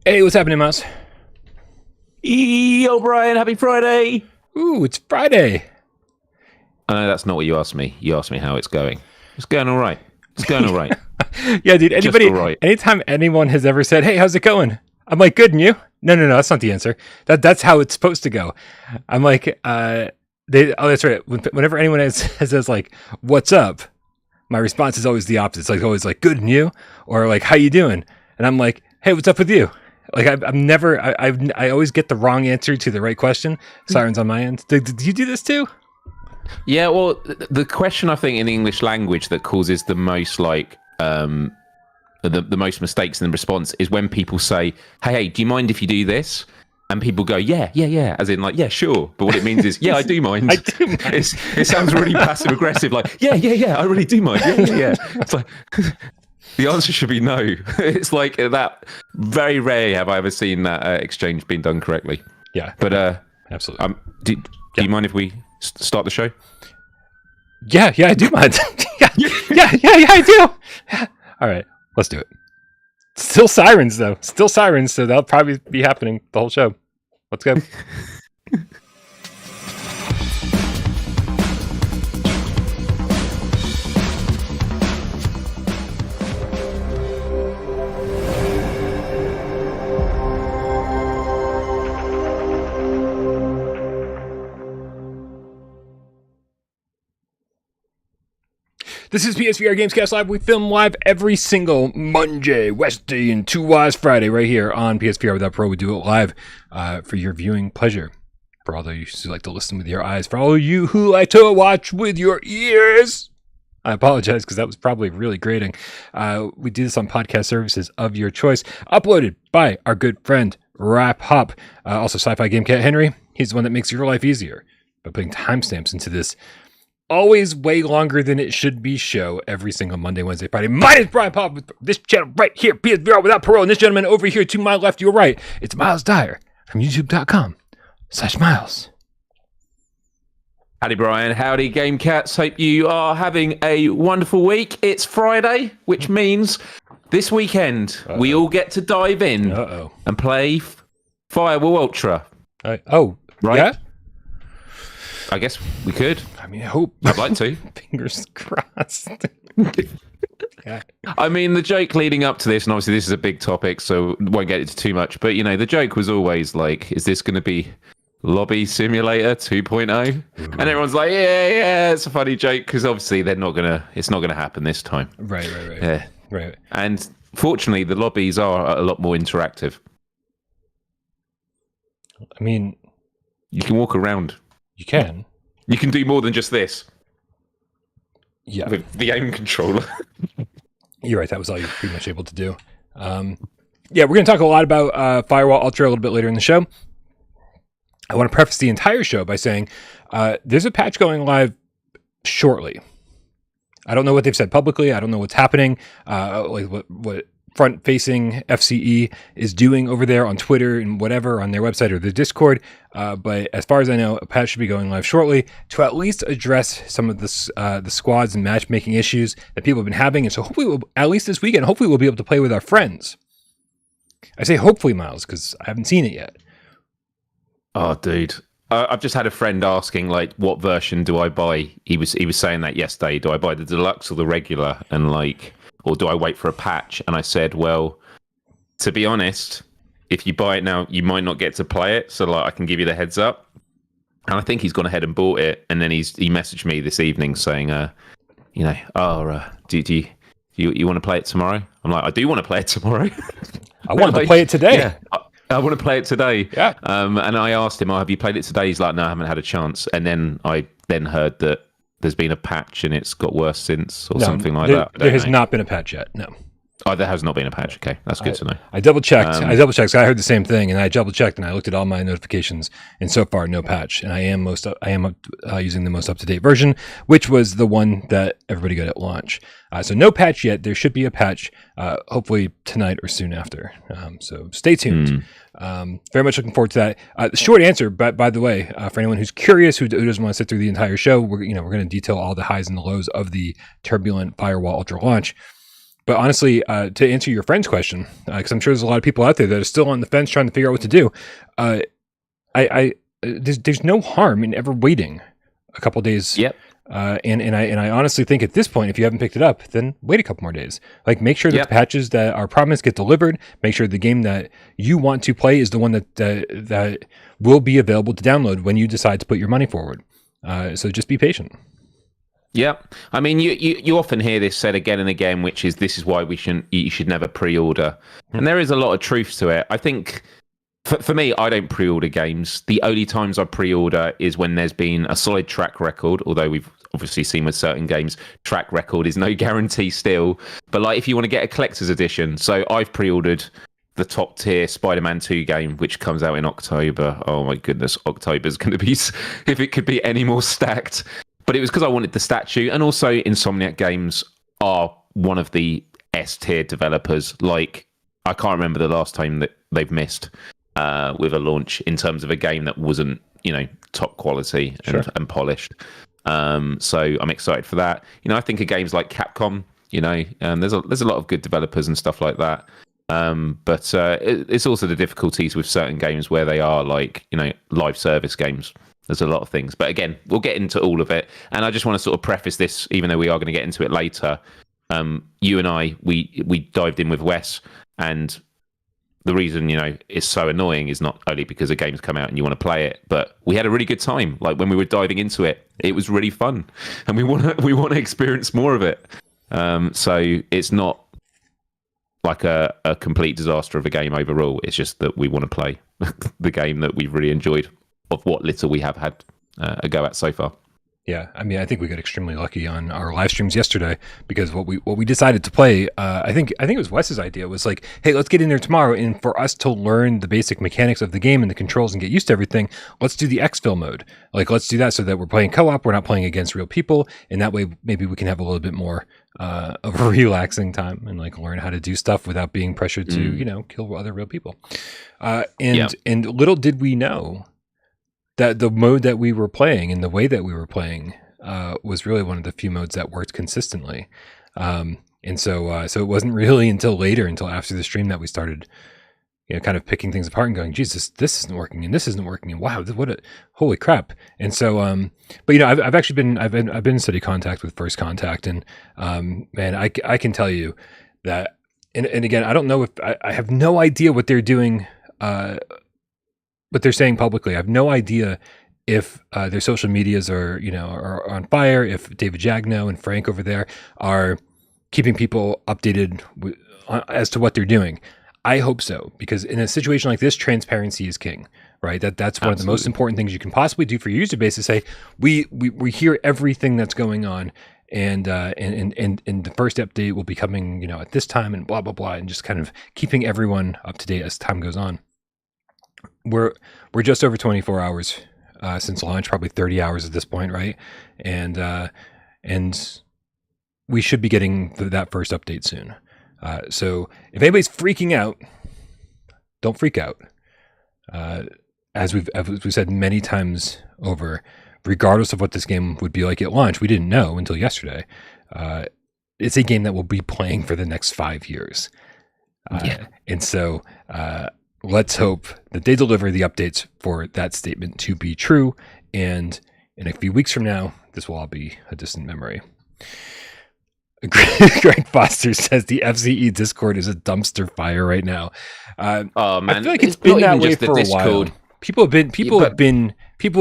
Hey, what's happening, Mouse? Yo, Brian, happy Friday. Ooh, it's Friday. That's not what you asked me. You asked me how it's going. It's going all right. It's going all right. Yeah, dude, anytime anyone has ever said, hey, how's it going? I'm like, good, and you? No, that's not the answer. That's how it's supposed to go. I'm like, that's right. Whenever anyone says like, what's up? My response is always the opposite. It's like always like, good, and you? Or like, how you doing? And I'm like, hey, what's up with you? Like I always get the wrong answer to the right question. Sirens on my end. Did you do this too? Yeah, well, the question I think in the English language that causes the most like the most mistakes in the response is when people say, hey, do you mind if you do this? And people go, yeah, as in like, yeah, sure. But what it means is, yeah, I do mind. I do mind. It sounds really passive aggressive, like, yeah, I really do mind. Yeah. It's like the answer should be no. It's like that. Very rare have I ever seen that exchange being done correctly. Yeah, but absolutely. Do you mind if we start the show? Yeah, I do mind. yeah, I do. All right, let's do it. Still sirens, though. Still sirens, so that'll probably be happening the whole show. Let's go. This is PSVR GameScast Live. We film live every single Monday, Wednesday, and 2 Wise Friday right here on PSVR without Parole. We do it live for your viewing pleasure. For all those who like to listen with your eyes. For all of you who like to watch with your ears. I apologize because that was probably really grating. We do this on podcast services of your choice. Uploaded by our good friend, Rap Hop. Also, Sci-Fi Gamecat Henry. He's the one that makes your life easier by putting timestamps into this always way longer than it should be show every single Monday, Wednesday, Friday. My name is Brian Pop with this channel right here, PSVR without Parole. And this gentleman over here to my left, your right, it's Miles Dyer from youtube.com/Miles. Howdy, Brian. Howdy, Gamecats. Hope you are having a wonderful week. It's Friday, which means this weekend we all get to dive in and play Firewall Ultra. Right? Yeah? I guess we could. I mean, I hope. I'd like to. Fingers crossed. Yeah. I mean, the joke leading up to this, and obviously this is a big topic, so won't get into too much, but, you know, the joke was always like, is this going to be Lobby Simulator 2.0? And everyone's like, yeah, it's a funny joke, because obviously it's not going to happen this time. Right. Yeah. Right. And fortunately, the lobbies are a lot more interactive. I mean, you can walk around. You can. You can do more than just this. Yeah. With the aim controller. You're right. That was all you're pretty much able to do. Yeah, we're going to talk a lot about Firewall Ultra a little bit later in the show. I want to preface the entire show by saying there's a patch going live shortly. I don't know what they've said publicly. I don't know what's happening. Like what front-facing FCE is doing over there on Twitter and whatever on their website or their Discord. But as far as I know, a patch should be going live shortly to at least address some of the squads and matchmaking issues that people have been having. And so hopefully, at least this weekend, hopefully we'll be able to play with our friends. I say hopefully, Miles, because I haven't seen it yet. Oh, dude. I've just had a friend asking, like, what version do I buy? He was saying that yesterday. Do I buy the deluxe or the regular? And like, or do I wait for a patch? And I said, well, to be honest, if you buy it now, you might not get to play it. So like, I can give you the heads up. And I think he's gone ahead and bought it. And then he messaged me this evening saying, do you want to play it tomorrow? I'm like, I do want to play it tomorrow. I want to play it today. Yeah, I want to play it today. Yeah. And I asked him, have you played it today? He's like, no, I haven't had a chance. And then I heard that there's been a patch and it's got worse since or something like that. There has not been a patch yet. No. Oh, there has not been a patch. Okay, that's good to know. I double checked. So I heard the same thing, and I double checked, and I looked at all my notifications, and so far no patch. And I am using the most up to date version, which was the one that everybody got at launch. So no patch yet. There should be a patch, hopefully tonight or soon after. So stay tuned. Very much looking forward to that. The short answer, by the way, for anyone who's curious, who doesn't want to sit through the entire show, we're going to detail all the highs and the lows of the Turbulent Firewall Ultra launch. But honestly, to answer your friend's question, because I'm sure there's a lot of people out there that are still on the fence trying to figure out what to do, there's no harm in ever waiting a couple days. Yep. And I honestly think at this point, if you haven't picked it up, then wait a couple more days. Like, make sure that the patches that are promised get delivered. Make sure the game that you want to play is the one that will be available to download when you decide to put your money forward. So just be patient. Yeah, I mean, you often hear this said again and again, which is this is why you should never pre-order, and there is a lot of truth to it. I think for me, I don't pre-order games. The only times I pre-order is when there's been a solid track record. Although we've obviously seen with certain games, track record is no guarantee still. But like, if you want to get a collector's edition, so I've pre-ordered the top tier Spider-Man 2 game, which comes out in October. Oh my goodness, October's going to be, if it could be any more stacked. But it was because I wanted the statue, and also Insomniac Games are one of the S-tier developers. Like, I can't remember the last time that they've missed with a launch in terms of a game that wasn't, top quality and polished. So I'm excited for that. I think of games like Capcom. There's a lot of good developers and stuff like that. But it's also the difficulties with certain games where they are like, live service games. There's a lot of things. But again, we'll get into all of it. And I just want to sort of preface this, even though we are going to get into it later. You and I, we dived in with Wes, and the reason, it's so annoying is not only because a game's come out and you want to play it, but we had a really good time. Like, when we were diving into it, it was really fun. And we want to experience more of it. So it's not like a complete disaster of a game overall. It's just that we want to play the game that we've really enjoyed, of what little we have had a go at so far. Yeah, I mean, I think we got extremely lucky on our live streams yesterday, because what we decided to play, I think it was Wes's idea, was like, hey, let's get in there tomorrow, and for us to learn the basic mechanics of the game and the controls and get used to everything, let's do the exfil mode. Like, let's do that so that we're playing co-op, we're not playing against real people, and that way maybe we can have a little bit more of a relaxing time and like learn how to do stuff without being pressured to kill other real people. And little did we know that the mode that we were playing and the way that we were playing was really one of the few modes that worked consistently. And so it wasn't really until after the stream, that we started, kind of picking things apart and going, Jesus, this isn't working, and this isn't working, and wow, holy crap. And so, but I've actually been in steady contact with First Contact, and man, I can tell you that, and again, I don't know if I have no idea what they're doing. What they're saying publicly, I have no idea if their social medias are on fire, if David Jagno and Frank over there are keeping people updated as to what they're doing. I hope so, because in a situation like this, transparency is king, right? That's one of the most important things you can possibly do for your user base, is say, we hear everything that's going on, and the first update will be coming, at this time, and blah, blah, blah, and just kind of keeping everyone up to date as time goes on. We're just over 24 hours since launch, probably 30 hours at this point, right? And we should be getting that first update soon. So if anybody's freaking out, don't freak out. As we've said many times over, regardless of what this game would be like at launch, we didn't know until yesterday. It's a game that we'll be playing for the next 5 years. And so let's hope that they deliver the updates for that statement to be true. And in a few weeks from now, this will all be a distant memory. Greg Foster says the FCE Discord is a dumpster fire right now. Oh man, I feel like it's been that way for a while. People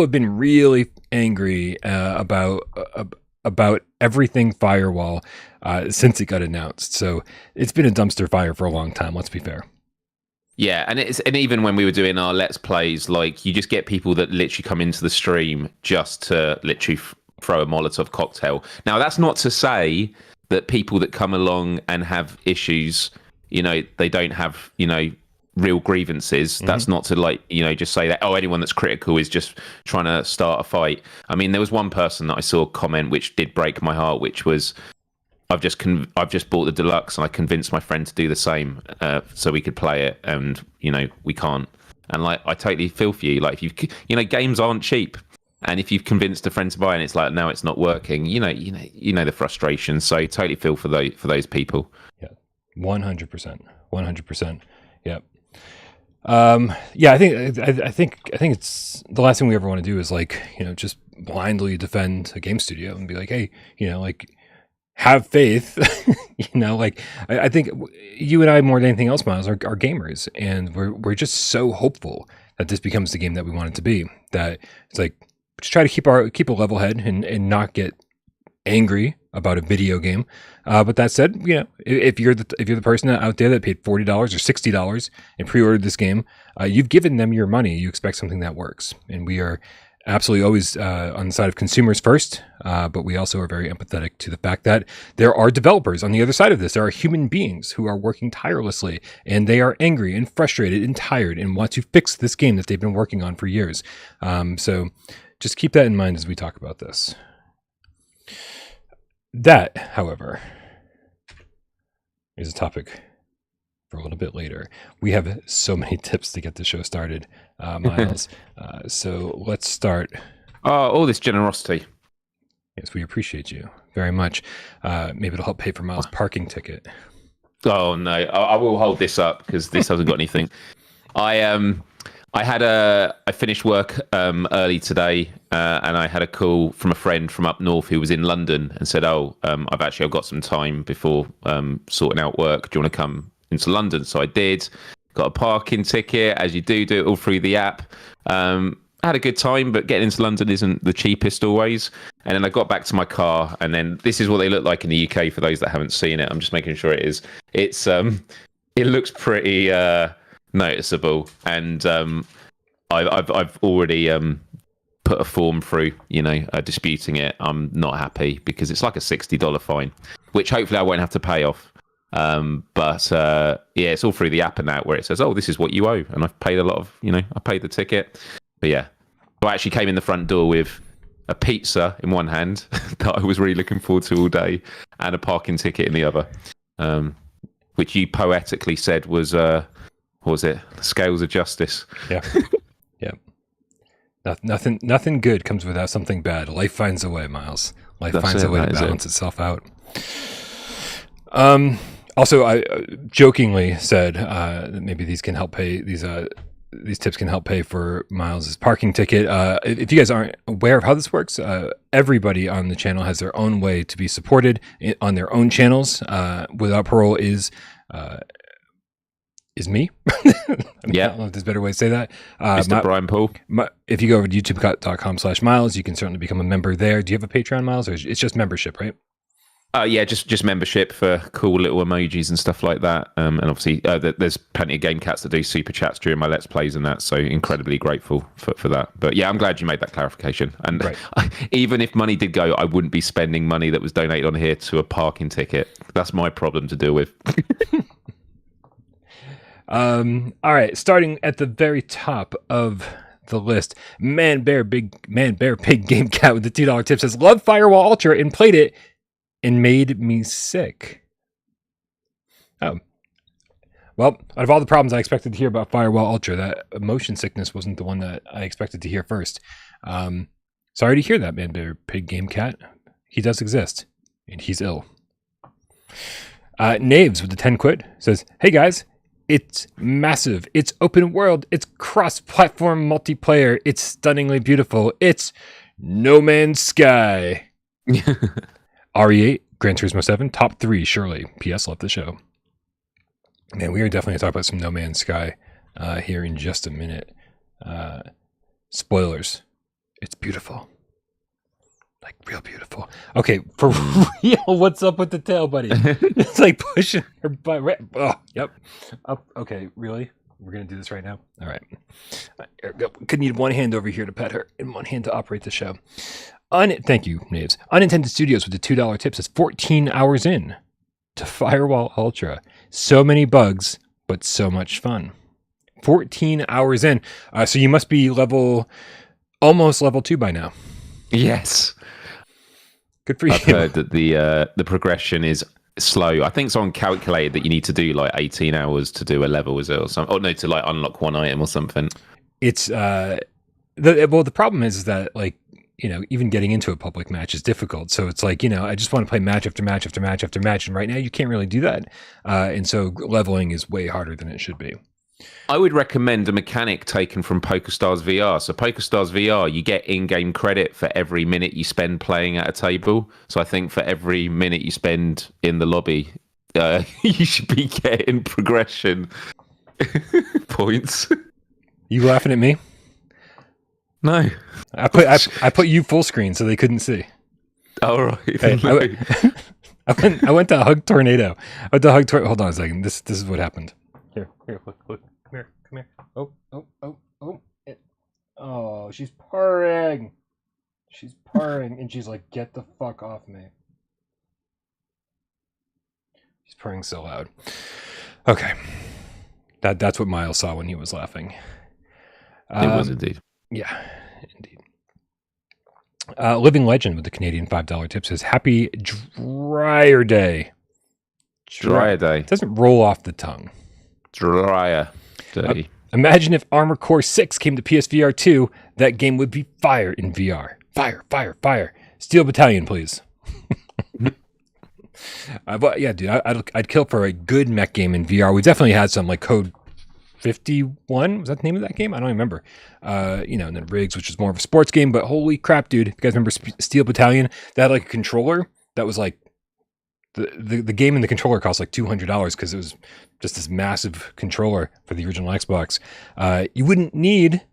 have been really angry about everything Firewall since it got announced. So it's been a dumpster fire for a long time. Let's be fair. Yeah, and even when we were doing our Let's Plays, like, you just get people that literally come into the stream just to literally throw a Molotov cocktail. Now, that's not to say that people that come along and have issues, they don't have, real grievances. Mm-hmm. That's not to just say that, anyone that's critical is just trying to start a fight. I mean, there was one person that I saw comment which did break my heart, which was, I've just bought the deluxe and I convinced my friend to do the same so we could play it, and we can't. And like, I totally feel for you. Like, if games aren't cheap, and if you've convinced a friend to buy and it's like, now it's not working, you know the frustration. So totally feel for those people. Yeah, 100%. 100%. Yep. Yeah, I think it's the last thing we ever want to do is like, just blindly defend a game studio and be like, hey, like, have faith. Like I think you and I, more than anything else, Miles, are gamers, and we're just so hopeful that this becomes the game that we want it to be. That it's like, just try to keep a level head and not get angry about a video game. But that said, if you're the person out there that paid $40 or $60 and pre-ordered this game, you've given them your money. You expect something that works, and we are absolutely always on the side of consumers first, but we also are very empathetic to the fact that there are developers on the other side of this. There are human beings who are working tirelessly, and they are angry and frustrated and tired and want to fix this game that they've been working on for years. So just keep that in mind as we talk about this. That, however, is a topic for a little bit later. We have so many tips to get the show started, Miles. So let's start. Oh, all this generosity. Yes, we appreciate you very much. Maybe it'll help pay for Miles' parking ticket. Oh no, I will hold this up because this hasn't got anything. I finished work early today, and I had a call from a friend from up north who was in London and said, I've got some time before sorting out work. Do you want to come into London? So I did. Got a parking ticket, as you do it all through the app. Had a good time, but getting into London isn't the cheapest always. And then I got back to my car, and then this is what they look like in the UK for those that haven't seen it. I'm just making sure it is. It looks pretty noticeable, and I've already put a form through, disputing it. I'm not happy because it's like a $60 fine, which hopefully I won't have to pay off. But it's all through the app and that, where it says, oh, this is what you owe, and I've paid a lot of, I paid the ticket. But yeah, I actually came in the front door with a pizza in one hand that I was really looking forward to all day, and a parking ticket in the other, which you poetically said was what was it, scales of justice. Yeah. Yeah. Nothing good comes without something bad. Life finds a way, Miles. Life finds a way to balance itself out. Also, I jokingly said that maybe these can help pay these tips can help pay for Miles's parking ticket. If you guys aren't aware of how this works, everybody on the channel has their own way to be supported on their own channels. Without Parole is me. Yeah. I don't know if there's a better way to say that. Mr. Brian Paul. If you go over to youtube.com/Miles, you can certainly become a member there. Do you have a Patreon, Miles, or it's just membership, right? Yeah, just membership for cool little emojis and stuff like that. And obviously, there's plenty of Gamecats that do super chats during my Let's Plays and that, so incredibly grateful for that. But yeah, I'm glad you made that clarification. And right. Even if money did go, I wouldn't be spending money that was donated on here to a parking ticket. That's my problem to deal with. All right, starting at the very top of the list, Man Bear Pig Gamecat with the $2 tip says, love Firewall Ultra and played it and made me sick. Oh. Well, out of all the problems I expected to hear about Firewall Ultra, that motion sickness wasn't the one that I expected to hear first. Sorry to hear that, Man Bear Pig Gamecat. He does exist, and he's ill. Naves with the 10 quid says, hey guys, it's massive, it's open world, it's cross-platform multiplayer, it's stunningly beautiful, it's No Man's Sky. RE8, Gran Turismo 7, top 3, surely. PS, love the show. Man, we are definitely going to talk about some No Man's Sky here in just a minute. Spoilers. It's beautiful. Like, real beautiful. Okay, for real, what's up with the tail, buddy? It's like pushing her butt. Right. Oh, yep. Up. Okay, really? We're going to do this right now? All right. Could need one hand over here to pet her and one hand to operate the show. Thank you, Naves. Unintended Studios with the $2 tip says 14 hours in to Firewall Ultra. So many bugs, but so much fun. 14 hours in. So you must be almost level 2 by now. Yes. Good for you. I've heard that the progression is slow. I think someone calculated that you need to do like 18 hours to do a level, is it, or something? Oh no, to like unlock one item or something. It's the problem is that like even getting into a public match is difficult. So it's like, I just want to play match after match after match after match. And right now you can't really do that. And so leveling is way harder than it should be. I would recommend a mechanic taken from PokerStars VR. So PokerStars VR, you get in-game credit for every minute you spend playing at a table. So I think for every minute you spend in the lobby, you should be getting progression points. You laughing at me? No. I put you full screen so they couldn't see. All right. Hey, I went to hug tornado. Hold on a second. This is what happened. Here, look. Come here. Oh. Oh, she's purring. And she's like, get the fuck off me. She's purring so loud. Okay. That's what Miles saw when he was laughing. It was indeed. Yeah, indeed. Living Legend with the Canadian $5 tip says, happy dryer day. Dryer day. It doesn't roll off the tongue. Dryer day. Imagine if Armored Core 6 came to PSVR2, that game would be fire in VR. Fire. Steel Battalion, please. But yeah, dude, I'd kill for a good mech game in VR. We definitely had some, like Code 51. Was that the name of that game? I don't remember. And then Riggs, which is more of a sports game. But holy crap, dude! If you guys remember Steel Battalion, that had like a controller that was like the game and the controller cost like $200 because it was just this massive controller for the original Xbox. You wouldn't need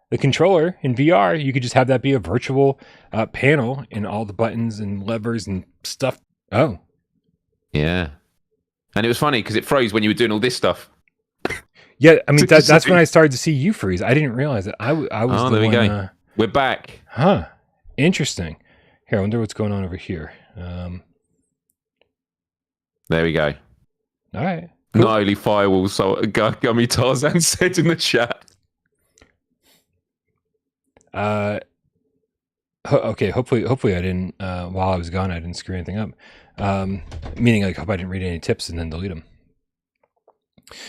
the controller in VR. You could just have that be a virtual panel and all the buttons and levers and stuff. Oh, yeah. And it was funny because it froze when you were doing all this stuff. Yeah, I mean that's when I started to see you freeze. I didn't realize that I was. Oh, there we go. We're back. Huh. Interesting. Here, I wonder what's going on over here. There we go. All right. Cool. Not only Firewall, so Gummy Tarzan said in the chat. Okay. Hopefully I didn't. While I was gone, I didn't screw anything up. Meaning, like, hope I didn't read any tips and then delete them.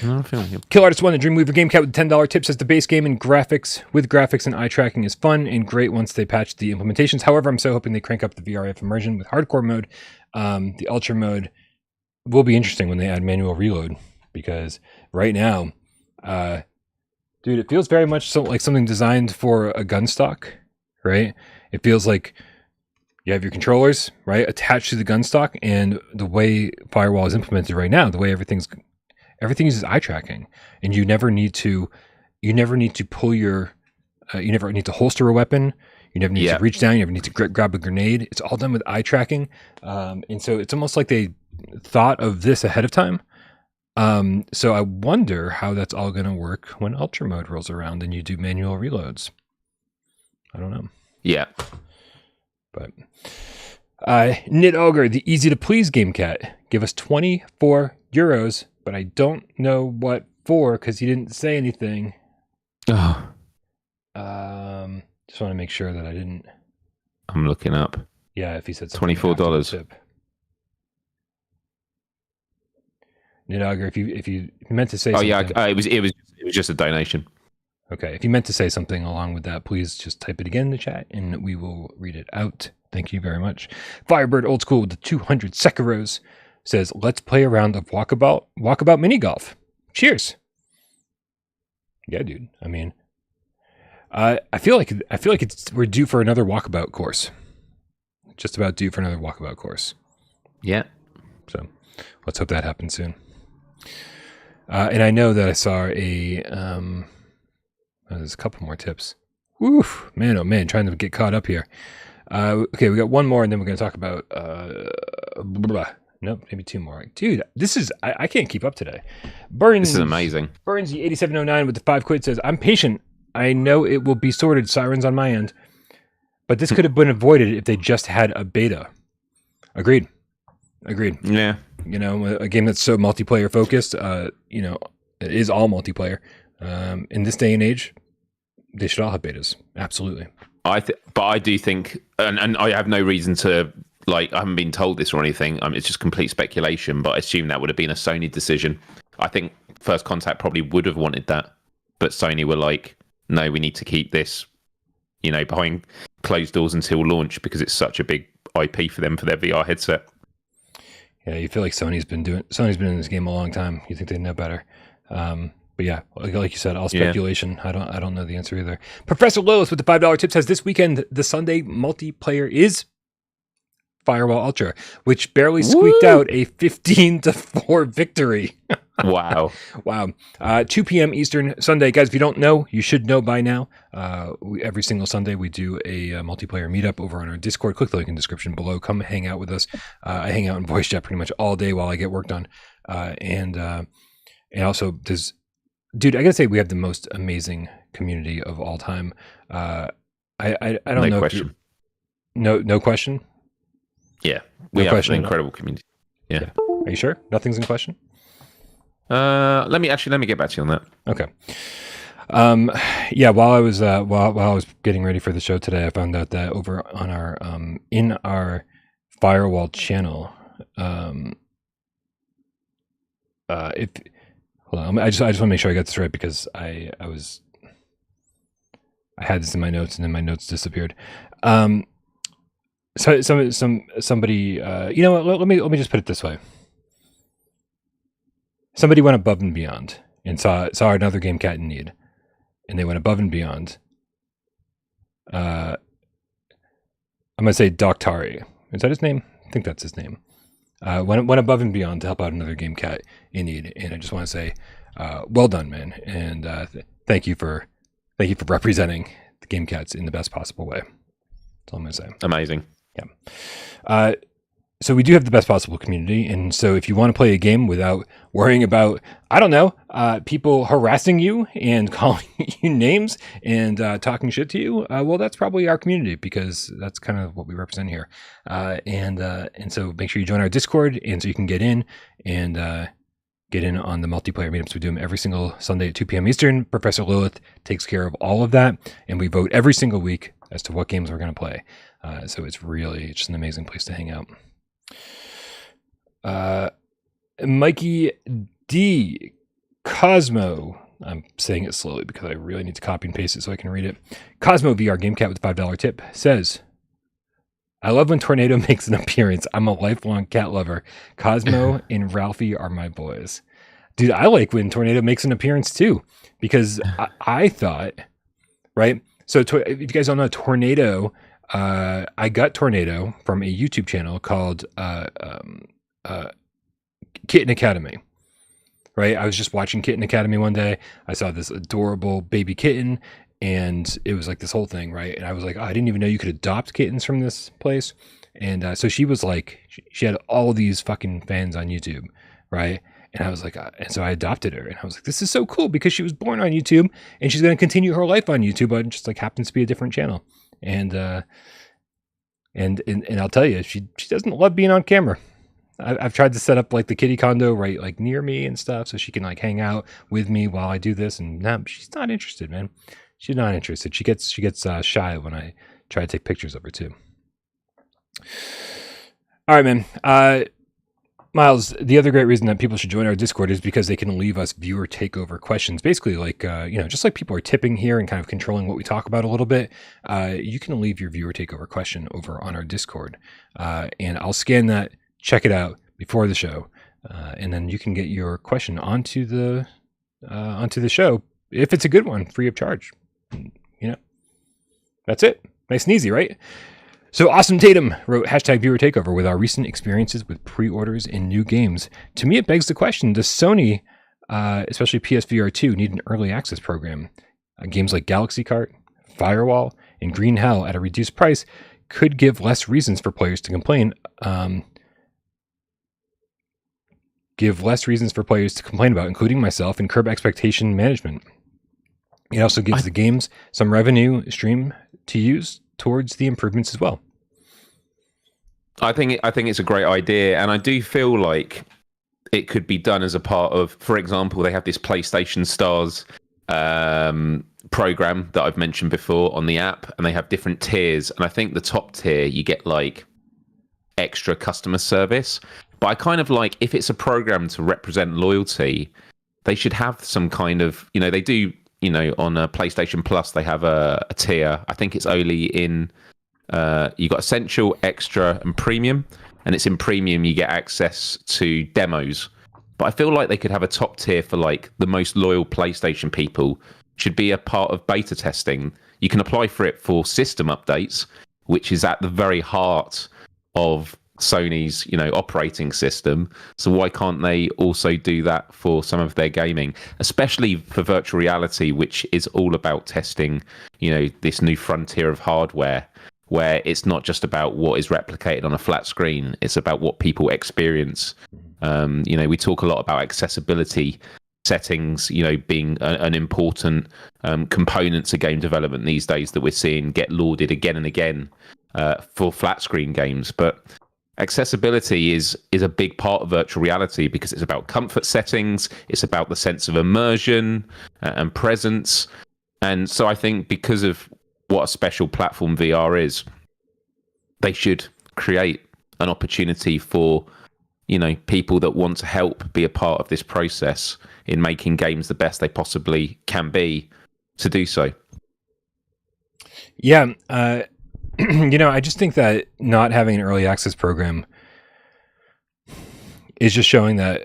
No, I'm feeling it. Kill Artist 1, the Dreamweaver Gamecat with $10 tip says the base game and graphics and eye tracking is fun and great once they patch the implementations. However, I'm so hoping they crank up the VRF immersion with hardcore mode. The ultra mode will be interesting when they add manual reload, because right now, dude, it feels very much like something designed for a gun stock, right? It feels like you have your controllers, right, attached to the gun stock, and the way Firewall is implemented right now, the way everything uses eye tracking, and you never need to pull your, you never need to holster a weapon, you never need to reach down, you never need to grab a grenade. It's all done with eye tracking, and so it's almost like they thought of this ahead of time. So I wonder how that's all going to work when Ultra mode rolls around and you do manual reloads. I don't know. Yeah. But Knit Ogre, the easy to please Gamecat, give us 24 euros, but I don't know what for because he didn't say anything. Oh. Just want to make sure that I didn't. I'm looking up. Yeah, if he said something $24. Knit Ogre, if you meant to say something. Oh yeah, it was just a donation. Okay, if you meant to say something along with that, please just type it again in the chat and we will read it out. Thank you very much. Firebird Old School with the 200 Sekiros says, let's play a round of walkabout mini golf. Cheers. Yeah, dude. I mean, I feel like we're due for another walkabout course. Just about due for another walkabout course. Yeah. So let's hope that happens soon. And I know that I saw there's a couple more tips. Woof, man, oh man, trying to get caught up here. Okay, we got one more, and then we're going to talk about. Nope, maybe two more. Dude, this is I can't keep up today. Burns, this is amazing. Burnsy 8709 with the 5 quid says, "I'm patient. I know it will be sorted. Sirens on my end, but this could have been avoided if they just had a beta." Agreed. Yeah. You know, a game that's so multiplayer focused. You know, it is all multiplayer. In this day and age, they should all have betas. Absolutely. But I do think, and I have no reason to, like, I haven't been told this or anything. It's just complete speculation, but I assume that would have been a Sony decision. I think First Contact probably would have wanted that, but Sony were like, no, we need to keep this, behind closed doors until launch because it's such a big IP for them for their VR headset. Yeah, you feel like Sony's been in this game a long time. You think they know better. But yeah, like you said, all speculation. Yeah. I don't know the answer either. Professor Lilith with the $5 tip says this weekend the Sunday multiplayer is Firewall Ultra, which barely squeaked out a 15-4 victory. Wow. Wow. 2 p.m. Eastern Sunday. Guys, if you don't know, you should know by now. Every single Sunday we do a multiplayer meetup over on our Discord. Click the link in the description below. Come hang out with us. I hang out in voice chat pretty much all day while I get work done. And also, dude, I gotta say we have the most amazing community of all time. I don't know. Question. No question. Yeah, we have an incredible community. Yeah. Are you sure? Nothing's in question? Let me get back to you on that. Okay. Yeah, while I was getting ready for the show today, I found out that over on our in our Firewall channel, hold on, I just want to make sure I got this right because I had this in my notes and then my notes disappeared. So somebody, you know what? Let me just put it this way. Somebody went above and beyond and saw another Gamecat in need, and they went above and beyond. I'm gonna say Doctori. Is that his name? I think that's his name. Went above and beyond to help out another Gamecat in need, and I just want to say, well done, man, and thank you for representing the Gamecats in the best possible way. That's all I'm gonna say. Amazing. Yeah. So we do have the best possible community, and so if you want to play a game without worrying about, I don't know, people harassing you and calling you names and talking shit to you, well, that's probably our community because that's kind of what we represent here. And so make sure you join our Discord, and so you can get in and get in on the multiplayer meetups. We do them every single Sunday at 2 p.m. Eastern. Professor Lilith takes care of all of that, and we vote every single week as to what games we're going to play. So it's just an amazing place to hang out. Mikey D. Cosmo. I'm saying it slowly because I really need to copy and paste it so I can read it. Cosmo VR Gamecat with the $5 tip says, I love when Tornado makes an appearance. I'm a lifelong cat lover. Cosmo and Ralphie are my boys. Dude, I like when Tornado makes an appearance too because I thought, right? So if you guys don't know, Tornado, I got Tornado from a YouTube channel called Kitten Academy, right? I was just watching Kitten Academy one day. I saw this adorable baby kitten, and it was like this whole thing, right? And I was like, oh, I didn't even know you could adopt kittens from this place. And so she was like, she had all these fucking fans on YouTube, right? And I was like, and so I adopted her, and I was like, this is so cool because she was born on YouTube, and she's going to continue her life on YouTube, but it just like happens to be a different channel. And I'll tell you, she doesn't love being on camera. I've tried to set up like the kitty condo right like near me and stuff so she can like hang out with me while I do this, and no, she's not interested, man. She's not interested. She gets shy when I try to take pictures of her too. All right, man. Miles, the other great reason that people should join our Discord is because they can leave us viewer takeover questions. Basically, like, just like people are tipping here and kind of controlling what we talk about a little bit, you can leave your viewer takeover question over on our Discord. And I'll scan that, check it out before the show, and then you can get your question onto the show if it's a good one, free of charge. That's it. Nice and easy, right? So Awesome Tatum wrote #viewer takeover with our recent experiences with pre-orders in new games. To me, it begs the question, does Sony, especially PSVR2, need an early access program? Games like Galaxy Kart, Firewall, and Green Hell at a reduced price could give less reasons for players to complain. About, including myself, and curb expectation management. It also gives the games some revenue stream to use towards the improvements as well. I think it's a great idea, and I do feel like it could be done as a part of, for example, they have this PlayStation Stars program that I've mentioned before on the app, and they have different tiers, and I think the top tier you get like extra customer service, but I kind of like, if it's a program to represent loyalty, they should have some kind of, they do, on PlayStation Plus, they have a tier. I think it's only in you got Essential, Extra, and Premium. And it's in Premium, you get access to demos. But I feel like they could have a top tier for like the most loyal PlayStation people. Should be a part of beta testing. You can apply for it for system updates, which is at the very heart of Sony's, operating system. So why can't they also do that for some of their gaming, especially for virtual reality, which is all about testing, this new frontier of hardware, where it's not just about what is replicated on a flat screen. It's about what people experience. We talk a lot about accessibility settings, being an important component to game development these days that we're seeing get lauded again and again for flat screen games. But accessibility is a big part of virtual reality because it's about comfort settings, it's about the sense of immersion and presence. And so I think because of what a special platform VR is, they should create an opportunity for people that want to help be a part of this process in making games the best they possibly can be to do so. Yeah. I just think that not having an early access program is just showing that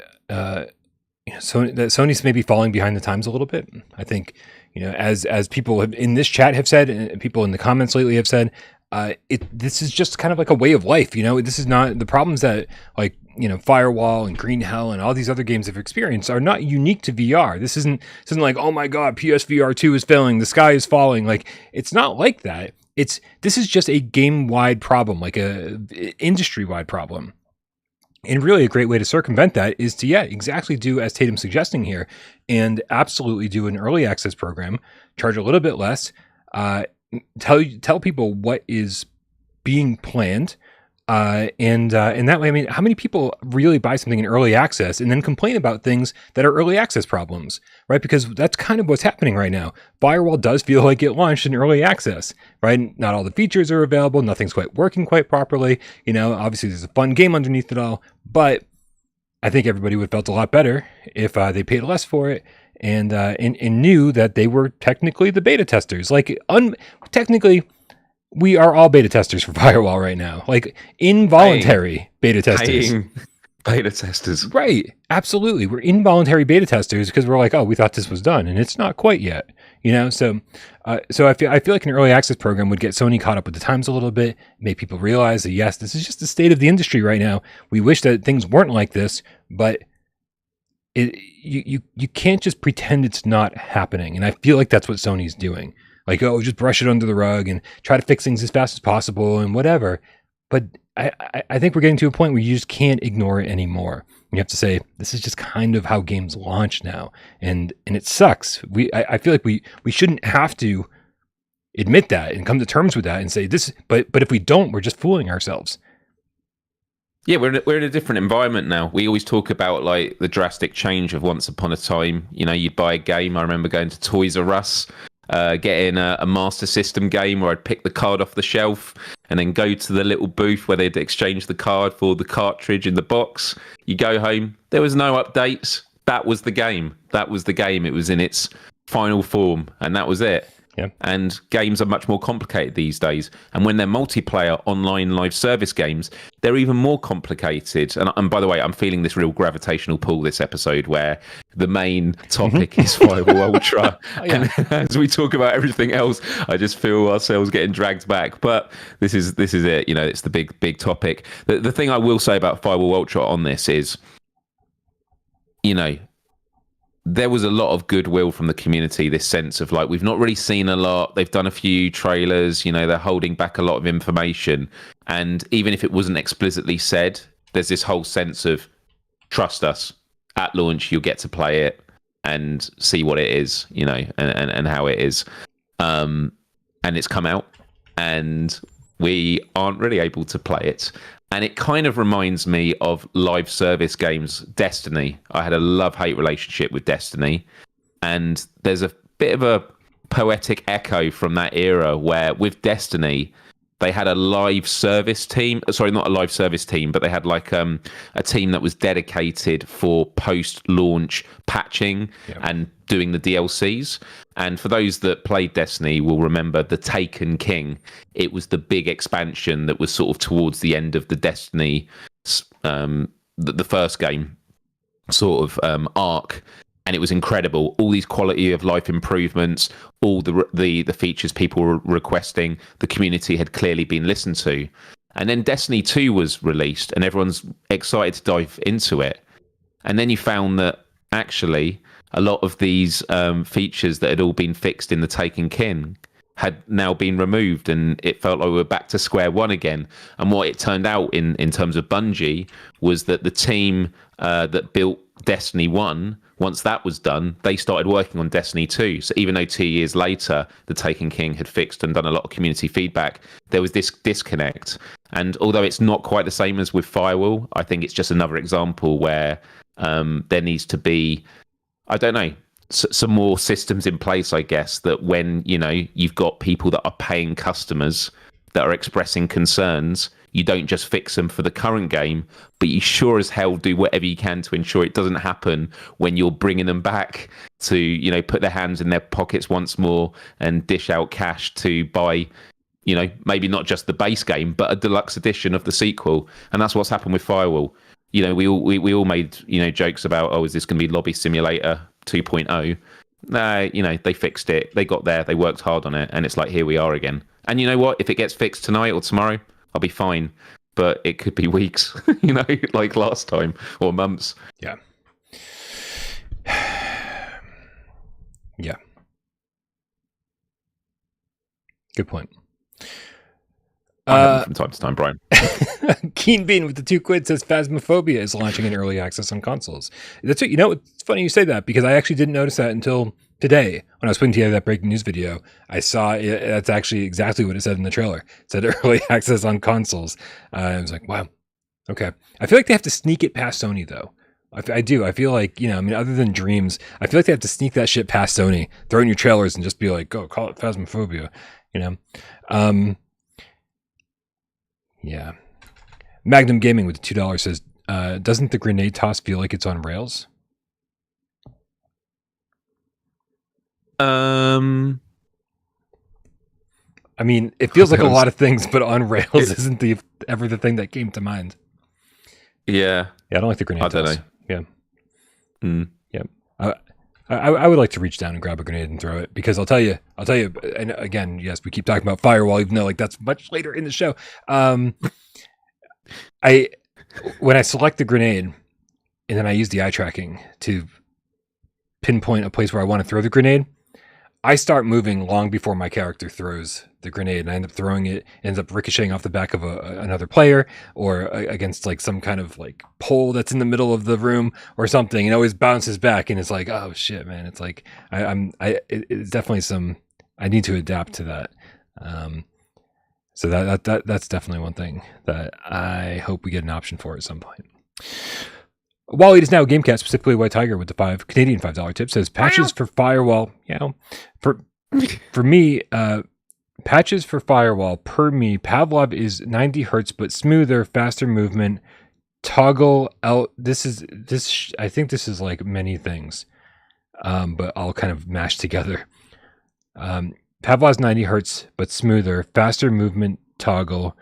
Sony's maybe falling behind the times a little bit. I think, as people in this chat have said, and people in the comments lately have said, this is just kind of like a way of life. This is not the problems that Firewall and Green Hell and all these other games have experienced are not unique to VR. This isn't like, oh my God, PSVR2 is failing, the sky is falling. Like, it's not like that. This is just a game-wide problem, like a industry-wide problem. And really a great way to circumvent that is to, exactly do as Tatum's suggesting here and absolutely do an early access program, charge a little bit less, tell people what is being planned. And that way, how many people really buy something in early access and then complain about things that are early access problems, right? Because that's kind of what's happening right now. Firewall does feel like it launched in early access, right? Not all the features are available. Nothing's quite working quite properly. Obviously there's a fun game underneath it all, but I think everybody would have felt a lot better if they paid less for it and knew that they were technically the beta testers. Technically, we are all beta testers for Firewall right now, like involuntary beta testers. Beta testers. Right. Absolutely. We're involuntary beta testers because we're like, oh, we thought this was done and it's not quite yet, So I feel like an early access program would get Sony caught up with the times a little bit, make people realize that, yes, this is just the state of the industry right now. We wish that things weren't like this, but you can't just pretend it's not happening. And I feel like that's what Sony's doing. Like, oh, just brush it under the rug and try to fix things as fast as possible and whatever. But I think we're getting to a point where you just can't ignore it anymore. You have to say, this is just kind of how games launch now. And it sucks. I feel like we shouldn't have to admit that and come to terms with that and say this, but if we don't, we're just fooling ourselves. Yeah, we're in a different environment now. We always talk about like the drastic change of once upon a time. You'd buy a game. I remember going to Toys R Us, getting a Master System game where I'd pick the card off the shelf and then go to the little booth where they'd exchange the card for the cartridge in the box. You go home, there was no updates. That was the game. It was in its final form, and that was it. Yeah. And games are much more complicated these days. And when they're multiplayer online live service games, they're even more complicated. And by the way, I'm feeling this real gravitational pull this episode where the main topic is Firewall Ultra. And as we talk about everything else, I just feel ourselves getting dragged back. But this is it. It's the big topic. The thing I will say about Firewall Ultra on this is, there was a lot of goodwill from the community, this sense of like, we've not really seen a lot. They've done a few trailers, they're holding back a lot of information. And even if it wasn't explicitly said, there's this whole sense of trust us. At launch, you'll get to play it and see what it is, and how it is. And it's come out and we aren't really able to play it. And it kind of reminds me of live service games, Destiny. I had a love-hate relationship with Destiny. And there's a bit of a poetic echo from that era where with Destiny, they had a live service team. Sorry, not a live service team, but they had like a team that was dedicated for post-launch patching and doing the DLCs. And for those that played Destiny will remember the Taken King. It was the big expansion that was sort of towards the end of the Destiny, the first game sort of arc. And it was incredible. All these quality of life improvements, all the features people were requesting, the community had clearly been listened to. And then Destiny 2 was released, and everyone's excited to dive into it. And then you found that actually a lot of these features that had all been fixed in the Taken King had now been removed, and it felt like we were back to square one again. And what it turned out in terms of Bungie was that the team that built Destiny 1, once that was done, they started working on Destiny 2. So even though 2 years later, the Taken King had fixed and done a lot of community feedback, there was this disconnect. And although it's not quite the same as with Firewall, I think it's just another example where there needs to be, I don't know, some more systems in place, I guess, that when, you know, you've got people that are paying customers that are expressing concerns, you don't just fix them for the current game, but you sure as hell do whatever you can to ensure it doesn't happen when you're bringing them back to, you know, put their hands in their pockets once more and dish out cash to buy, you know, maybe not just the base game, but a deluxe edition of the sequel. And that's what's happened with Firewall. You know, we all made, you know, jokes about, oh, is this going to be Lobby Simulator 2.0? Nah, you know, they fixed it. They got there. They worked hard on it. And it's like, here we are again. And you know what? If it gets fixed tonight or tomorrow, I'll be fine. But it could be weeks, you know, like last time, or months. Yeah. Yeah. Good point. From time to time, Brian. Keen Bean with the 2 quid says Phasmophobia is launching in early access on consoles. That's it. You know, it's funny you say that, because I actually didn't notice that until today when I was putting together that breaking news video. I saw it, that's actually exactly what it said in the trailer. It said early access on consoles. I was like, wow, okay. I feel like they have to sneak it past Sony, though. I do. I feel like, you know, I mean, other than Dreams, I feel like they have to sneak that shit past Sony, throw in your trailers, and just be like, go call it Phasmophobia, you know. Yeah. Magnum Gaming with the $2 says, doesn't the grenade toss feel like it's on rails? I mean, it feels like a lot of things, but on rails isn't ever the thing that came to mind. Yeah. Yeah, I don't like the grenade toss. I don't know. Yeah. Mm. Yeah. I would like to reach down and grab a grenade and throw it, because I'll tell you, and again, yes, we keep talking about Firewall, even though like that's much later in the show. When I select the grenade and then I use the eye tracking to pinpoint a place where I want to throw the grenade, I start moving long before my character throws the grenade, and I end up throwing it, ends up ricocheting off the back of another player, or against like some kind of like pole that's in the middle of the room or something, and it always bounces back, and it's like, oh shit, man. It's like it's definitely I need to adapt to that. So that's definitely one thing that I hope we get an option for at some point. While it is now Gamecat, specifically White Tiger with the Canadian $5 tip, says patches for Firewall. You know, for me, patches for Firewall per me. Pavlov is 90 hertz, but smoother, faster movement. Toggle out. I think this is like many things, but I'll kind of mash together. Pavlov's 90 hertz, but smoother, faster movement. Toggle.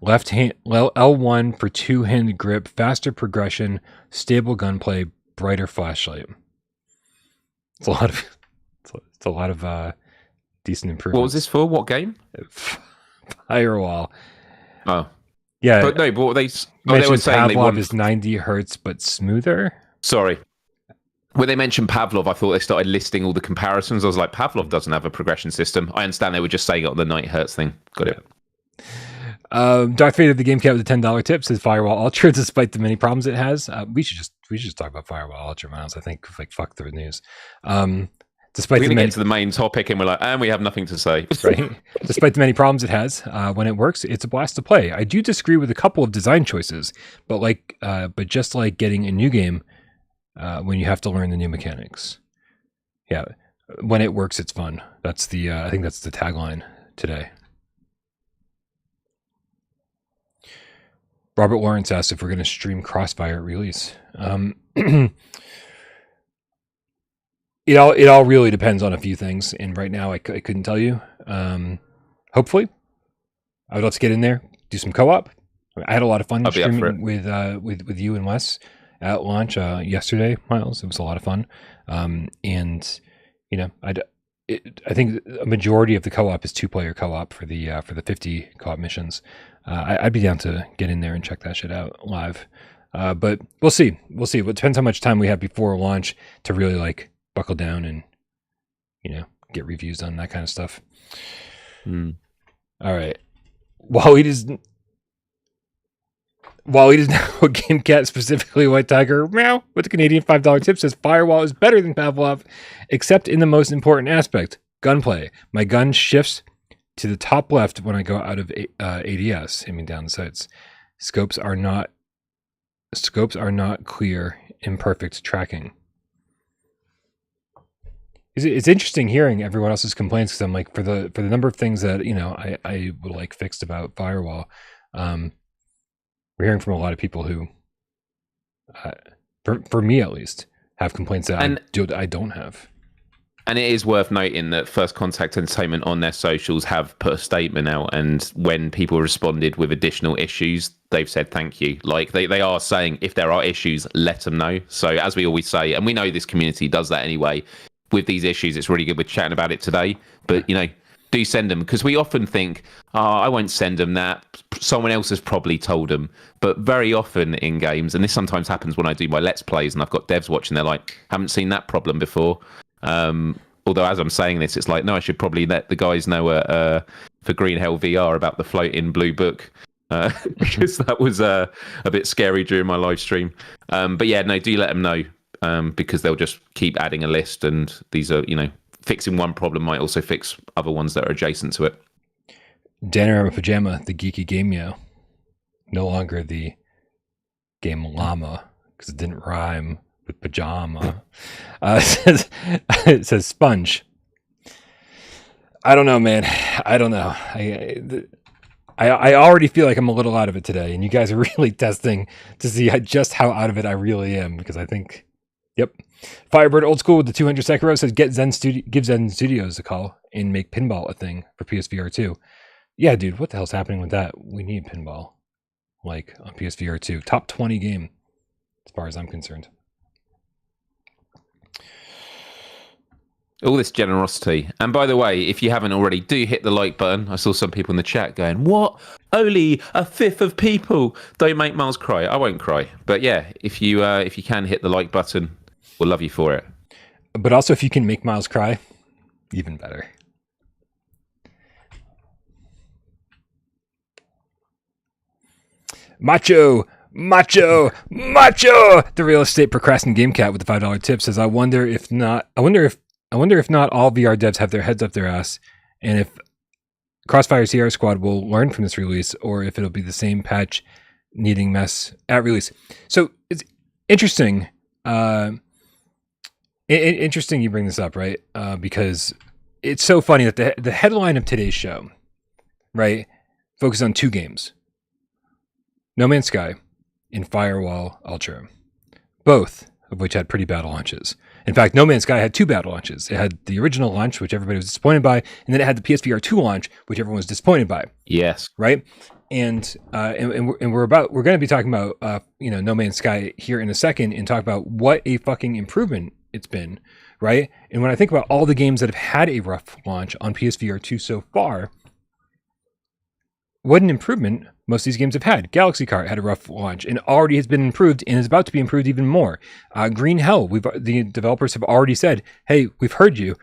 Left hand L1 for 2-hand grip, faster progression, stable gunplay, brighter flashlight. It's a lot of decent improvements. What was this for? What game? Firewall. Oh, yeah. But no, but they were saying Pavlov is 90 hertz but smoother. Sorry. When they mentioned Pavlov, I thought they started listing all the comparisons. I was like, Pavlov doesn't have a progression system. I understand they were just saying it on the 90 hertz thing. Got it. Darth Vader, the Gamecat with a $10 tip, says Firewall Ultra, despite the many problems it has. We should just talk about Firewall Ultra, Miles. I think like fuck the news. Despite we're going to get to the main topic, and we're like, and we have nothing to say. Right. Despite the many problems it has, when it works, it's a blast to play. I do disagree with a couple of design choices, but just like getting a new game, when you have to learn the new mechanics. Yeah, when it works, it's fun. That's I think that's the tagline today. Robert Lawrence asked if we're going to stream Crossfire at release. It all really depends on a few things, and right now I couldn't tell you. Hopefully, I would love to get in there, do some co-op. I had a lot of fun streaming with you and Wes at launch yesterday, Miles. It was a lot of fun, and you know, I think a majority of the co-op is 2-player co-op for the 50 co-op missions. I'd be down to get in there and check that shit out live, but we'll see. It depends how much time we have before launch to really like buckle down and, you know, get reviews on that kind of stuff. All right. While it is now Gamecat, specifically White Tiger, meow, with the Canadian $5 tip, says Firewall is better than Pavlov, except in the most important aspect, gunplay. My gun shifts to the top left when I go out of ADS, aiming down the sights. Scopes are not clear, imperfect tracking. It's interesting hearing everyone else's complaints, because I'm like, for the number of things that, you know, I would like fixed about Firewall, we're hearing from a lot of people who, for me at least, have complaints that I don't have. And it is worth noting that First Contact Entertainment on their socials have put a statement out, and when people responded with additional issues, they've said thank you. Like they are saying if there are issues, let them know. So as we always say, and we know this community does that anyway, with these issues, it's really good we're chatting about it today. But, you know, do send them, because we often think, I won't send them that. Someone else has probably told them. But very often in games, and this sometimes happens when I do my Let's Plays and I've got devs watching, they're like, haven't seen that problem before. Although as I'm saying this, it's like, no, I should probably let the guys know for Green Hell VR about the floating blue book. Because that was a bit scary during my live stream. But yeah, no, do let them know. Because they'll just keep adding a list, and these are, you know, fixing one problem might also fix other ones that are adjacent to it. Danarama Pajama, the geeky game meow. No longer the game llama, because it didn't rhyme with pajama. It says sponge. I don't know, man. I don't know. I already feel like I'm a little out of it today, and you guys are really testing to see just how out of it I really am, because I think... Yep. Firebird Old School with the 200 Sekiro says give Zen Studios a call and make pinball a thing for PSVR2. Yeah, dude, what the hell's happening with that? We need pinball, like, on PSVR2. Top 20 game, as far as I'm concerned. All this generosity. And by the way, if you haven't already, do hit the like button. I saw some people in the chat going, what? Only a fifth of people. Don't make Miles cry. I won't cry. But yeah, if you can hit the like button, we'll love you for it. But also, if you can make Miles cry, even better. Macho! The real estate procrastinating Gamecat with the $5 tip says, I wonder if not all VR devs have their heads up their ass, and if Crossfire Sierra Squad will learn from this release, or if it'll be the same patch needing mess at release. So it's interesting. Interesting you bring this up, right? Because it's so funny that the headline of today's show, right, focuses on 2 games. No Man's Sky and Firewall Ultra, both of which had pretty bad launches. In fact, No Man's Sky had 2 bad launches. It had the original launch, which everybody was disappointed by, and then it had the PSVR2 launch, which everyone was disappointed by. Yes. Right? And we're going to be talking about No Man's Sky here in a second, and talk about what a fucking improvement it's been, right? And when I think about all the games that have had a rough launch on PSVR2 so far, what an improvement most of these games have had. Galaxy Kart had a rough launch and already has been improved and is about to be improved even more. Green Hell, the developers have already said, hey, we've heard you.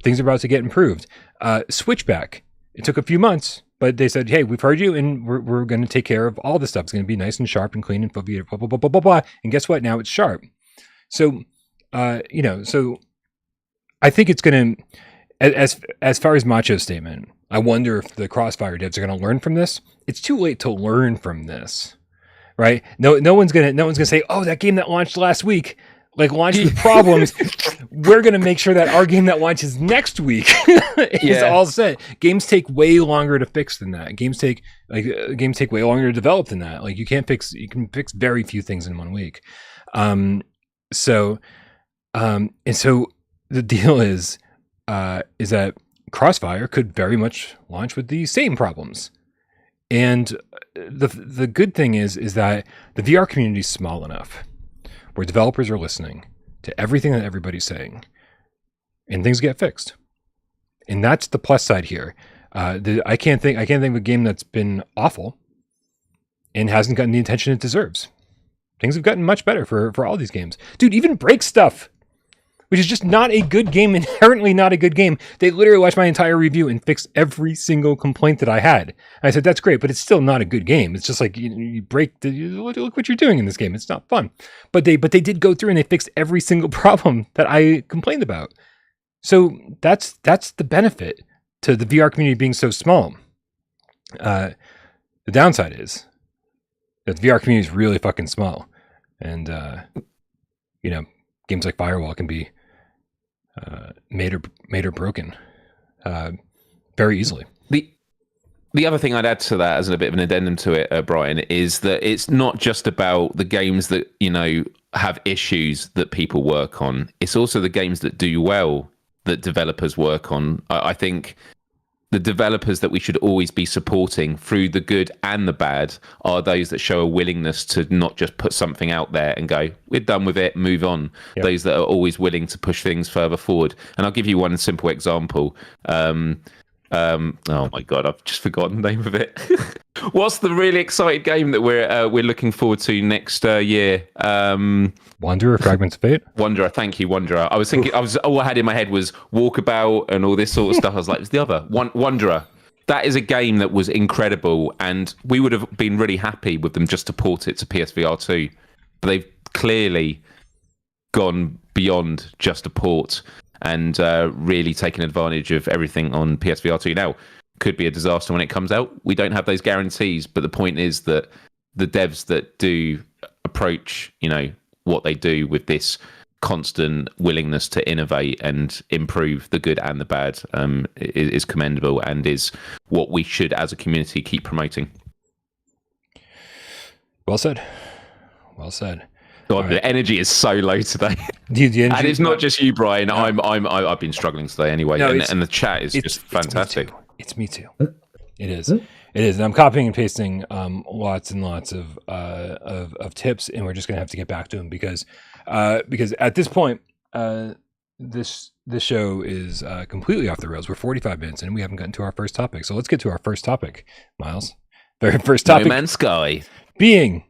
Things are about to get improved. Switchback, it took a few months, but they said, hey, we've heard you, and we're going to take care of all this stuff. It's going to be nice and sharp and clean and blah, blah, blah, blah, blah, blah, blah. And guess what? Now it's sharp. So, so I think it's going to, as far as Macho's statement, I wonder if the Crossfire devs are going to learn from this. It's too late to learn from this, right? No one's gonna say, oh, that game that launched last week like launch with problems. We're going to make sure that our game that launches next week is all set. Games take way longer to fix than that. Games take way longer to develop than that. Like you can fix very few things in 1 week. So the deal is that Crossfire could very much launch with the same problems. And the good thing is that the VR community is small enough where developers are listening to everything that everybody's saying, and things get fixed. And that's the plus side here. I can't think of a game that's been awful and hasn't gotten the attention it deserves. Things have gotten much better for all these games. Dude, even Break Stuff, which is just not a good game, inherently not a good game. They literally watched my entire review and fixed every single complaint that I had. And I said, that's great, but it's still not a good game. It's just like you look what you're doing in this game. It's not fun. But they did go through and they fixed every single problem that I complained about. So that's the benefit to the VR community being so small. The downside is that the VR community is really fucking small. And, games like Firewall can be made or broken very easily. The other thing I'd add to that as a bit of an addendum to it, Brian, is that it's not just about the games that, have issues that people work on. It's also the games that do well that developers work on. I think the developers that we should always be supporting through the good and the bad are those that show a willingness to not just put something out there and go, we're done with it, move on. Yep. Those that are always willing to push things further forward. And I'll give you one simple example. Oh my God, I've just forgotten the name of it. What's the really exciting game that we're looking forward to next year? Wanderer, Fragments of Fate? Wanderer, thank you, Wanderer. I was thinking, all I had in my head was Walkabout and all this sort of stuff. I was like, it's the other. Wanderer. That is a game that was incredible, and we would have been really happy with them just to port it to PSVR2. But they've clearly gone beyond just a port and really taken advantage of everything on PSVR2. Now, could be a disaster when it comes out. We don't have those guarantees, but the point is that the devs that do approach, what they do with this constant willingness to innovate and improve the good and the bad is commendable and is what we should, as a community, keep promoting. Well said. Well said. God, the energy is so low today. The energy, and it's not just you, Brian. No. I've been struggling today anyway, and the chat is just fantastic. It's me too. It is. It is. And I'm copying and pasting lots and lots of tips, and we're just gonna have to get back to them because at this point, this show is completely off the rails. We're 45 minutes in, and we haven't gotten to our first topic. So let's get to our first topic, Miles. Very first topic. No Man's Sky. Being.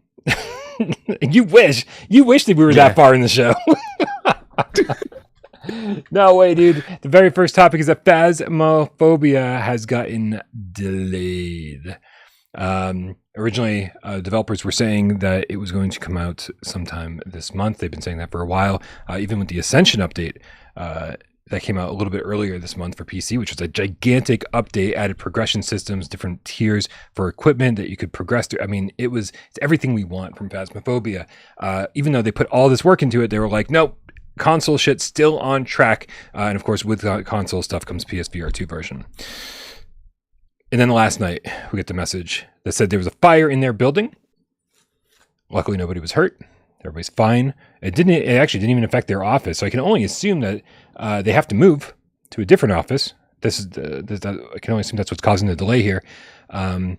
You wish that we were that far in the show. No way, dude. The very first topic is that Phasmophobia has gotten delayed. Originally, developers were saying that it was going to come out sometime this month. They've been saying that for a while. Even with the Ascension update that came out a little bit earlier this month for PC, which was a gigantic update, added progression systems, different tiers for equipment that you could progress through. I mean, it's everything we want from Phasmophobia. Even though they put all this work into it, they were like, nope, console shit still on track. And of course, with console stuff comes PSVR2 version. And then last night, we get the message that said there was a fire in their building. Luckily, nobody was hurt. Everybody's fine. It actually didn't even affect their office. So I can only assume that they have to move to a different office. I can only assume that's what's causing the delay here. And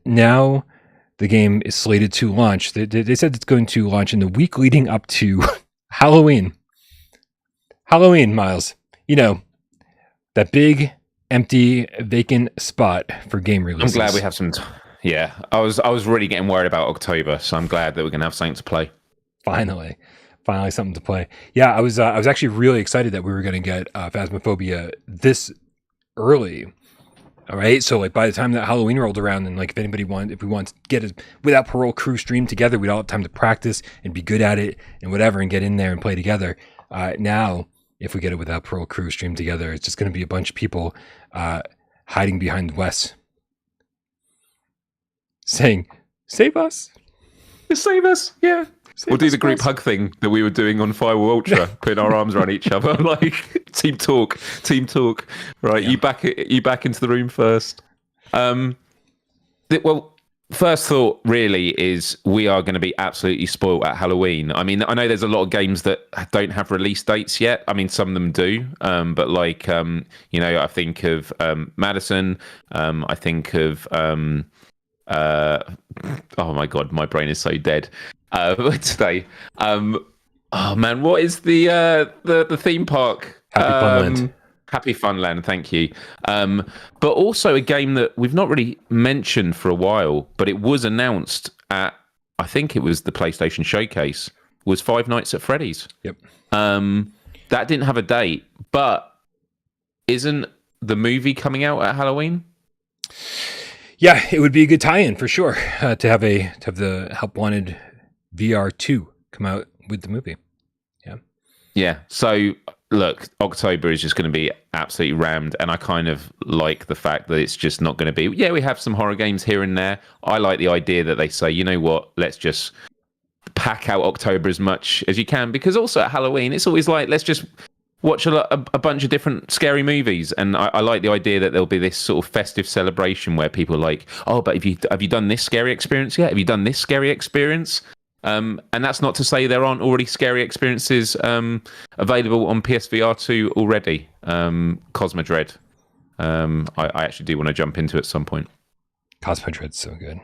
now the game is slated to launch. They said it's going to launch in the week leading up to Halloween. Halloween, Miles. That big, empty, vacant spot for game releases. I'm glad we have some. Yeah, I was really getting worried about October, so I'm glad that we're gonna have something to play. Finally something to play. Yeah, I was actually really excited that we were gonna get Phasmophobia this early. All right, so like by the time that Halloween rolled around, and like if we want to get a Without Parole crew stream together, we'd all have time to practice and be good at it and whatever, and get in there and play together. Now, if we get a Without Parole crew stream together, it's just gonna be a bunch of people hiding behind Wes, saying, "Save us, save us, yeah." We'll do the group hug thing that we were doing on Firewall Ultra, putting our arms around each other, like team talk. Right, yeah. you back into the room first. Well, first thought really is we are going to be absolutely spoiled at Halloween. I mean, I know there's a lot of games that don't have release dates yet. I mean, some of them do, but like I think of Madison. I think of oh my god, my brain is so dead. Today, oh man, what is the theme park? Happy Funland. Happy Funland, thank you. But also a game that we've not really mentioned for a while, but it was announced at, I think it was the PlayStation Showcase, was Five Nights at Freddy's. Yep. That didn't have a date, but isn't the movie coming out at Halloween? Yeah, it would be a good tie-in for sure to have the Help Wanted VR2 come out with the movie. Yeah. Yeah. So look, October is just going to be absolutely rammed, and I kind of like the fact that it's just not going to be. Yeah, we have some horror games here and there. I like the idea that they say, you know what, let's just pack out October as much as you can, because also at Halloween, it's always like, let's just watch a bunch of different scary movies. And I like the idea that there'll be this sort of festive celebration where people are like, oh, but have you done this scary experience yet? Have you done this scary experience? And that's not to say there aren't already scary experiences available on PSVR2 already. Cosmodread. I actually do want to jump into at some point. Cosmodread's so good.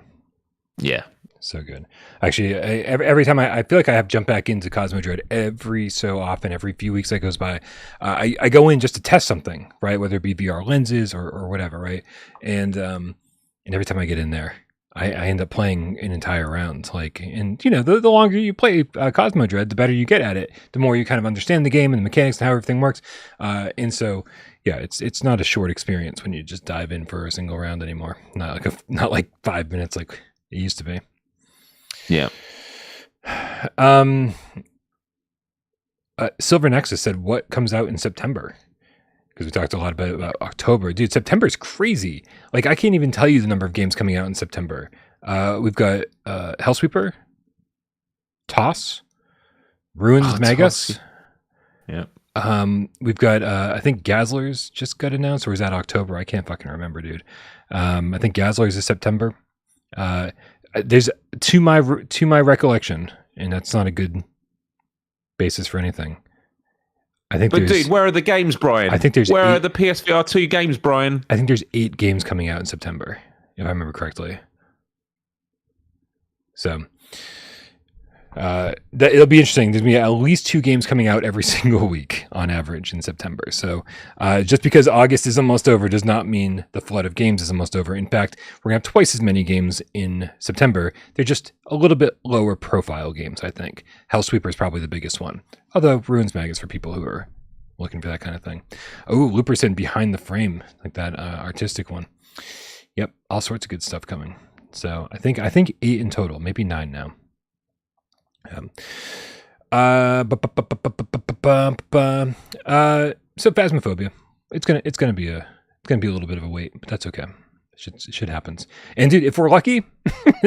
Yeah. So good. Actually, every time I feel like I have jumped back into Cosmodread every so often, every few weeks that goes by, I go in just to test something, right? Whether it be VR lenses or whatever, right? And every time I get in there, I end up playing an entire round. And the longer you play Cosmodread, the better you get at it. The more you kind of understand the game and the mechanics and how everything works. And so, yeah, it's not a short experience when you just dive in for a single round anymore. Not like 5 minutes like it used to be. Yeah. SlverNexus said, what comes out in September? Because we talked a lot about October. Dude, September's crazy. Like, I can't even tell you the number of games coming out in September. We've got Hellsweeper, Toss, Ruins Magus. Yeah. We've got, I think Gazlers just got announced, or is that October? I can't fucking remember, dude. I think Gazlers is September. There's to my recollection, and that's not a good basis for anything. I think. But dude, where are the games, Brian? I think there's. Where are the PSVR2 games, Brian? I think there's 8 games coming out in September, if I remember correctly. So, it'll be interesting. There's gonna be at least 2 games coming out every single week on average in September. So, just because August is almost over does not mean the flood of games is almost over. In fact, we're gonna have twice as many games in September. They're just a little bit lower profile games, I think. Hellsweeper is probably the biggest one. Although Ruins Mag is for people who are looking for that kind of thing. Oh, Looper said Behind the Frame, like that artistic one. Yep, all sorts of good stuff coming. So I think 8 in total, maybe 9 now. So Phasmophobia, it's gonna be a little bit of a wait, but that's okay. Shit happens. And dude, if we're lucky,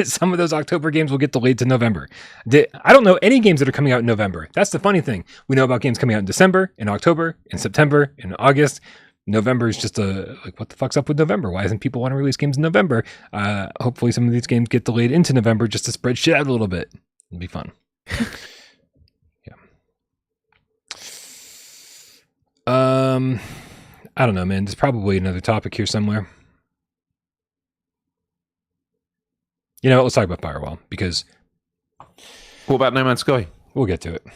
some of those October games will get delayed to November. I don't know any games that are coming out in November. That's the funny thing. We know about games coming out in December, in October, in September, in August. November is just what the fuck's up with November? Why doesn't people want to release games in November? Hopefully some of these games get delayed into November just to spread shit out a little bit. It'll be fun. Yeah. I don't know, man. There's probably another topic here somewhere. Let's talk about Firewall, because what about No Man's Sky? We'll get to it.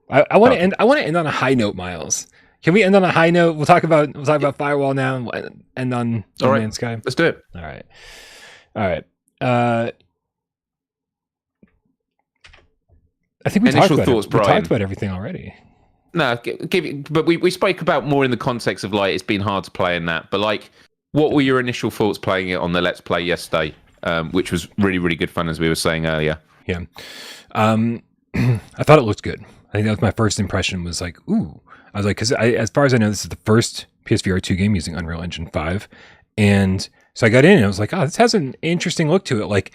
I want to end on a high note, Miles. Can we end on a high note? We'll talk about Firewall now and end on No Man's Sky. Let's do it. All right. I think we talked about everything already. No, but we spoke about more in the context of like it's been hard to play in that. But like, what were your initial thoughts playing it on the Let's Play yesterday? Which was really, really good fun, as we were saying earlier. Yeah. I thought it looked good. I think that was my first impression, was like, ooh. I was like, because as far as I know, this is the first PSVR2 game using Unreal Engine 5. And so I got in and I was like, oh, this has an interesting look to it. Like,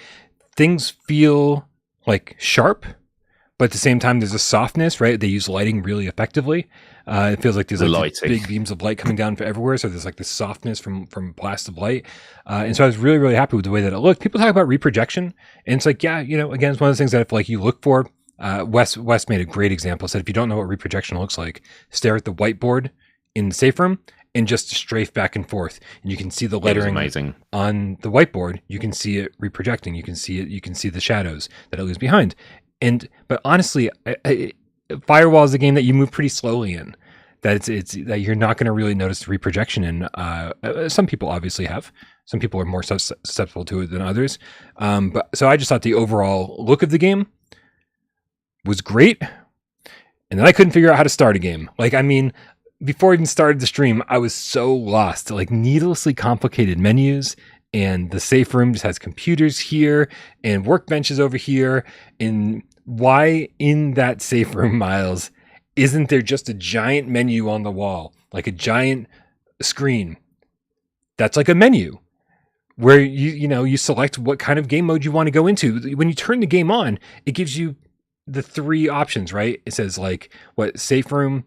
things feel like sharp, but at the same time, there's a softness, right? They use lighting really effectively. It feels like there's like these big beams of light coming down from everywhere. So there's like this softness from blast of light. And so I was really, really happy with the way that it looked. People talk about reprojection, and it's like, yeah, again, it's one of those things that if like you look for. Wes made a great example. Said if you don't know what reprojection looks like, stare at the whiteboard in the safe room and just strafe back and forth, and you can see the lettering on the whiteboard. You can see it reprojecting. You can see it. You can see the shadows that it leaves behind. But honestly, Firewall is a game that you move pretty slowly in. That it's that you're not going to really notice the reprojection in. Some people obviously have. Some people are more susceptible to it than others. But so I just thought the overall look of the game was great, and then I couldn't figure out how to start a game. Like, I mean, before I even started the stream, I was so lost. Like, needlessly complicated menus, and the safe room just has computers here and workbenches over here. And why in that safe room, Miles, isn't there just a giant menu on the wall, like a giant screen that's like a menu where you select what kind of game mode you want to go into? When you turn the game on, it gives you the three options, right? It says like what safe room,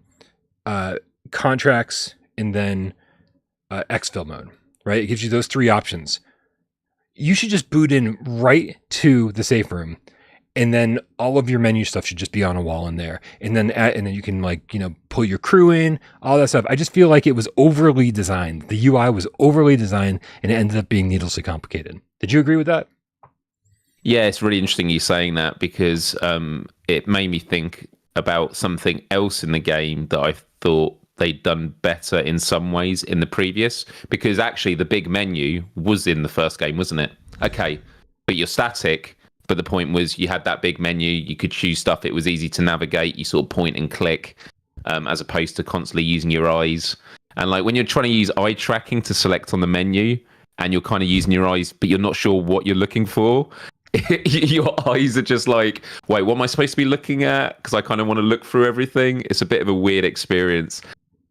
contracts, and then exfil mode, right? It gives you those three options. You should just boot in right to the safe room, and then all of your menu stuff should just be on a wall in there, and then you can like pull your crew in, all that stuff. I just feel like it was overly designed. The UI was overly designed, and it ended up being needlessly complicated. Did you agree with that? Yeah, it's really interesting you saying that, because it made me think about something else in the game that I thought they'd done better in some ways in the previous, because actually the big menu was in the first game, wasn't it? Okay, but you're static, but the point was you had that big menu, you could choose stuff, it was easy to navigate, you sort of point and click, as opposed to constantly using your eyes. And like when you're trying to use eye tracking to select on the menu, and you're kind of using your eyes, but you're not sure what you're looking for, your eyes are just like, wait, what am I supposed to be looking at? Because I kind of want to look through everything. It's a bit of a weird experience.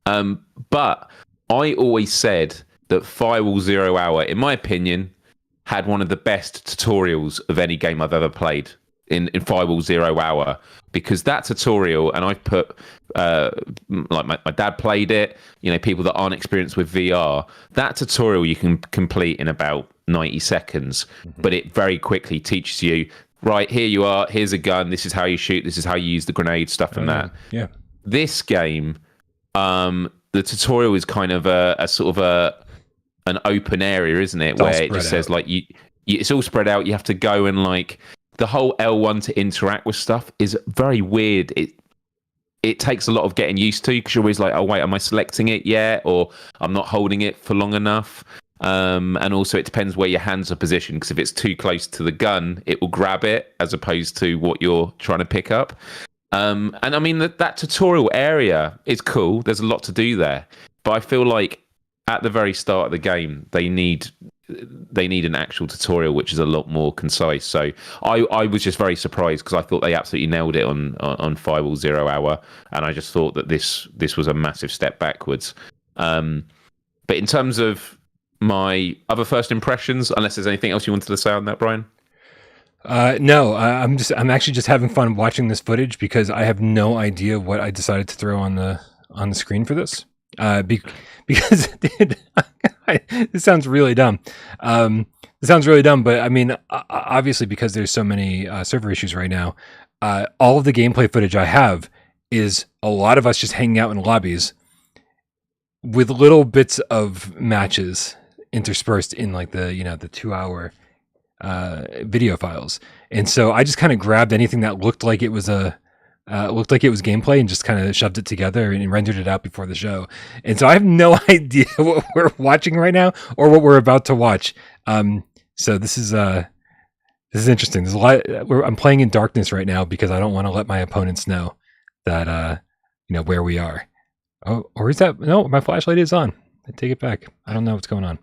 But I always said that Firewall 0 Hour, in my opinion, had one of the best tutorials of any game I've ever played in Firewall 0 Hour, because that tutorial, and I've put like my dad played it, people that aren't experienced with VR, that tutorial you can complete in about 90 seconds, but it very quickly teaches you, right, here you are, here's a gun, this is how you shoot, this is how you use the grenade, stuff and that. Yeah. This game, the tutorial is kind of a sort of an open area, isn't it? Where it just says like it's all spread out. You have to go and like the whole L1 to interact with stuff is very weird. It takes a lot of getting used to, because you're always like, oh wait, am I selecting it yet? Or I'm not holding it for long enough. And also it depends where your hands are positioned, because if it's too close to the gun, it will grab it as opposed to what you're trying to pick up. And I mean, that tutorial area is cool. There's a lot to do there. But I feel like at the very start of the game, they need an actual tutorial which is a lot more concise. So I was just very surprised, because I thought they absolutely nailed it on Firewall 0 Hour, and I just thought that this was a massive step backwards. But in terms of my other first impressions, unless there's anything else you wanted to say on that, Brian? No, I'm actually just having fun watching this footage, because I have no idea what I decided to throw on the screen for this. Because dude, this sounds really dumb. But I mean, obviously, because there's so many server issues right now, all of the gameplay footage I have is a lot of us just hanging out in lobbies with little bits of matches interspersed in like the 2-hour video files. And so I just kind of grabbed anything that looked like it was gameplay and just kind of shoved it together and rendered it out before the show. And so I have no idea what we're watching right now or what we're about to watch. So this is interesting. There's a lot. I'm playing in darkness right now because I don't want to let my opponents know that where we are. Oh, or is that no? My flashlight is on. I take it back. I don't know what's going on.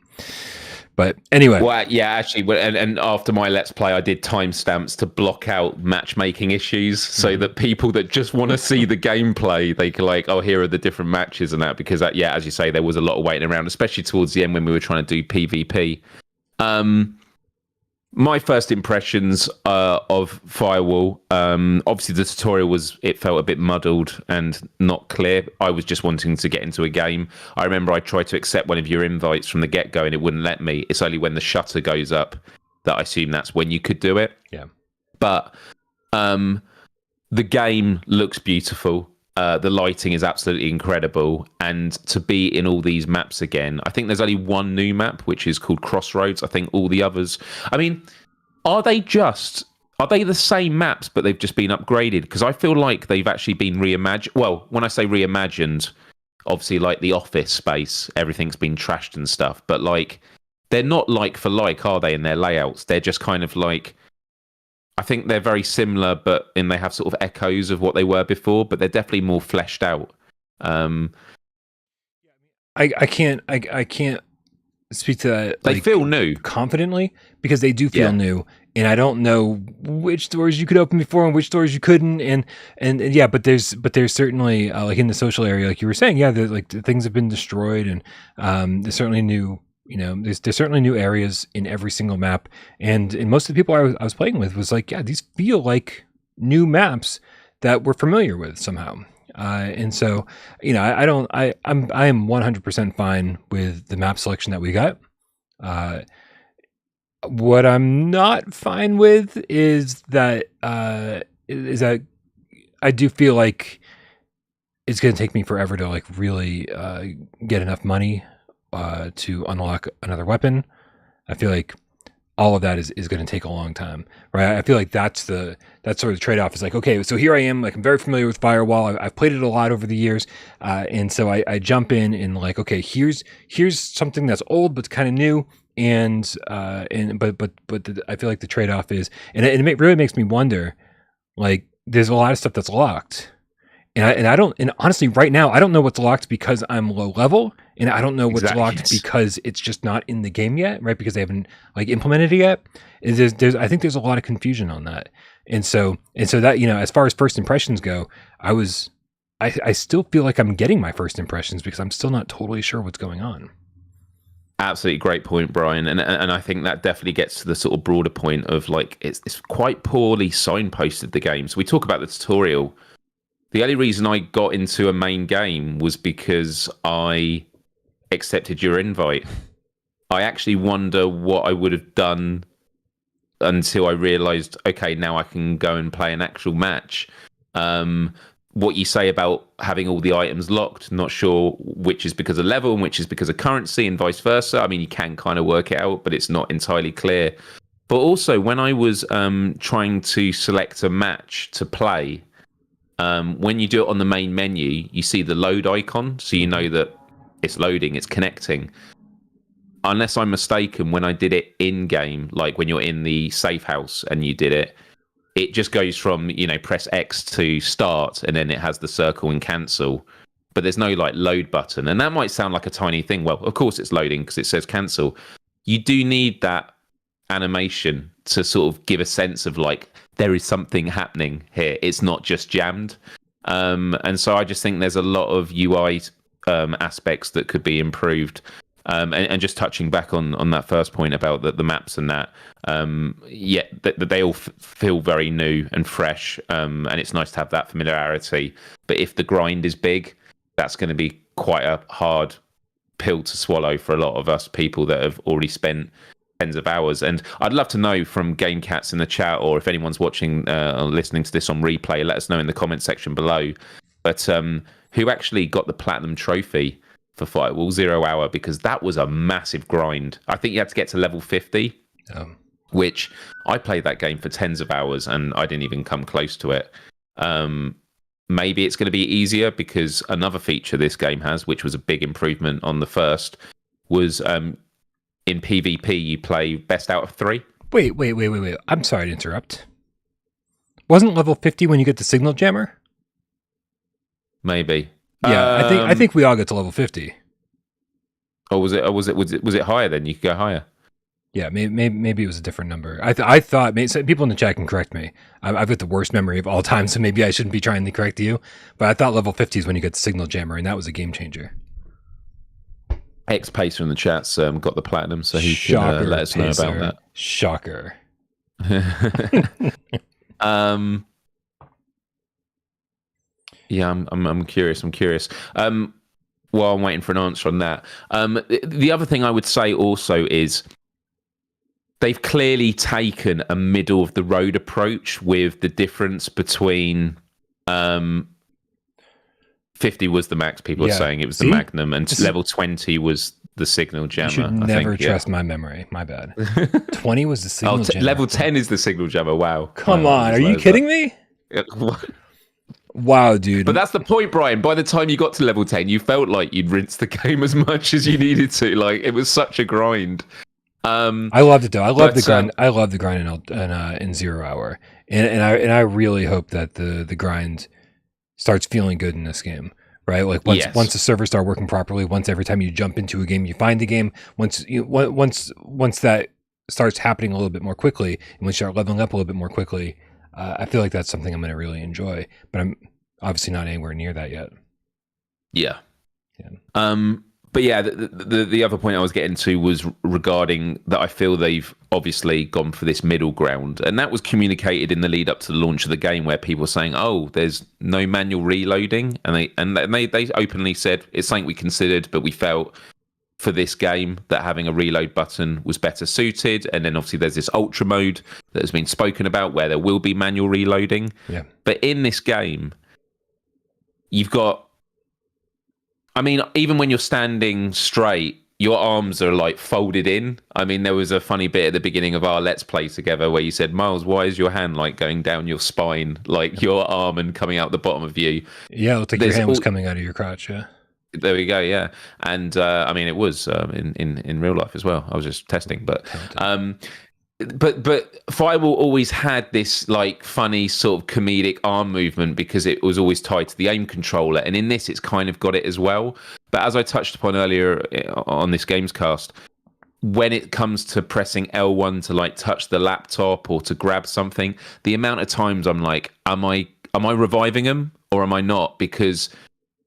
But anyway. Well, yeah, actually, and after my Let's Play, I did timestamps to block out matchmaking issues so that people that just want to see the gameplay, they can like, oh, here are the different matches and that. Because, yeah, as you say, there was a lot of waiting around, especially towards the end when we were trying to do PvP. My first impressions of Firewall, obviously the tutorial it felt a bit muddled and not clear. I was just wanting to get into a game. I remember I tried to accept one of your invites from the get-go and it wouldn't let me. It's only when the shutter goes up that I assume that's when you could do it. Yeah. But the game looks beautiful. The lighting is absolutely incredible, and to be in all these maps again, I think there's only one new map, which is called Crossroads. I think all the others, I mean, are they the same maps, but they've just been upgraded? Because I feel like they've actually been reimagined. Well, when I say reimagined, obviously like the office space, everything's been trashed and stuff, but like they're not like for like, are they, in their layouts? They're just kind of like, I think they're very similar, but they have sort of echoes of what they were before, but they're definitely more fleshed out. I can't speak to that. They feel new confidently, because they do feel new, and I don't know which doors you could open before and which doors you couldn't, and yeah, but there's certainly like in the social area, like you were saying, yeah, like things have been destroyed, and there's certainly new. There's certainly new areas in every single map, and most of the people I was playing with was like, yeah, these feel like new maps that we're familiar with somehow. And so, I am 100% fine with the map selection that we got. What I'm not fine with is that I do feel like it's going to take me forever to like really get enough money to unlock another weapon. I feel like all of that is going to take a long time, right? I feel like that's sort of the trade-off. Is like, okay, so here I am, like I'm very familiar with Firewall. I've played it a lot over the years, and so I jump in and like, okay, here's something that's old but kind of new, but I feel like the trade-off is, and it really makes me wonder, like there's a lot of stuff that's locked. And honestly, right now, I don't know what's locked because I'm low level, and I don't know what's locked because it's just not in the game yet, right? Because they haven't like implemented it yet. I think there's a lot of confusion on that, and so that, as far as first impressions go, I still feel like I'm getting my first impressions because I'm still not totally sure what's going on. Absolutely great point, Brian, and I think that definitely gets to the sort of broader point of like it's quite poorly signposted, the game. So we talk about the tutorial. The only reason I got into a main game was because I accepted your invite. I actually wonder what I would have done until I realised, okay, now I can go and play an actual match. What you say about having all the items locked, not sure which is because of level and which is because of currency and vice versa. I mean, you can kind of work it out, but it's not entirely clear. But also, when I was trying to select a match to play, when you do it on the main menu, you see the load icon, so you know that it's loading, it's connecting. Unless I'm mistaken, when I did it in-game, like when you're in the safe house and you did it, it just goes from, press X to start, and then it has the circle and cancel. But there's no, like, load button. And that might sound like a tiny thing. Well, of course it's loading because it says cancel. You do need that animation to sort of give a sense of, like, there is something happening here. It's not just jammed. And so I just think there's a lot of UI aspects that could be improved. And just touching back on that first point about the maps and that, they all feel very new and fresh, and it's nice to have that familiarity. But if the grind is big, that's going to be quite a hard pill to swallow for a lot of us people that have already spent tens of hours. And I'd love to know from Gamecats in the chat, or if anyone's watching or listening to this on replay, let us know in the comment section below. But who actually got the platinum trophy for Firewall 0 hour, because that was a massive grind. I think you had to get to level 50, which I played that game for tens of hours and I didn't even come close to it. Maybe it's going to be easier because another feature this game has, which was a big improvement on the first, was in PvP you play best out of 3. Wait. I'm sorry to interrupt. Wasn't level 50 when you get the signal jammer? Maybe. Yeah, I think we all get to level 50. Or was it higher then? You could go higher. Yeah, maybe it was a different number. I thought, people in the chat can correct me. I've got the worst memory of all time, so maybe I shouldn't be trying to correct you. But I thought level 50 is when you get the signal jammer, and that was a game changer. X Pacer in the chat's got the platinum, so he can let us know about that. Shocker. Yeah, I'm curious. While I'm waiting for an answer on that, the other thing I would say also is they've clearly taken a middle of the road approach with the difference between 50 was the max. People are saying it was the Magnum, and level 20 was the Signal Jammer. You should never trust my memory. My bad. 20 was the Signal Jammer. Level 10 is the Signal Jammer. Wow. Come on. Are you kidding me? Wow, dude. But that's the point, Brian. By the time you got to level 10, you felt like you'd rinsed the game as much as you needed to. Like, it was such a grind. I loved it though. I love the grind. I love the grind in 0 hour, and I really hope that the grind starts feeling good in this game. Right, like once the servers start working properly, once every time you jump into a game, you find the game. Once that starts happening a little bit more quickly, and we start leveling up a little bit more quickly, I feel like that's something I'm going to really enjoy. But I'm obviously not anywhere near that yet. Yeah. But yeah, the other point I was getting to was regarding that I feel they've obviously gone for this middle ground, and that was communicated in the lead up to the launch of the game, where people were saying, "Oh, there's no manual reloading," and they openly said it's something we considered, but we felt for this game that having a reload button was better suited. And then obviously there's this ultra mode that has been spoken about where there will be manual reloading. Yeah. But in this game, you've got. I mean, even when you're standing straight, your arms are like folded in. I mean, there was a funny bit at the beginning of our Let's Play together where you said, "Miles, why is your hand like going down your spine, like your arm and coming out the bottom of you?" Yeah, it looked like your hand was coming out of your crotch. Yeah. There we go. Yeah, and I mean, it was in real life as well. I was just testing, but Firewall always had this like funny sort of comedic arm movement because it was always tied to the aim controller, and in this it's kind of got it as well. But as I touched upon earlier on this GAMESCAST, when it comes to pressing L1 to like touch the laptop or to grab something, the amount of times I'm like, am I reviving him or am I not? Because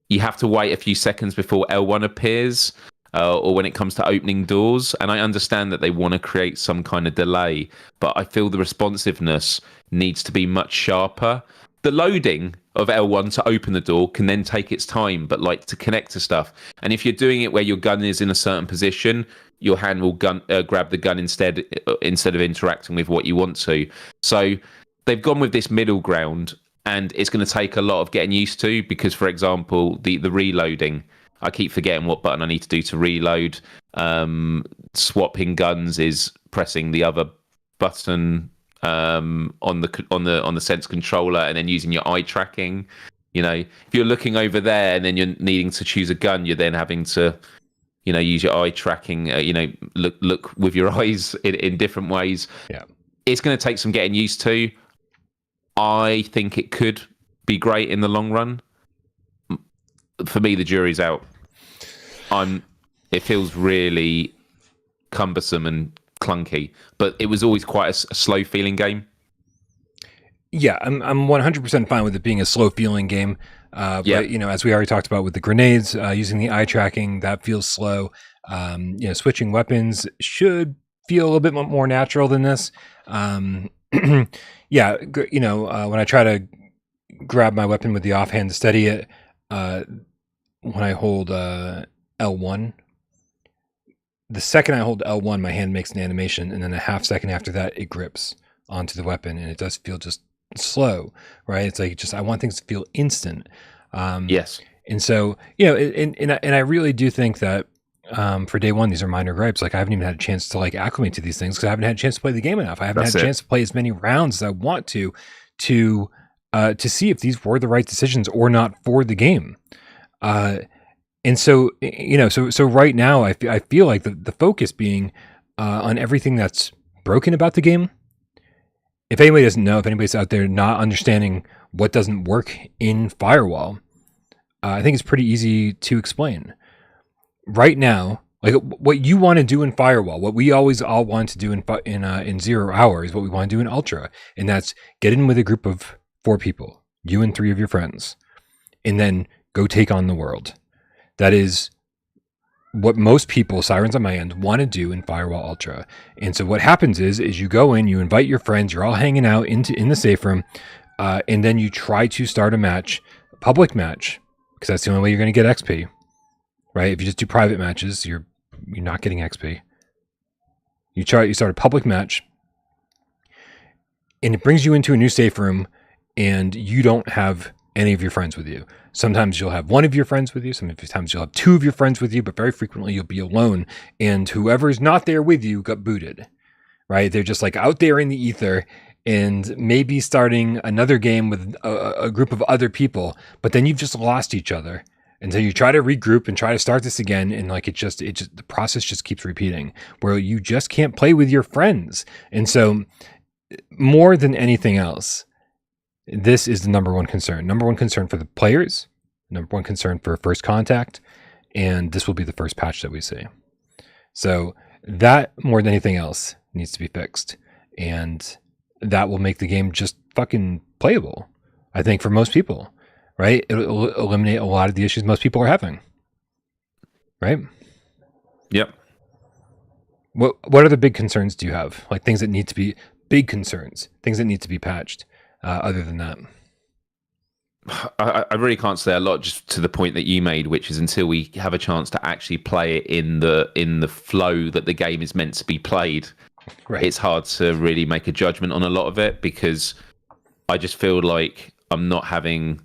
you have to wait a few seconds before L1 appears. Or when it comes to opening doors. And I understand that they want to create some kind of delay, but I feel the responsiveness needs to be much sharper. The loading of L1 to open the door can then take its time, but like to connect to stuff. And if you're doing it where your gun is in a certain position, your hand will grab the gun instead of interacting with what you want to. So they've gone with this middle ground, and it's going to take a lot of getting used to because, for example, the reloading, I keep forgetting what button I need to do to reload. Swapping guns is pressing the other button on the sense controller, and then using your eye tracking. You know, if you're looking over there and then you're needing to choose a gun, you're then having to, you know, use your eye tracking. Look with your eyes in different ways. Yeah, it's going to take some getting used to. I think it could be great in the long run. For me, the jury's out. It feels really cumbersome and clunky, but it was always quite a slow feeling game. Yeah, I'm 100% fine with it being a slow feeling game. But you know, as we already talked about with the grenades, using the eye tracking, that feels slow. You know, switching weapons should feel a little bit more natural than this. Yeah, you know, when I try to grab my weapon with the offhand to steady it, when I hold L1, the second I hold L1, my hand makes an animation, and then a half second after that, it grips onto the weapon, and it does feel just slow, right? It's like I want things to feel instant. Yes. And so, you know, and I really do think that for day one, these are minor gripes. Like I haven't even had a chance to like acclimate to these things because I haven't had a chance to play the game enough. I haven't had a chance to play as many rounds as I want to see if these were the right decisions or not for the game. And so, you know, so right now I feel like the focus being on everything that's broken about the game. If anybody doesn't know, if anybody's out there not understanding what doesn't work in Firewall, I think it's pretty easy to explain. Right now, like what you want to do in Firewall, what we always all want to do in 0 hours, what we want to do in Ultra, and that's get in with a group of 4 people, you and 3 of your friends, and then go take on the world. That is what most people, Sirens on my end, want to do in Firewall Ultra. And so what happens is you go in, you invite your friends, you're all hanging out in the safe room, and then you try to start a match, a public match, because that's the only way you're going to get XP, right? If you just do private matches, you're not getting XP. You start a public match, and it brings you into a new safe room, and you don't have any of your friends with you. Sometimes you'll have one of your friends with you. Sometimes you'll have two of your friends with you, but very frequently you'll be alone. And whoever's not there with you got booted, right? They're just like out there in the ether and maybe starting another game with a group of other people, but then you've just lost each other. And so you try to regroup and try to start this again. And like, the process just keeps repeating where you just can't play with your friends. And so more than anything else, this is the number one concern. Number one concern for the players, number one concern for First Contact, and this will be the first patch that we see. So that, more than anything else, needs to be fixed. And that will make the game just fucking playable, I think, for most people, right? It'll eliminate a lot of the issues most people are having, right? Yep. What other big concerns do you have? Like things that need to be big concerns, things that need to be patched. Other than that, I really can't say a lot, just to the point that you made, which is until we have a chance to actually play it in the flow that the game is meant to be played, right. It's hard to really make a judgment on a lot of it, because I just feel like I'm not having,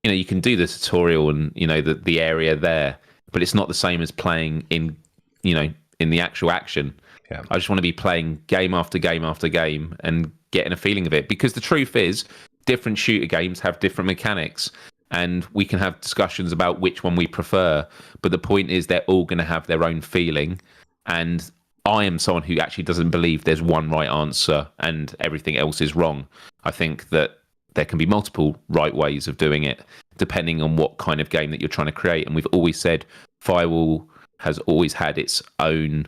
you can do the tutorial and the area there, but it's not the same as playing in the actual action. Yeah. I just want to be playing game after game after game and getting a feeling of it, because the truth is different shooter games have different mechanics, and we can have discussions about which one we prefer, but the point is they're all going to have their own feeling. And I am someone who actually doesn't believe there's one right answer and everything else is wrong. I think that there can be multiple right ways of doing it depending on what kind of game that you're trying to create. And we've always said Firewall has always had its own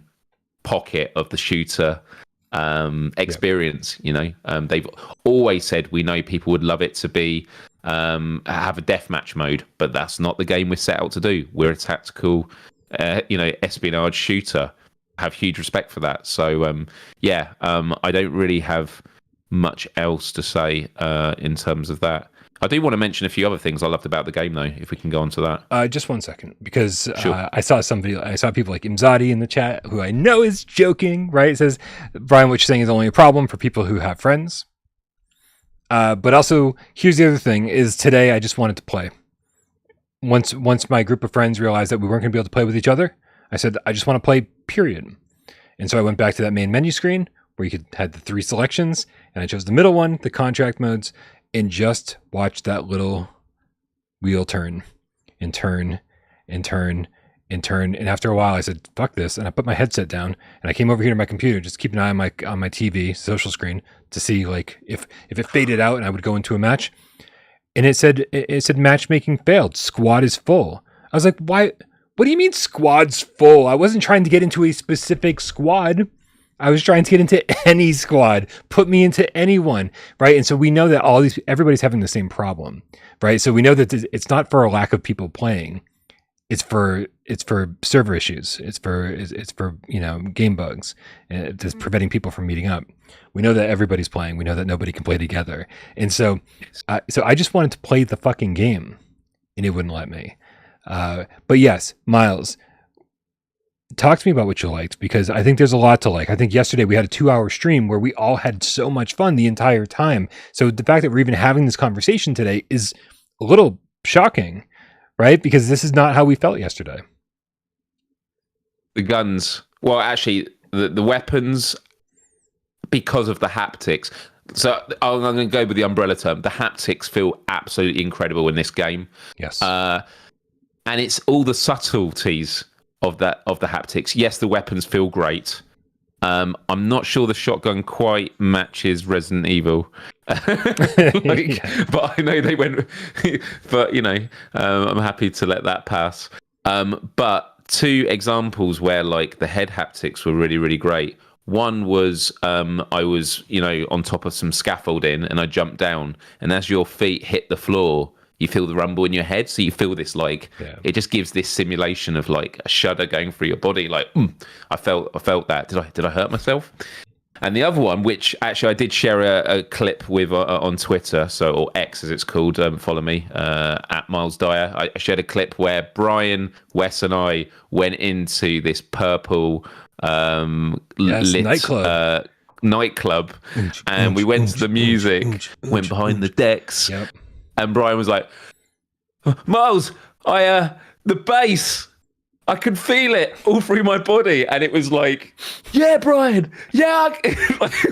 pocket of the shooter experience. They've always said, we know people would love it to be have a deathmatch mode, but that's not the game we're set out to do. We're a tactical espionage shooter. Have huge respect for that. So I don't really have much else to say in terms of that. I do want to mention a few other things I loved about the game, though, if we can go on to that. Just 1 second, because Sure. I saw people like Imzadi in the chat, who I know is joking, right? It says, Brian, what you're saying is only a problem for people who have friends. But also, here's the other thing, is today I just wanted to play. Once my group of friends realized that we weren't going to be able to play with each other, I said, I just want to play, period. And so I went back to that main menu screen where you had the 3 selections, and I chose the middle one, the contract modes, and just watch that little wheel turn and turn and turn and turn. And after a while, I said, fuck this. And I put my headset down and I came over here to my computer, just keep an eye on my TV social screen to see like if it faded out and I would go into a match. And it said matchmaking failed. Squad is full. I was like, why? What do you mean squad's full? I wasn't trying to get into a specific squad. I was trying to get into any squad. Put me into anyone, right? And so we know that everybody's having the same problem, right? So we know that it's not for a lack of people playing. It's for server issues. It's for game bugs. It's preventing people from meeting up. We know that everybody's playing. We know that nobody can play together. And so I just wanted to play the fucking game, and it wouldn't let me. But yes, Miles, talk to me about what you liked, because I think there's a lot to like. I think yesterday we had a 2-hour stream where we all had so much fun the entire time. So the fact that we're even having this conversation today is a little shocking, right? Because this is not how we felt yesterday. The guns, well, actually, the weapons, because of the haptics. So I'm going to go with the umbrella term. The haptics feel absolutely incredible in this game. Yes. And it's all the subtleties of the haptics. Yes, the weapons feel great. I'm not sure the shotgun quite matches Resident Evil, but I know they went. But I'm happy to let that pass. But 2 examples where like the head haptics were really, really great. One was I was on top of some scaffolding and I jumped down, and as your feet hit the floor, you feel the rumble in your head. So you feel this like it just gives this simulation of like a shudder going through your body. Like I felt that. Did I hurt myself? And the other one, which actually I did share a clip with on Twitter, or X as it's called, follow me, at Miles Dyer. I shared a clip where Brian, Wes and I went into this purple lit nightclub, and we went to the music, went behind the decks, and Brian was like, Miles, the bass, I could feel it all through my body. And it was like, yeah, Brian, yeah.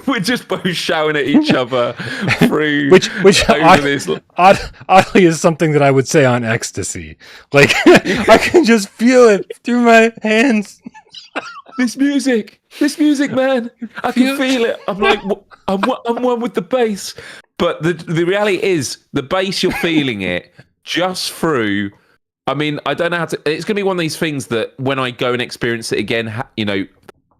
We're just both shouting at each other through which oddly is something that I would say on ecstasy. Like, I can just feel it through my hands. This music, man, I can feel it. I'm like, I'm one with the bass. But the reality is, the bass, you're feeling it just through. I mean, I don't know how to. It's going to be one of these things that when I go and experience it again,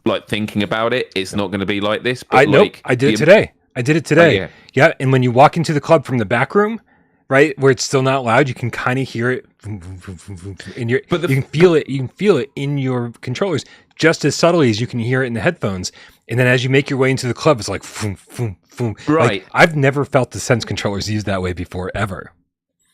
like thinking about it, it's not going to be like this. But I did it today. Oh, yeah, and when you walk into the club from the back room, right, where it's still not loud, you can kind of hear it in your. You can feel it. You can feel it in your controllers just as subtly as you can hear it in the headphones. And then as you make your way into the club, it's like boom, boom, boom. Right. Like, I've never felt the Sense controllers used that way before, ever.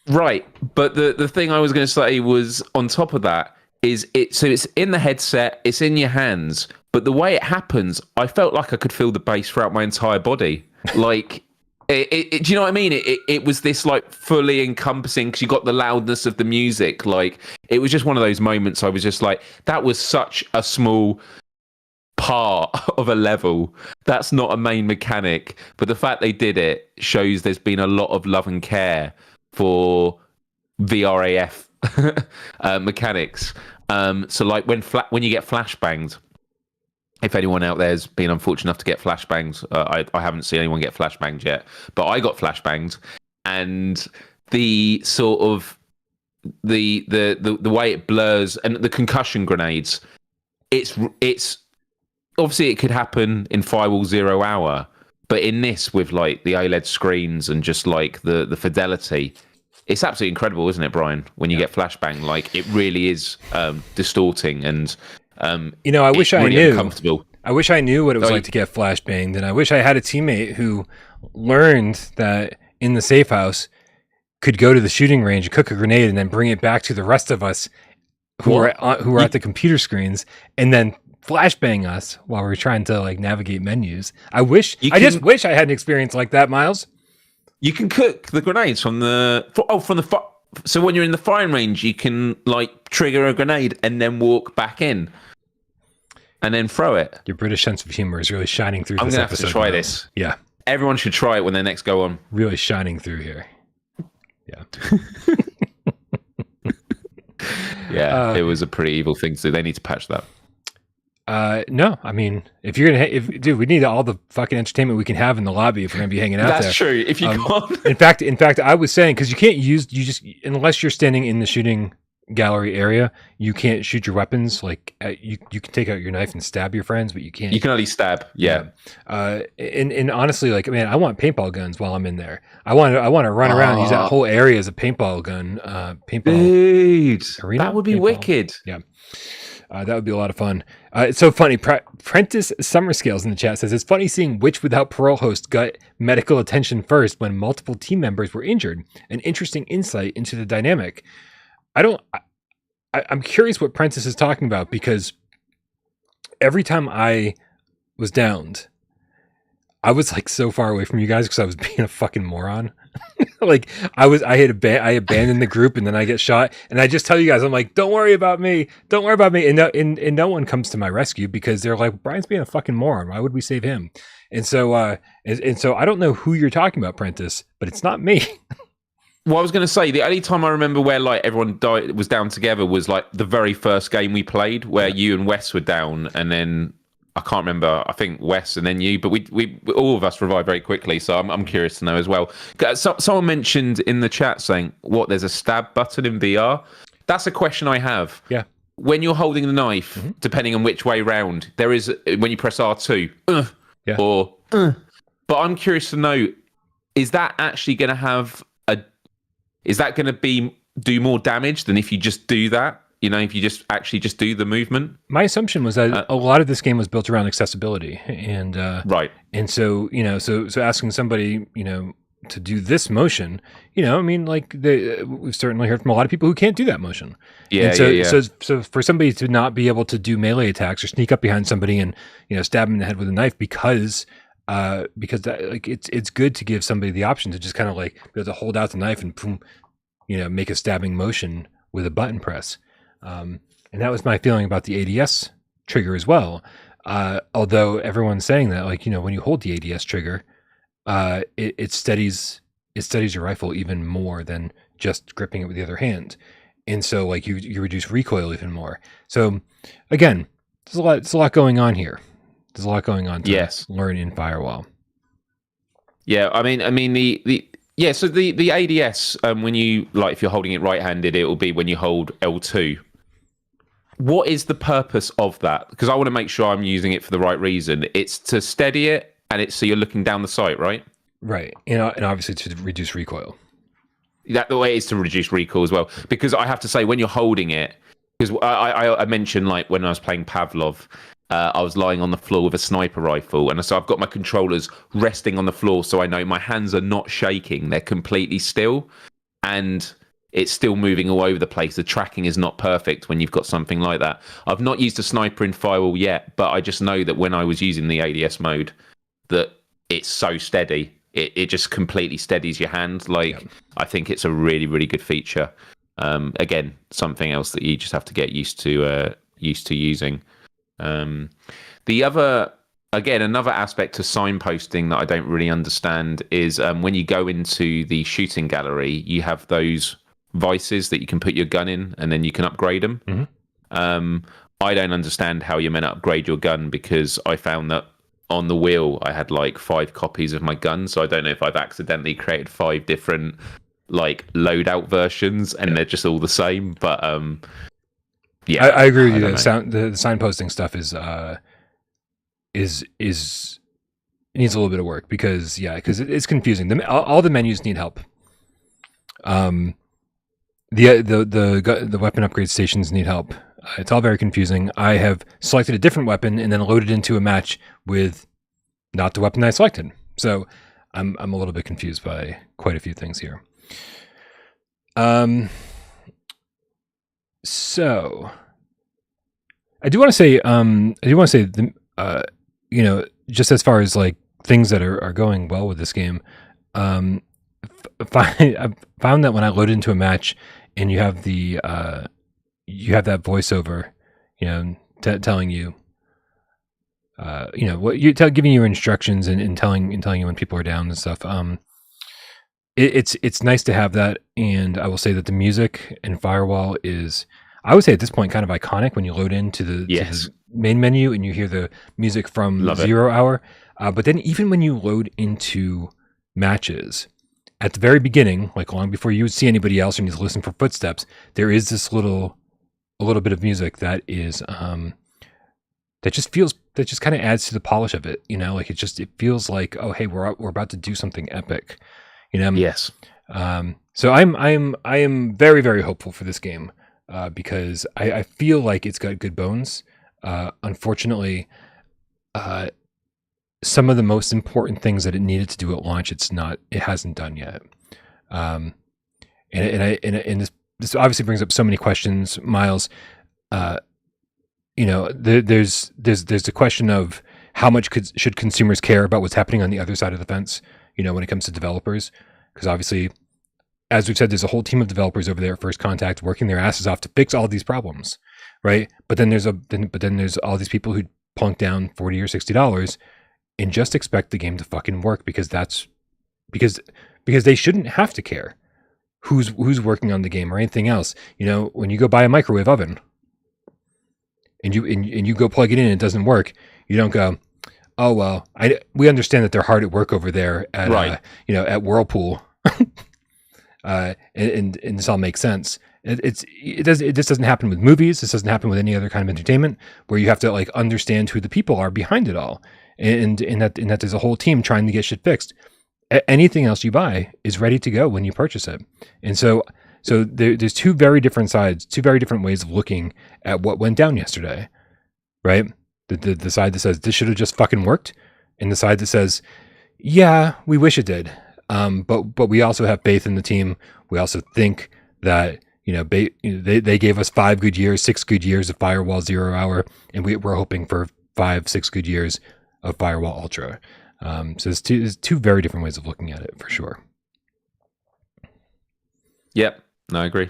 Right, but the thing I was going to say was on top of that is so it's in the headset, it's in your hands, but the way it happens, I felt like I could feel the bass throughout my entire body. Like, do you know what I mean? It was this like fully encompassing, because you got the loudness of the music. Like, it was just one of those moments I was just like, that was such a small part of a level. That's not a main mechanic, but the fact they did it shows there's been a lot of love and care for VRAF mechanics. So like when you get flashbanged, if anyone out there's been unfortunate enough to get flashbanged, I haven't seen anyone get flashbanged yet, but I got flashbanged, and the sort of the way it blurs and the concussion grenades, it's obviously it could happen in Firewall 0 hour. But in this, with like the OLED screens and just like the fidelity, it's absolutely incredible, isn't it, Brian? When you get flashbang, like it really is distorting and I wish I really knew. Uncomfortable. I wish I knew what it was like to get flashbanged, and I wish I had a teammate who learned that in the safe house could go to the shooting range, cook a grenade, and then bring it back to the rest of us who are at the computer screens, and then flashbang us while we're trying to like navigate menus. I just wish I had an experience like that, Miles. You can cook the grenades from so when you're in the firing range, you can like trigger a grenade and then walk back in and then throw it. Your British sense of humor is really shining through. I'm this gonna episode, have to try Miles. this. Yeah, everyone should try it when they next go on. Really shining through here. Yeah. Yeah, it was a pretty evil thing to do. They need to patch that. No, I mean, if you're gonna, dude, we need all the fucking entertainment we can have in the lobby if we're gonna be hanging out there. That's true. If you can't, in fact, I was saying, because you can't unless you're standing in the shooting gallery area, you can't shoot your weapons. Like you can take out your knife and stab your friends, but you can't. You can only stab. Yeah. And honestly, like, man, I want paintball guns while I'm in there. I want to run around and use that whole area as a paintball gun. Paintball. Dude, arena? That would be wicked. Yeah. That would be a lot of fun. It's so funny. Prentice Summer Scales in the chat says, it's funny seeing which without parole host got medical attention first when multiple team members were injured. An interesting insight into the dynamic. I'm curious what Prentice is talking about, because every time I was downed, I was like so far away from you guys because I was being a fucking moron. Like I abandoned the group, and then I get shot, and I just tell you guys, I'm like, don't worry about me, and no one comes to my rescue because they're like, Brian's being a fucking moron. Why would we save him? And so I don't know who you're talking about, Prentice, but it's not me. Well, I was going to say, the only time I remember where like everyone was down together was like the very first game we played, where you and Wes were down, and then I can't remember. I think Wes and then you, but we all of us revived very quickly. So I'm curious to know as well. Someone mentioned in the chat saying, "What? There's a stab button in VR?" That's a question I have. Yeah. When you're holding the knife, depending on which way round, there is when you press R2, But I'm curious to know, is that actually going to have is that going to do more damage than if you just do that? You know, if you just actually just do the movement. My assumption was that a lot of this game was built around accessibility, and right. And so, you know, so asking somebody, you know, to do this motion, you know, I mean, like we've certainly heard from a lot of people who can't do that motion. Yeah, So for somebody to not be able to do melee attacks or sneak up behind somebody and, you know, stab them in the head with a knife because that, like it's good to give somebody the option to just kind of like be able to hold out the knife and boom, you know, make a stabbing motion with a button press. And that was my feeling about the ADS trigger as well. Although everyone's saying that, like, you know, when you hold the ADS trigger, it steadies your rifle even more than just gripping it with the other hand. And so like you reduce recoil even more. So again, there's a lot going on here. There's a lot going on to learn in Firewall. Yeah, I mean so the ADS, when you, like, if you're holding it right-handed, it will be when you hold L2. What is the purpose of that? Because I want to make sure I'm using it for the right reason. It's to steady it, and it's so you're looking down the sight, right? Right. You know, and obviously to reduce recoil. That the way it is to reduce recoil as well. Because I have to say, when you're holding it, because I mentioned, like, when I was playing Pavlov, I was lying on the floor with a sniper rifle, and so I've got my controllers resting on the floor, so I know my hands are not shaking; they're completely still, and it's still moving all over the place. The tracking is not perfect when you've got something like that. I've not used a sniper in Firewall yet, but I just know that when I was using the ADS mode, that it's so steady. It just completely steadies your hand. Like, I think it's a really, really good feature. Again, something else that you just have to get used to using. Another aspect to signposting that I don't really understand is when you go into the shooting gallery, you have those vices that you can put your gun in, and then you can upgrade them. Mm-hmm. I don't understand how you're meant to upgrade your gun, because I found that on the wheel I had like 5 copies of my gun, so I don't know if I've accidentally created 5 different like loadout versions, and they're just all the same. But yeah, I agree with you. The signposting stuff is it needs a little bit of work, because it's confusing. All the menus need help. The weapon upgrade stations need help. It's all very confusing. I have selected a different weapon and then loaded into a match with not the weapon I selected. So I'm a little bit confused by quite a few things here. So I do want to say, you know, just as far as like things that are going well with this game, I found that when I loaded into a match and you have that voiceover, you know, telling you, you know, what giving you instructions and telling you when people are down and stuff. It's nice to have that, and I will say that the music in Firewall is, I would say at this point, kind of iconic when you load into the main menu and you hear the music from 0 Hour. But then even when you load into matches, at the very beginning, like long before you would see anybody else and you just listen for footsteps, there is this a little bit of music that is that just kind of adds to the polish of it. You know, like it feels like, oh hey, we're about to do something epic. You know. Yes. So I am very, very hopeful for this game. Because I feel like it's got good bones. Unfortunately, some of the most important things that it needed to do at launch, it hasn't done yet. And this obviously brings up so many questions, Miles. You know, there's the question of how much should consumers care about what's happening on the other side of the fence, you know, when it comes to developers, because obviously, as we've said, there's a whole team of developers over there at First Contact working their asses off to fix all these problems, right? But then there's all these people who plunk down $40 or $60 and just expect the game to fucking work, because they shouldn't have to care who's working on the game or anything else. You know, when you go buy a microwave oven and you go plug it in and it doesn't work, you don't go, oh well, we understand that they're hard at work over there at at Whirlpool. And this all makes sense. This doesn't happen with movies. This doesn't happen with any other kind of entertainment, where you have to like understand who the people are behind it all, and that there's a whole team trying to get shit fixed. anything else you buy is ready to go when you purchase it. And so there's two very different sides, two very different ways of looking at what went down yesterday, right? The side that says this should have just fucking worked, and the side that says, yeah, we wish it did. But we also have faith in the team. We also think that, they gave us 5 good years, 6 good years of Firewall 0 Hour, and we're hoping for 5, 6 good years of Firewall Ultra. So there's two very different ways of looking at it, for sure. Yep, no, I agree.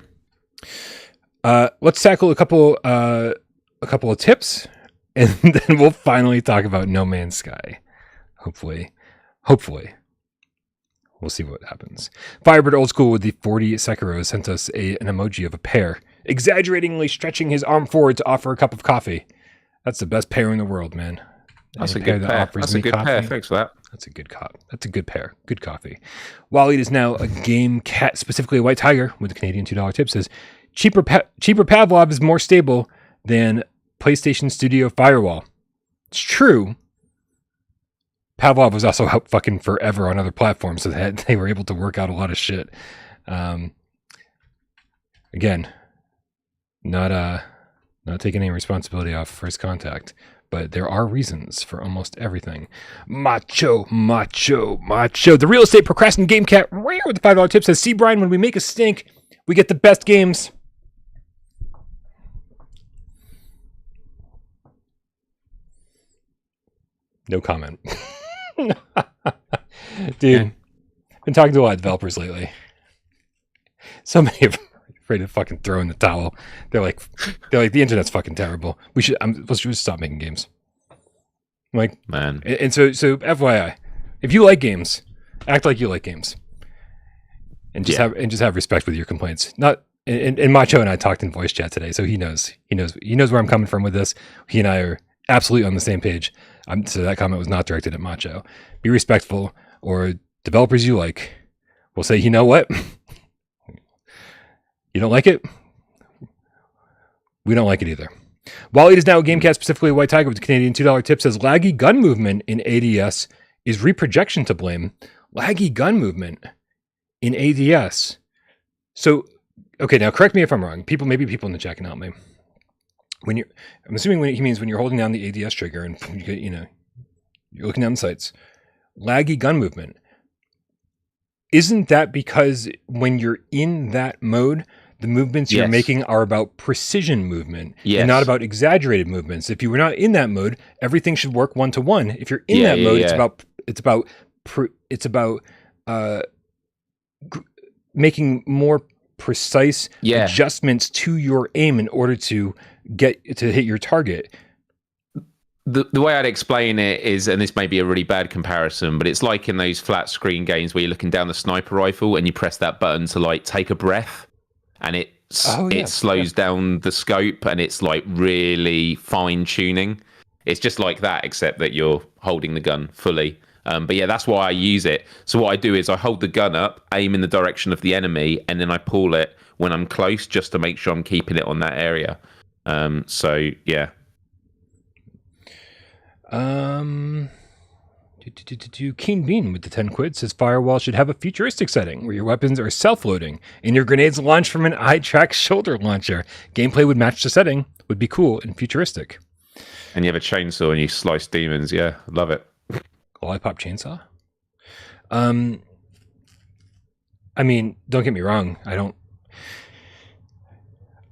Let's tackle a couple of tips, and then we'll finally talk about No Man's Sky. Hopefully. We'll see what happens. Firebird Old School with the 40 Sekiro sent us an emoji of a pear, exaggeratingly stretching his arm forward to offer a cup of coffee. That's the best pear in the world, man. That's a good pear. That's a good pear. Thanks for that. That's a good That's a good pear. Good coffee. Waleed is now a Gamecat, specifically a White Tiger, with a Canadian $2 tip, says, cheaper Pavlov is more stable than PlayStation Studio Firewall. It's true. Pavlov was also out fucking forever on other platforms, so they were able to work out a lot of shit. Again, not taking any responsibility off First Contact, but there are reasons for almost everything. Macho. The real estate procrastinating Gamecat with the $5 tip says, see, Brian, when we make a stink, we get the best games. No comment. Dude, been talking to a lot of developers lately. So many of them are afraid to fucking throw in the towel. They're like the internet's fucking terrible. We should stop making games. I'm like, man. And so FYI, if you like games, act like you like games, and just have respect with your complaints. Not and Macho and I talked in voice chat today, so he knows where I'm coming from with this. He and I are absolutely on the same page. So that comment was not directed at Macho. Be respectful, or developers you like will say, you know what? You don't like it? We don't like it either. Waleed is now a Gamecat, specifically a White Tiger with a Canadian $2 tip, says laggy gun movement in ADS is reprojection to blame. Laggy gun movement in ADS. So, okay, now correct me if I'm wrong. Maybe people in the chat can help me. I'm assuming he means when you're holding down the ADS trigger and you're looking down the sights. Laggy gun movement. Isn't that because when you're in that mode, the movements you're making are about precision movement and not about exaggerated movements? If you were not in that mode, everything should work 1-to-1. If you're in that mode, it's about making more precise adjustments to your aim in order to get to hit your target. The way I'd explain it is, and this may be a really bad comparison, but it's like in those flat screen games where you're looking down the sniper rifle and you press that button to like take a breath, and it slows down the scope, and it's like really fine tuning. It's just like that, except that you're holding the gun fully. But yeah, that's why I use it. So what I do is I hold the gun up, aim in the direction of the enemy, and then I pull it when I'm close, just to make sure I'm keeping it on that area. So yeah. Keen Bean with the 10 quid says Firewall should have a futuristic setting where your weapons are self-loading and your grenades launch from an eye-track shoulder launcher. Gameplay would match the setting, would be cool and futuristic. And you have a chainsaw and you slice demons. Yeah, love it. Lollipop chainsaw? I mean, don't get me wrong.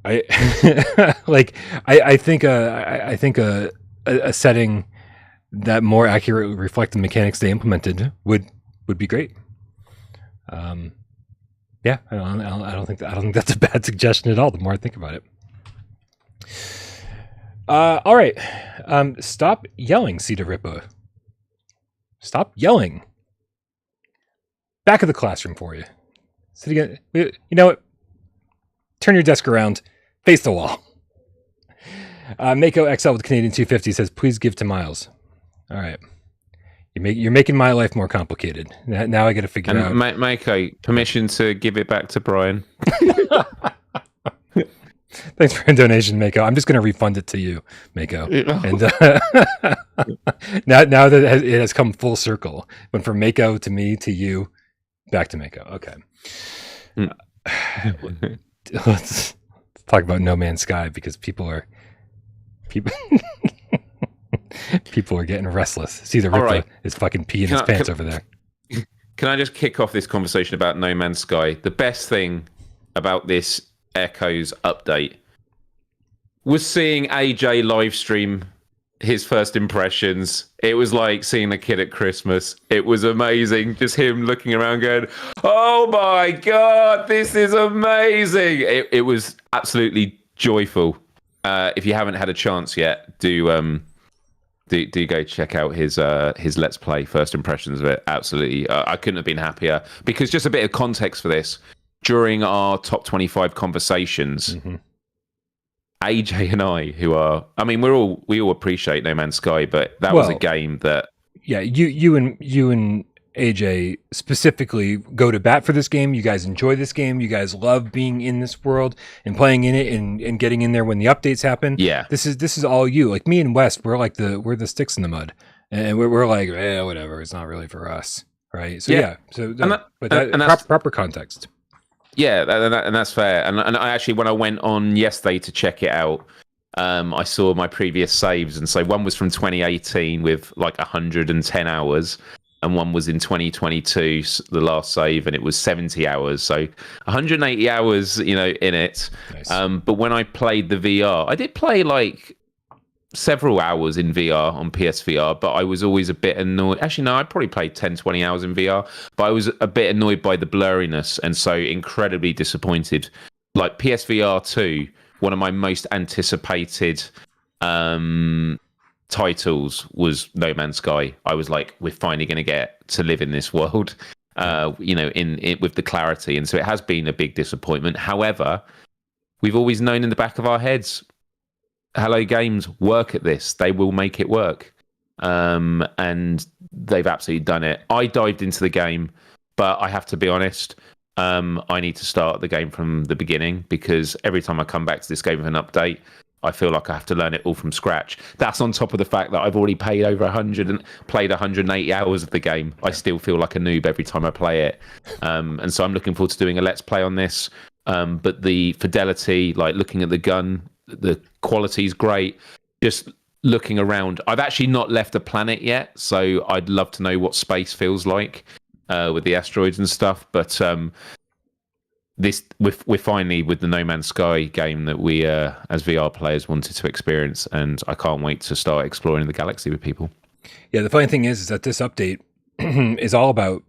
I think a setting that more accurately reflect the mechanics they implemented would be great. Yeah, I don't think that's a bad suggestion at all. The more I think about it. All right, stop yelling, Cedar Rippa. Stop yelling. Back of the classroom for you. Sit again. You know what? Turn your desk around. Face the wall. MakoXL with Canadian 250 says, please give to Miles. All right. You're making my life more complicated. Now I got to figure out. Mako, permission to give it back to Brian. Thanks for a donation, Mako. I'm just going to refund it to you, Mako. And now that it has come full circle, went from Mako to me to you, back to Mako. Okay. Let's talk about No Man's Sky because people are getting restless. See the Ripper is fucking peeing his pants over there. Can I just kick off this conversation about No Man's Sky? The best thing about this Echoes update was seeing AJ live stream his first impressions. It was like seeing a kid at Christmas. It was amazing. Just him looking around going, oh my God, this is amazing. It was absolutely joyful. If you haven't had a chance yet, do go check out his Let's Play first impressions of it. Absolutely. I couldn't have been happier because just a bit of context for this. During our top 25 conversations, AJ and I, we all appreciate No Man's Sky, but that was a game that... Yeah, you and AJ specifically go to bat for this game. You guys enjoy this game. You guys love being in this world and playing in it and getting in there when the updates happen. Yeah. This is all you. Like me and West, we're the sticks in the mud. And we're like, whatever, it's not really for us. Right? So proper context. Yeah, and that's fair. And I actually, when I went on yesterday to check it out, I saw my previous saves. And so one was from 2018 with like 110 hours. And one was in 2022, the last save, and it was 70 hours. So 180 hours, in it. Nice. But when I played the VR, I did play like several hours in VR on PSVR, but I was always a bit annoyed. Actually, no, I probably played 10, 20 hours in VR, but I was a bit annoyed by the blurriness and so incredibly disappointed. Like PSVR2, one of my most anticipated titles was No Man's Sky. I was like, we're finally going to get to live in this world, in with the clarity. And so it has been a big disappointment. However, we've always known in the back of our heads, Hello Games work at this. They will make it work. And they've absolutely done it. I dived into the game, but I have to be honest, I need to start the game from the beginning because every time I come back to this game with an update, I feel like I have to learn it all from scratch. That's on top of the fact that I've already paid over 100 and played 180 hours of the game. I still feel like a noob every time I play it. And so I'm looking forward to doing a Let's Play on this. But the fidelity, like looking at the gun, the quality is great. Just looking around. I've actually not left a planet yet, so I'd love to know what space feels like with the asteroids and stuff. But we're finally with the No Man's Sky game that we, as VR players, wanted to experience, and I can't wait to start exploring the galaxy with people. Yeah, the funny thing is that this update is all about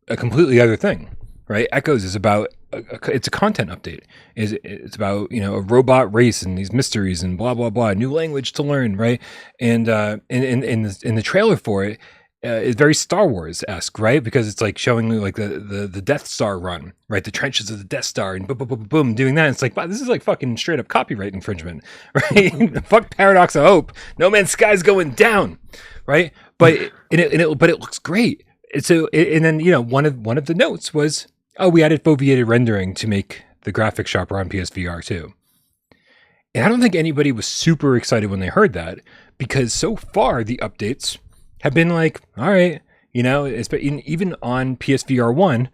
a completely other thing, right? Echoes is about it's a content update. It's about a robot race and these mysteries and blah blah blah, new language to learn, right? And in the trailer for it. It's very Star Wars-esque, right? Because it's like showing like the Death Star run, right? The trenches of the Death Star and boom, boom, boom, boom, doing that. It's like, wow, this is like fucking straight up copyright infringement, right? Fuck Paradox of Hope. No Man's Sky's going down, right? But it looks great. And then one of the notes was, we added foveated rendering to make the graphics sharper on PSVR2. And I don't think anybody was super excited when they heard that because so far the updates have been like, all right, even on PSVR 1,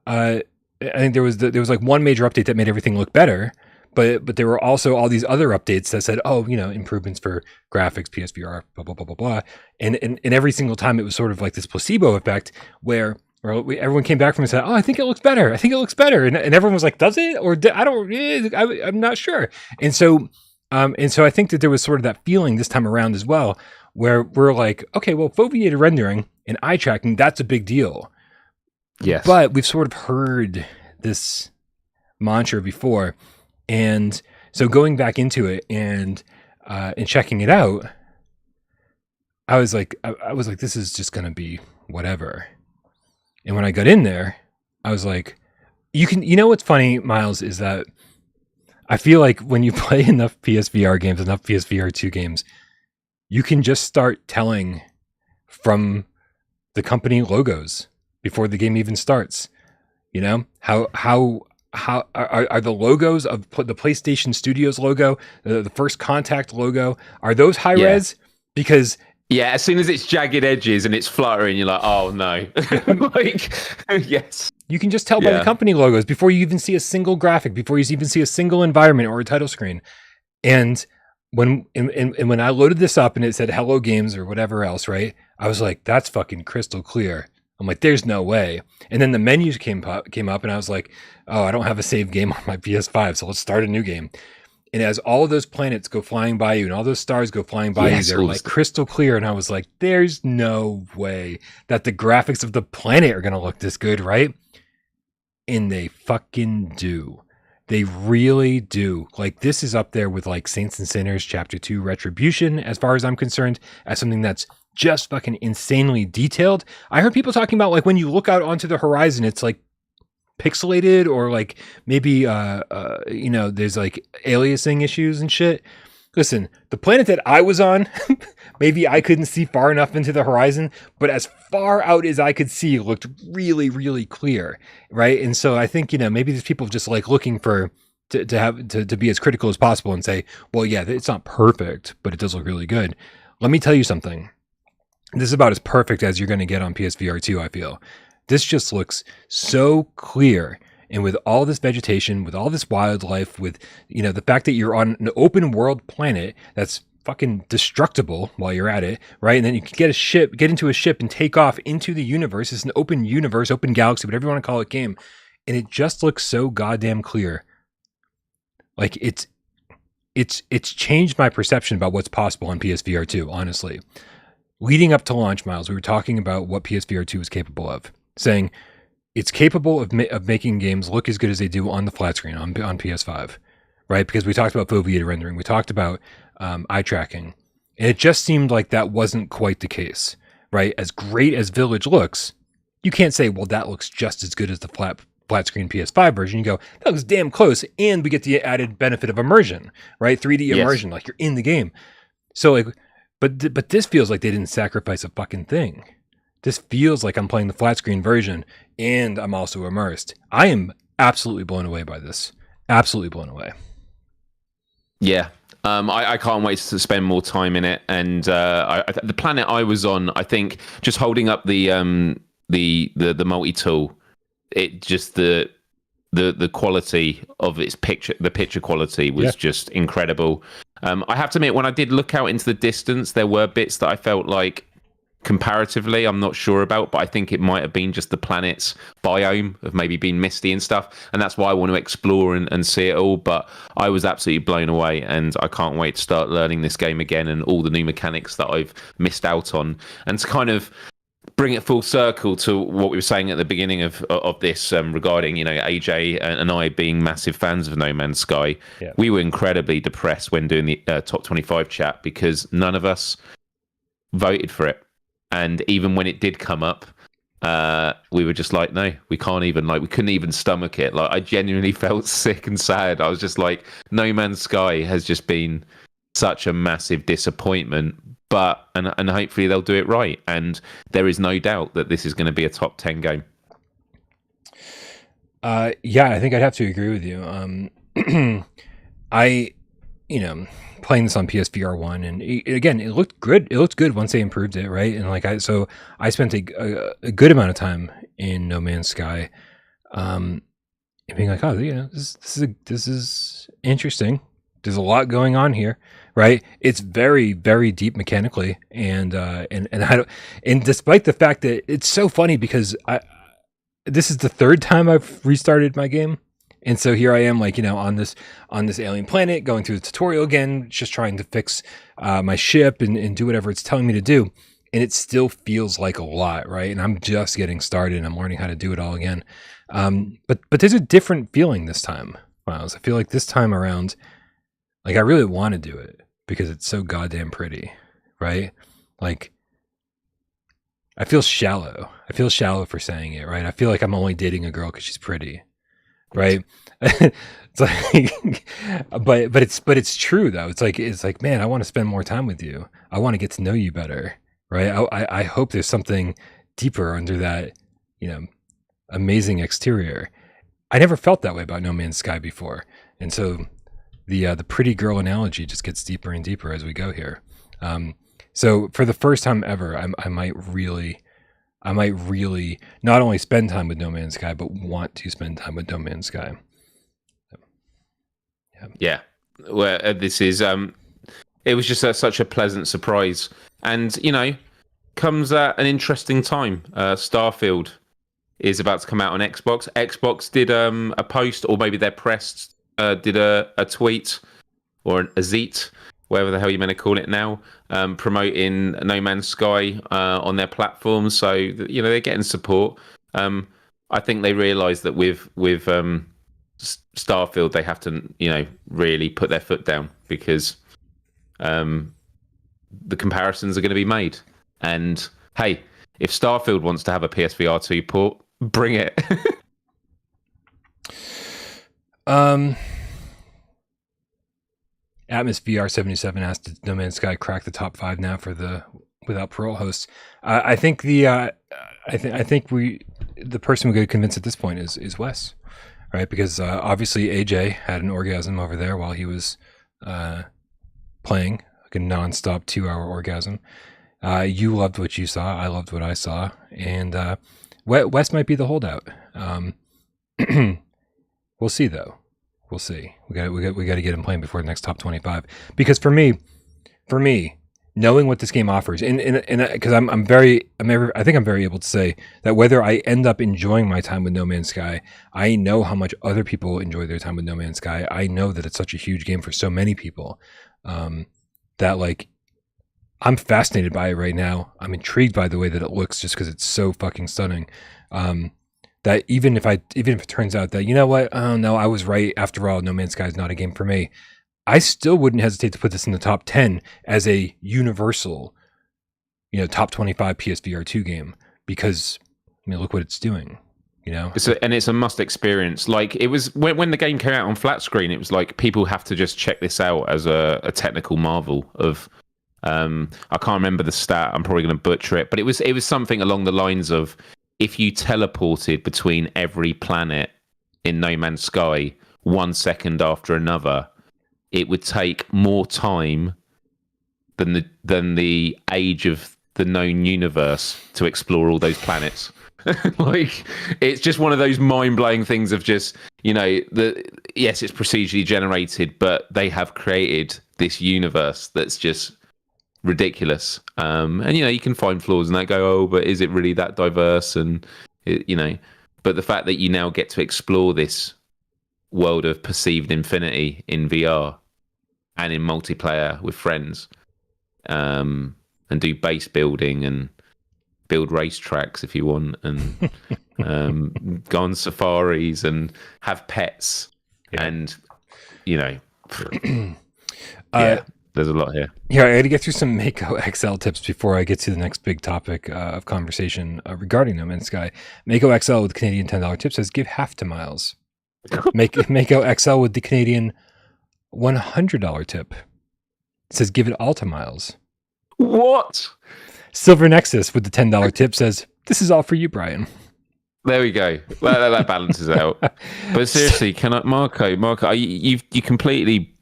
I think there was like one major update that made everything look better, but there were also all these other updates that said, improvements for graphics, PSVR, blah blah blah blah blah, and every single time it was sort of like this placebo effect where everyone came back from and said, I think it looks better, and everyone was like, does it, or I'm not sure, and so I think that there was sort of that feeling this time around as well. Where we're like, okay, well, foveated rendering and eye tracking, that's a big deal. Yes. But we've sort of heard this mantra before. And so going back into it and checking it out, I was like, this is just going to be whatever. And when I got in there, I was like, what's funny, Miles, is that I feel like when you play enough PSVR games, enough PSVR2 games, you can just start telling from the company logos before the game even starts, how how are the logos of the PlayStation Studios logo, the First Contact logo, are those high res? Because yeah, as soon as it's jagged edges and it's fluttering, you're like, oh no. Like, yes. You can just tell by the company logos before you even see a single graphic, before you even see a single environment or a title screen. And when I loaded this up and it said Hello Games or whatever else, right? I was like, that's fucking crystal clear. I'm like, there's no way. And then the menus came up and I was like, oh, I don't have a save game on my PS5, so let's start a new game. And as all of those planets go flying by you and all those stars go flying by you, they're like crystal clear. And I was like, there's no way that the graphics of the planet are going to look this good, right? And they fucking do. They really do. Like, this is up there with like Saints and Sinners Chapter 2 Retribution, as far as I'm concerned, as something that's just fucking insanely detailed. I heard people talking about like when you look out onto the horizon, it's like pixelated, or like maybe there's like aliasing issues and shit. Listen, the planet that I was on, maybe I couldn't see far enough into the horizon, but as far out as I could see looked really, really clear, right? And so I think, maybe there's people just like looking for to be as critical as possible and say, well, yeah, it's not perfect, but it does look really good. Let me tell you something. This is about as perfect as you're going to get on PSVR2, I feel. This just looks so clear. And with all this vegetation, with all this wildlife, with, the fact that you're on an open world planet that's fucking destructible while you're at it, right? And then you can get into a ship and take off into the universe. It's an open universe, open galaxy, whatever you want to call it, game. And it just looks so goddamn clear. Like it's changed my perception about what's possible on PSVR 2, honestly. Leading up to launch, Miles, we were talking about what PSVR 2 is capable of, saying it's capable of making games look as good as they do on the flat screen on PS5, right? Because we talked about foveated rendering, we talked about eye tracking, and it just seemed like that wasn't quite the case, right? As great as Village looks, you can't say, well, that looks just as good as the flat screen PS5 version. You go, that looks damn close, and we get the added benefit of immersion, right? 3D immersion, like you're in the game. So like, but this feels like they didn't sacrifice a fucking thing. This feels like I'm playing the flat screen version and I'm also immersed. I am absolutely blown away by this. Absolutely blown away. Yeah. I can't wait to spend more time in it. And the planet I was on, I think just holding up the multi-tool, it just the quality of its picture, the picture quality was just incredible. I have to admit, when I did look out into the distance, there were bits that I felt like comparatively I'm not sure about, but I think it might have been just the planet's biome of maybe being misty and stuff, and that's why I want to explore and see it all. But I was absolutely blown away, and I can't wait to start learning this game again and all the new mechanics that I've missed out on, and to kind of bring it full circle to what we were saying at the beginning of this regarding AJ and I being massive fans of No Man's Sky. We were incredibly depressed when doing the top 25 chat because none of us voted for it. And even when it did come up, we were just like, no, we can't even, we couldn't even stomach it. Like, I genuinely felt sick and sad. I was just like, No Man's Sky has just been such a massive disappointment, but, and hopefully they'll do it right. And there is no doubt that this is going to be a top 10 game. Yeah, I think I'd have to agree with you. Playing this on PSVR 1, and again, it looked good. It looked good once they improved it, right? And I spent a good amount of time in No Man's Sky, and being like, oh, this is interesting. There's a lot going on here, right? It's very, very deep mechanically, and despite the fact that it's so funny because this is the third time I've restarted my game. And so here I am, on this alien planet, going through the tutorial again, just trying to fix my ship and do whatever it's telling me to do. And it still feels like a lot, right? And I'm just getting started and I'm learning how to do it all again. But there's a different feeling this time, Miles. I feel like this time around, I really want to do it because it's so goddamn pretty, right? I feel shallow. I feel shallow for saying it, right? I feel like I'm only dating a girl because she's pretty. Right. It's but it's true though. It's like, man, I want to spend more time with you. I want to get to know you better. Right. I hope there's something deeper under that, amazing exterior. I never felt that way about No Man's Sky before, and so the pretty girl analogy just gets deeper and deeper as we go here. So for the first time ever, I might really not only spend time with No Man's Sky, but want to spend time with No Man's Sky. Yeah. Well, this is it was just such a pleasant surprise, and comes at an interesting time. Starfield is about to come out on Xbox. Xbox did a post, or maybe their press did a tweet or a zeet, whatever the hell you meant to call it now, promoting No Man's Sky on their platform. So they're getting support. I think they realise that with Starfield, they have to really put their foot down, because the comparisons are going to be made. And hey, if Starfield wants to have a PSVR2 port, bring it. Atmos 77 asked, did No Man's Sky crack the top 5 now for the without Parole hosts? I think the person we could convince at this point is Wes, right? Because obviously AJ had an orgasm over there while he was playing, like a nonstop 2-hour orgasm. You loved what you saw. I loved what I saw, and Wes might be the holdout. We'll see, though. We'll see. We got to get him playing before the next top 25. Because for me, knowing what this game offers, and because I think I'm very able to say that whether I end up enjoying my time with No Man's Sky, I know how much other people enjoy their time with No Man's Sky. I know that it's such a huge game for so many people, that like I'm fascinated by it right now. I'm intrigued by the way that it looks, just because it's so fucking stunning. That even if it turns out that, you know what, oh no, I was right after all, No Man's Sky is not a game for me, I still wouldn't hesitate to put this in the top 10 as a universal, top 25 PSVR2 game, because look what it's doing. It's a must experience. Like, it was when the game came out on flat screen, it was like, people have to just check this out as a technical marvel of. I can't remember the stat. I'm probably going to butcher it, but it was something along the lines of, if you teleported between every planet in No Man's Sky 1 second after another, it would take more time than the age of the known universe to explore all those planets. Like, it's just one of those mind-blowing things of just, yes, it's procedurally generated, but they have created this universe that's just ridiculous. And you can find flaws in that, go, oh, but is it really that diverse? And but the fact that you now get to explore this world of perceived infinity in VR and in multiplayer with friends, and do base building and build racetracks if you want, and go on safaris and have pets, and there's a lot here. Yeah, I got to get through some MakoXL tips before I get to the next big topic of conversation regarding No Man's Sky. MakoXL with Canadian $10 tip says, give half to Miles. MakoXL with the Canadian $100 tip says, give it all to Miles. What? SlverNexus with the $10 tip says, this is all for you, Brian. There we go. That balances out. But seriously, Marco, you completely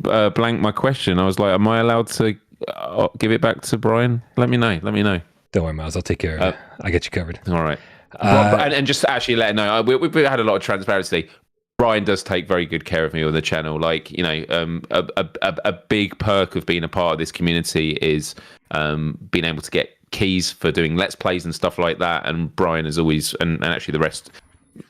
blank my question. I was like, am I allowed to give it back to Brian? Let me know. Don't worry, Miles, I'll take care of it. I get you covered. All right. And just actually let him know, we've had a lot of transparency. Brian does take very good care of me on the channel. Like, a big perk of being a part of this community is being able to get keys for doing Let's Plays and stuff like that. And Brian is always, and actually the rest,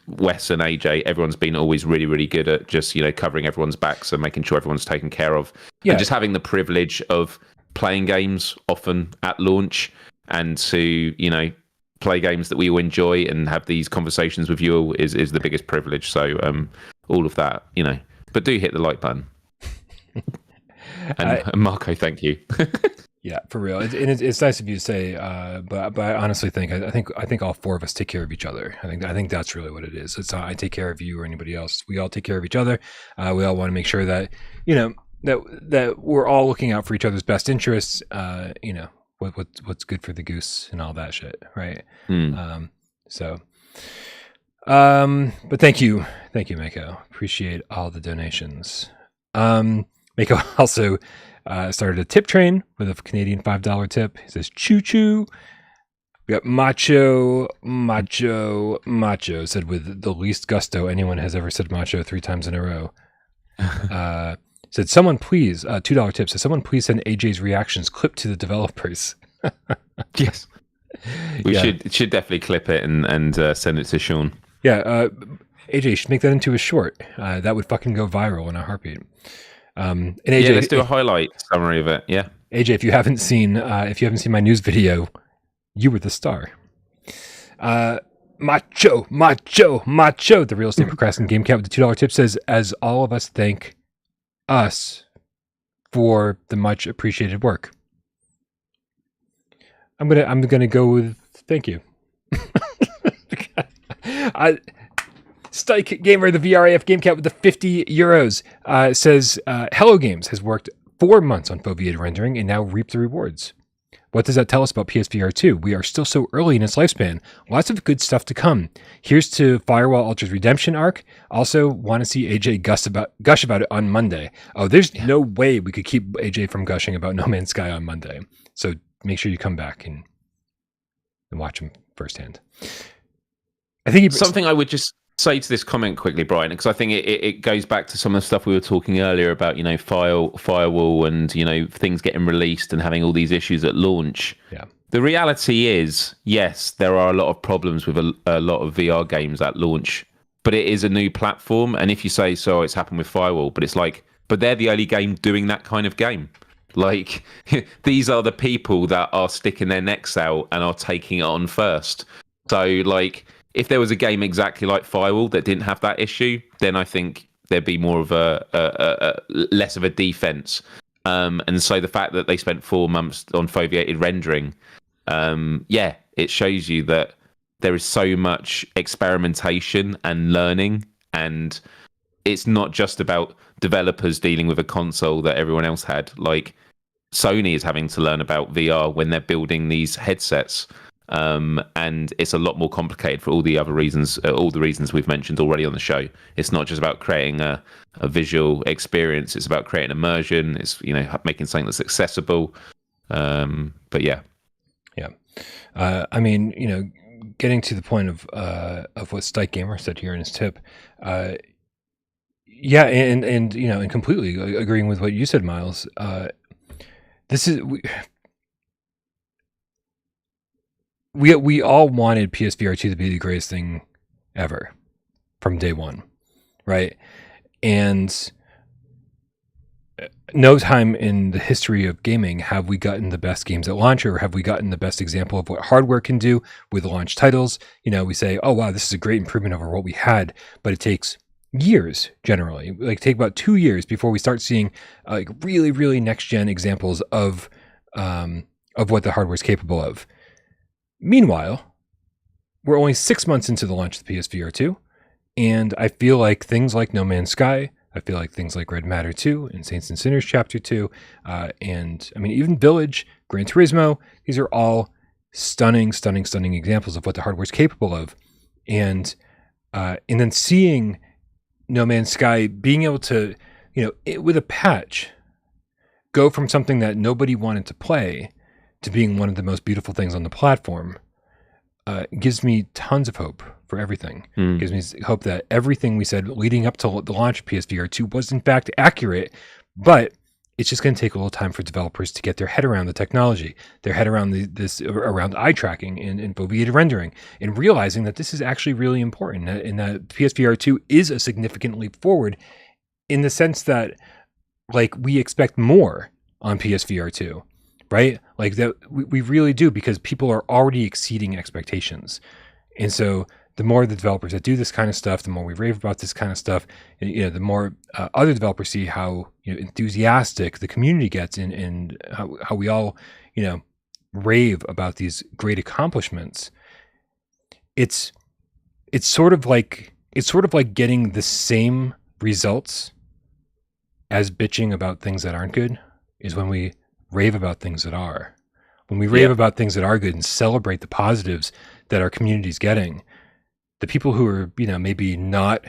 Wes and AJ, everyone's been always really, really good at just, covering everyone's backs and making sure everyone's taken care of. Yeah. And just having the privilege of playing games often at launch, and to, play games that we all enjoy and have these conversations with you all is the biggest privilege. So all of that, but do hit the like button. And Marco, thank you. Yeah, for real. It's nice of you to say, but I honestly think I think all four of us take care of each other. I think that's really what it is. It's not I take care of you or anybody else. We all take care of each other. We all want to make sure that that we're all looking out for each other's best interests. What's good for the goose and all that shit, right? Mm. So But thank you, Mako. Appreciate all the donations. Mako also started a tip train with a Canadian $5 tip. He says, "Choo choo." We got Macho said with the least gusto anyone has ever said macho 3 times in a row. Said, someone please, $2 tip, said, someone please send AJ's reactions clip to the developers. Yes. We should definitely clip it and send it to Sean. Yeah, AJ should make that into a short. That would fucking go viral in a heartbeat. And AJ, let's do a highlight summary of it. Yeah. AJ, if you haven't seen my news video, you were the star. Macho. The real estate procrastinating Gamecat with the $2 tip says, as all of us thank us for the much appreciated work. I'm gonna go with thank you. Stike Gamer, the VRAF Gamecat with the €50 says, Hello Games has worked 4 months on foveated rendering and now reap the rewards. What does that tell us about PSVR2? We are still so early in its lifespan. Lots of good stuff to come. Here's to Firewall Ultra's redemption arc. Also, want to see AJ gush about it on Monday. Oh, there's no way we could keep AJ from gushing about No Man's Sky on Monday. So make sure you come back and watch him firsthand. I think something I would just say to this comment quickly, Brian, because I think it goes back to some of the stuff we were talking earlier about, firewall and, things getting released and having all these issues at launch. Yeah. The reality is, yes, there are a lot of problems with a lot of VR games at launch, but it is a new platform. And if you say so, it's happened with Firewall, but it's like, but they're the only game doing that kind of game. Like, these are the people that are sticking their necks out and are taking it on first. So, like, if there was a game exactly like Firewall that didn't have that issue, then I think there'd be more of a less of a defense. And so the fact that they spent 4 months on foveated rendering, it shows you that there is so much experimentation and learning, and it's not just about developers dealing with a console that everyone else had. Like, Sony is having to learn about VR when they're building these headsets. And it's a lot more complicated for all the reasons we've mentioned already on the show. It's not just about creating a visual experience. It's about creating immersion. It's, making something that's accessible. But yeah. I mean, getting to the point of what Stike Gamer said here in his tip, and completely agreeing with what you said, Miles. We all wanted PSVR2 to be the greatest thing ever from day one, right? And no time in the history of gaming have we gotten the best games at launch, or have we gotten the best example of what hardware can do with launch titles. We say, oh, wow, this is a great improvement over what we had, but it takes years generally. Take about 2 years before we start seeing really, really next-gen examples of what the hardware is capable of. Meanwhile, we're only 6 months into the launch of the PSVR2, and I feel like things like No Man's Sky, I feel like things like Red Matter 2 and Saints and Sinners Chapter 2, and I mean, even Village, Gran Turismo, these are all stunning examples of what the hardware is capable of. And then seeing No Man's Sky being able to, with a patch, go from something that nobody wanted to play to being one of the most beautiful things on the platform, gives me tons of hope for everything. Gives me hope that everything we said leading up to the launch of PSVR2 was in fact accurate, but it's just going to take a little time for developers to get their head around the technology, their head around around eye tracking and foveated rendering, and realizing that this is actually really important, and that PSVR2 is a significant leap forward in the sense that, we expect more on PSVR2. Right? That we really do, because people are already exceeding expectations. And so the more the developers that do this kind of stuff, the more we rave about this kind of stuff, the more other developers see how enthusiastic the community gets, and how we all rave about these great accomplishments. It's sort of like getting the same results as bitching about things that aren't good, is when we rave about things that are. When we rave about things that are good and celebrate the positives that our community is getting, the people who are, maybe not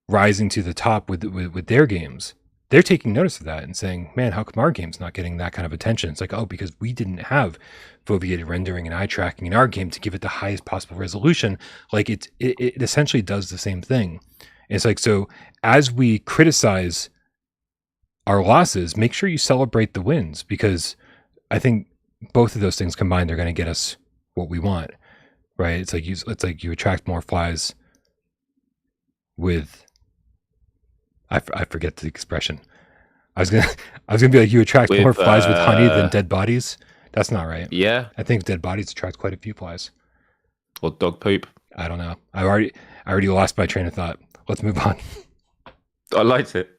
rising to the top with their games, they're taking notice of that and saying, man, how come our game's not getting that kind of attention? It's like, oh, because we didn't have foveated rendering and eye tracking in our game to give it the highest possible resolution. Like it essentially does the same thing. And it's like, so as we criticize our losses, make sure you celebrate the wins, because I think both of those things combined are going to get us what we want, right? It's like you attract more flies with, I forget the expression. I was gonna be like, you attract more flies with honey than dead bodies. That's not right. Yeah, I think dead bodies attract quite a few flies. Or dog poop. I don't know. I already lost my train of thought. Let's move on. I liked it.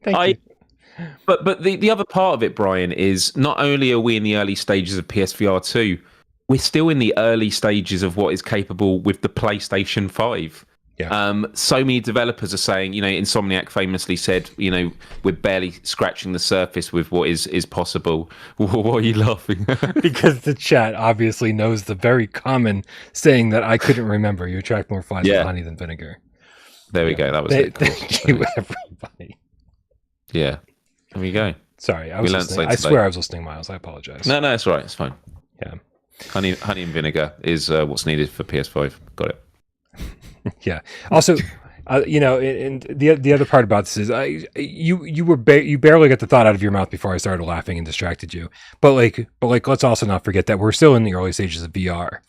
Thank you. But the other part of it, Brian, is not only are we in the early stages of PSVR2, we're still in the early stages of what is capable with the PlayStation 5. Yeah. So many developers are saying, Insomniac famously said, we're barely scratching the surface with what is possible. Why are you laughing? Because the chat obviously knows the very common saying that I couldn't remember. You attract more flies with honey than vinegar. There we go. That was it. Thank you, everybody. Yeah. There we go. Sorry, I was listening. I swear I was listening, Miles. I apologize. No, it's all right. It's fine. Yeah. Honey and vinegar is what's needed for PS5. Got it. Yeah. Also, and the other part about this is you barely got the thought out of your mouth before I started laughing and distracted you. But let's also not forget that we're still in the early stages of VR.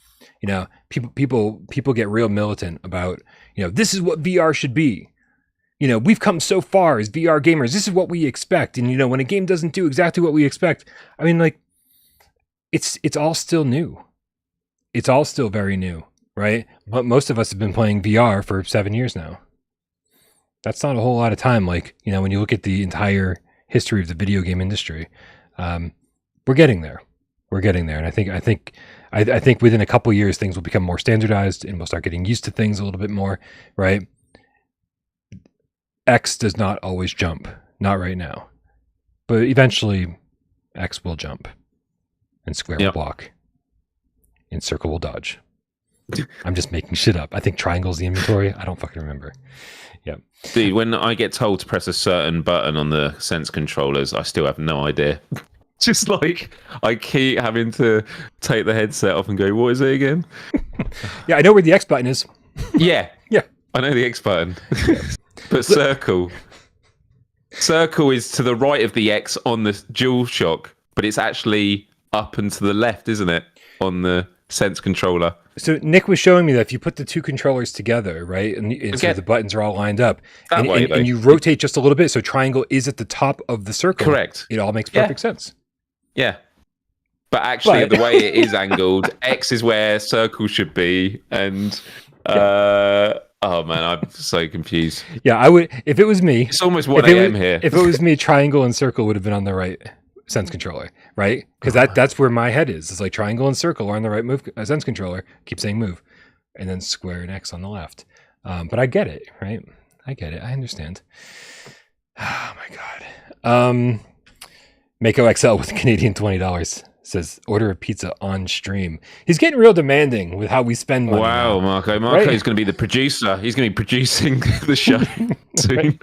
People get real militant about, this is what VR should be. We've come so far as VR gamers. This is what we expect. And when a game doesn't do exactly what we expect, I mean, like, it's all still new. It's all still very new. Right? But most of us have been playing VR for 7 years now. That's not a whole lot of time. Like, when you look at the entire history of the video game industry, we're getting there. And I think within a couple of years, things will become more standardized and we'll start getting used to things a little bit more, right? X does not always jump. Not right now. But eventually, X will jump. And square will block. And circle will dodge. I'm just making shit up. I think triangle's the inventory. I don't fucking remember. Yeah. Dude, when I get told to press a certain button on the Sense controllers, I still have no idea. Just like, I keep having to take the headset off and go, what is it again? Yeah, I know where the X button is. Yeah. Yeah. I know the X button. But circle is to the right of the X on the DualShock, but it's actually up and to the left, isn't it? On the Sense controller. So Nick was showing me that if you put the two controllers together, right, and so the buttons are all lined up, and you rotate just a little bit, so triangle is at the top of the circle. Correct. It all makes perfect sense. Yeah. But actually, the way it is angled, X is where circle should be, and oh man, I'm so confused. Yeah, I would if it was me. It's almost 1 a.m. here. If it was me, triangle and circle would have been on the right Sense controller, right? Because that's where my head is. It's like triangle and circle are on the right move Sense controller. Keep saying move, and then square and X on the left. But I get it, right? I get it. I understand. Oh my god. MakoXL with Canadian $20 says order a pizza on stream. He's getting real demanding with how we spend money. Wow, now. Marco's going to be the producer. He's going to be producing the show soon.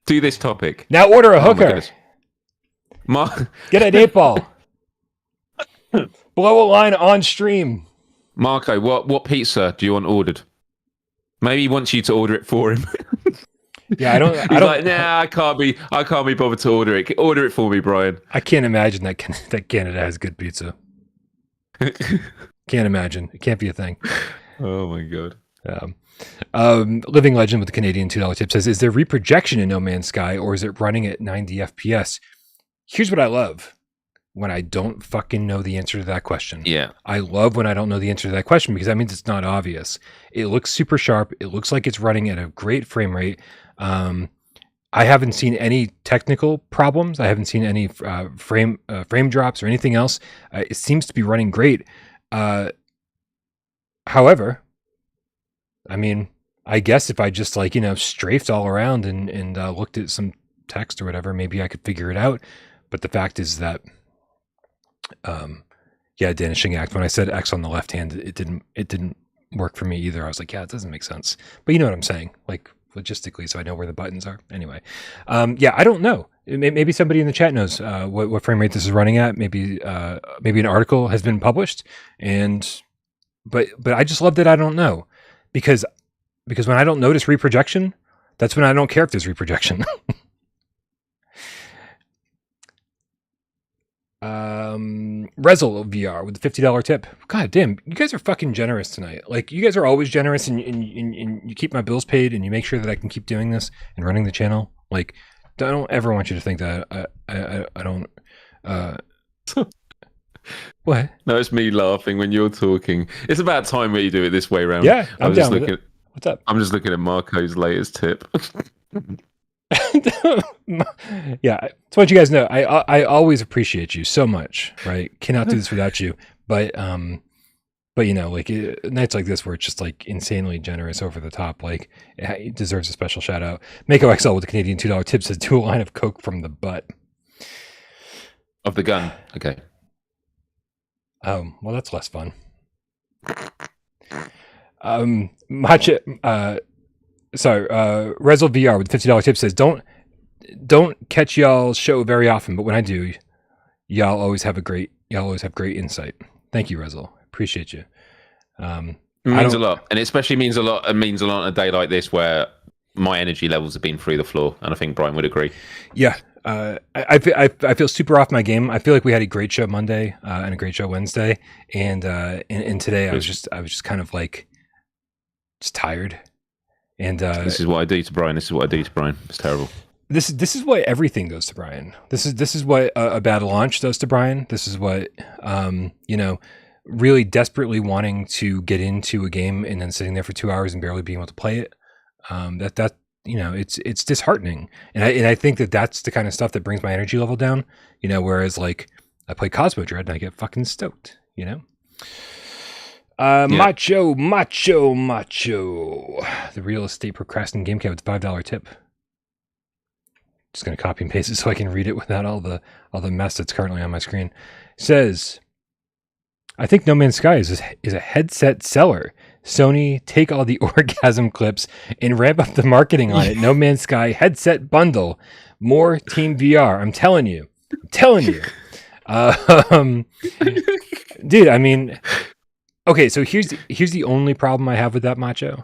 Do this topic. Now order a hooker. Get an 8-ball. Blow a line on stream. Marco, what pizza do you want ordered? Maybe he wants you to order it for him. Yeah, I don't. Like, nah, I can't be bothered to order it. Order it for me, Brian. I can't imagine that Canada has good pizza. Can't imagine. It can't be a thing. Oh my god. Living Legend with the Canadian $2 tip says, is there reprojection in No Man's Sky or is it running at 90 FPS? Here's what I love. When I don't fucking know the answer to that question. Yeah. I love when I don't know the answer to that question because that means it's not obvious. It looks super sharp. It looks like it's running at a great frame rate. I haven't seen any technical problems. I haven't seen any frame drops or anything else. It seems to be running great. However, I mean, I guess if I just strafed all around and looked at some text or whatever, maybe I could figure it out. But the fact is that, Yeah, diminishing act. When I said X on the left hand, it didn't work for me either. I was like, yeah, it doesn't make sense. But you know what I'm saying, like logistically, so I know where the buttons are. Anyway, yeah, I don't know. Maybe somebody in the chat knows what frame rate this is running at. Maybe an article has been published, but I just love that I don't know, because when I don't notice reprojection, that's when I don't care if there's reprojection. Rhetorical VR with the $50 tip. God damn, you guys are fucking generous tonight. Like, you guys are always generous, and you keep my bills paid, and you make sure that I can keep doing this and running the channel. Like, I don't ever want you to think that I don't. What? No, it's me laughing when you're talking. It's about time where you do it this way around. Yeah, I'm down with it. What's up? I'm just looking at Marco's latest tip. Yeah, so what you guys know, I always appreciate you so much, right? Cannot do this without you. But you know, like nights like this where it's just like insanely generous, over the top, like it deserves a special shout out. MakoXL with the Canadian $2 tip says, do a line of coke from the butt Of the gun. Okay. Well, that's less fun. Matcha, Rezel VR with $50 tip says, don't catch y'all's show very often, but when I do, y'all always have great insight. Thank you, Rezel. Appreciate you. It means a lot, and it especially means a lot. It means a lot on a day like this where my energy levels have been through the floor, and I think Brian would agree. Yeah, I feel super off my game. I feel like we had a great show Monday and a great show Wednesday, and today I was just kind of like just tired. And this is what I do to Brian. It's terrible. This is what everything does to Brian. This is what a bad launch does to Brian. This is what you know, really desperately wanting to get into a game and then sitting there for 2 hours and barely being able to play it. That you know, it's disheartening. And I think that's the kind of stuff that brings my energy level down. You know, whereas like I play Cosmo Dread and I get fucking stoked. You know. Yeah. Macho. The real estate procrastinating Gamecat with $5 tip. Just gonna copy and paste it so I can read it without all the mess that's currently on my screen. Says, I think No Man's Sky is a headset seller. Sony, take all the orgasm clips and ramp up the marketing on it. No Man's Sky headset bundle. More Team VR. I'm telling you. Dude, I mean, okay, so here's the only problem I have with that, Macho.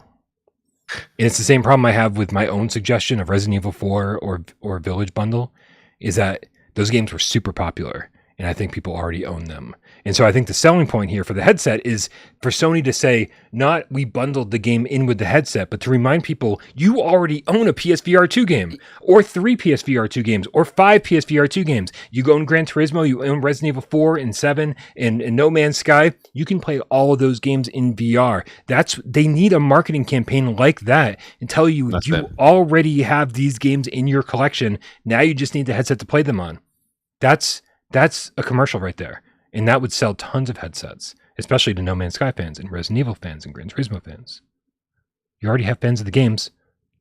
And it's the same problem I have with my own suggestion of Resident Evil 4 or Village bundle, is that those games were super popular, and I think people already own them. And so I think the selling point here for the headset is for Sony to say, not we bundled the game in with the headset, but to remind people, you already own a PSVR2 game, or 3 PSVR2 games, or 5 PSVR2 games. You own Gran Turismo, you own Resident Evil 4 and 7, and No Man's Sky. You can play all of those games in VR. They need a marketing campaign like that and tell you already have these games in your collection. Now you just need the headset to play them on. That's a commercial right there. And that would sell tons of headsets, especially to No Man's Sky fans and Resident Evil fans and Gran Turismo fans. You already have fans of the games.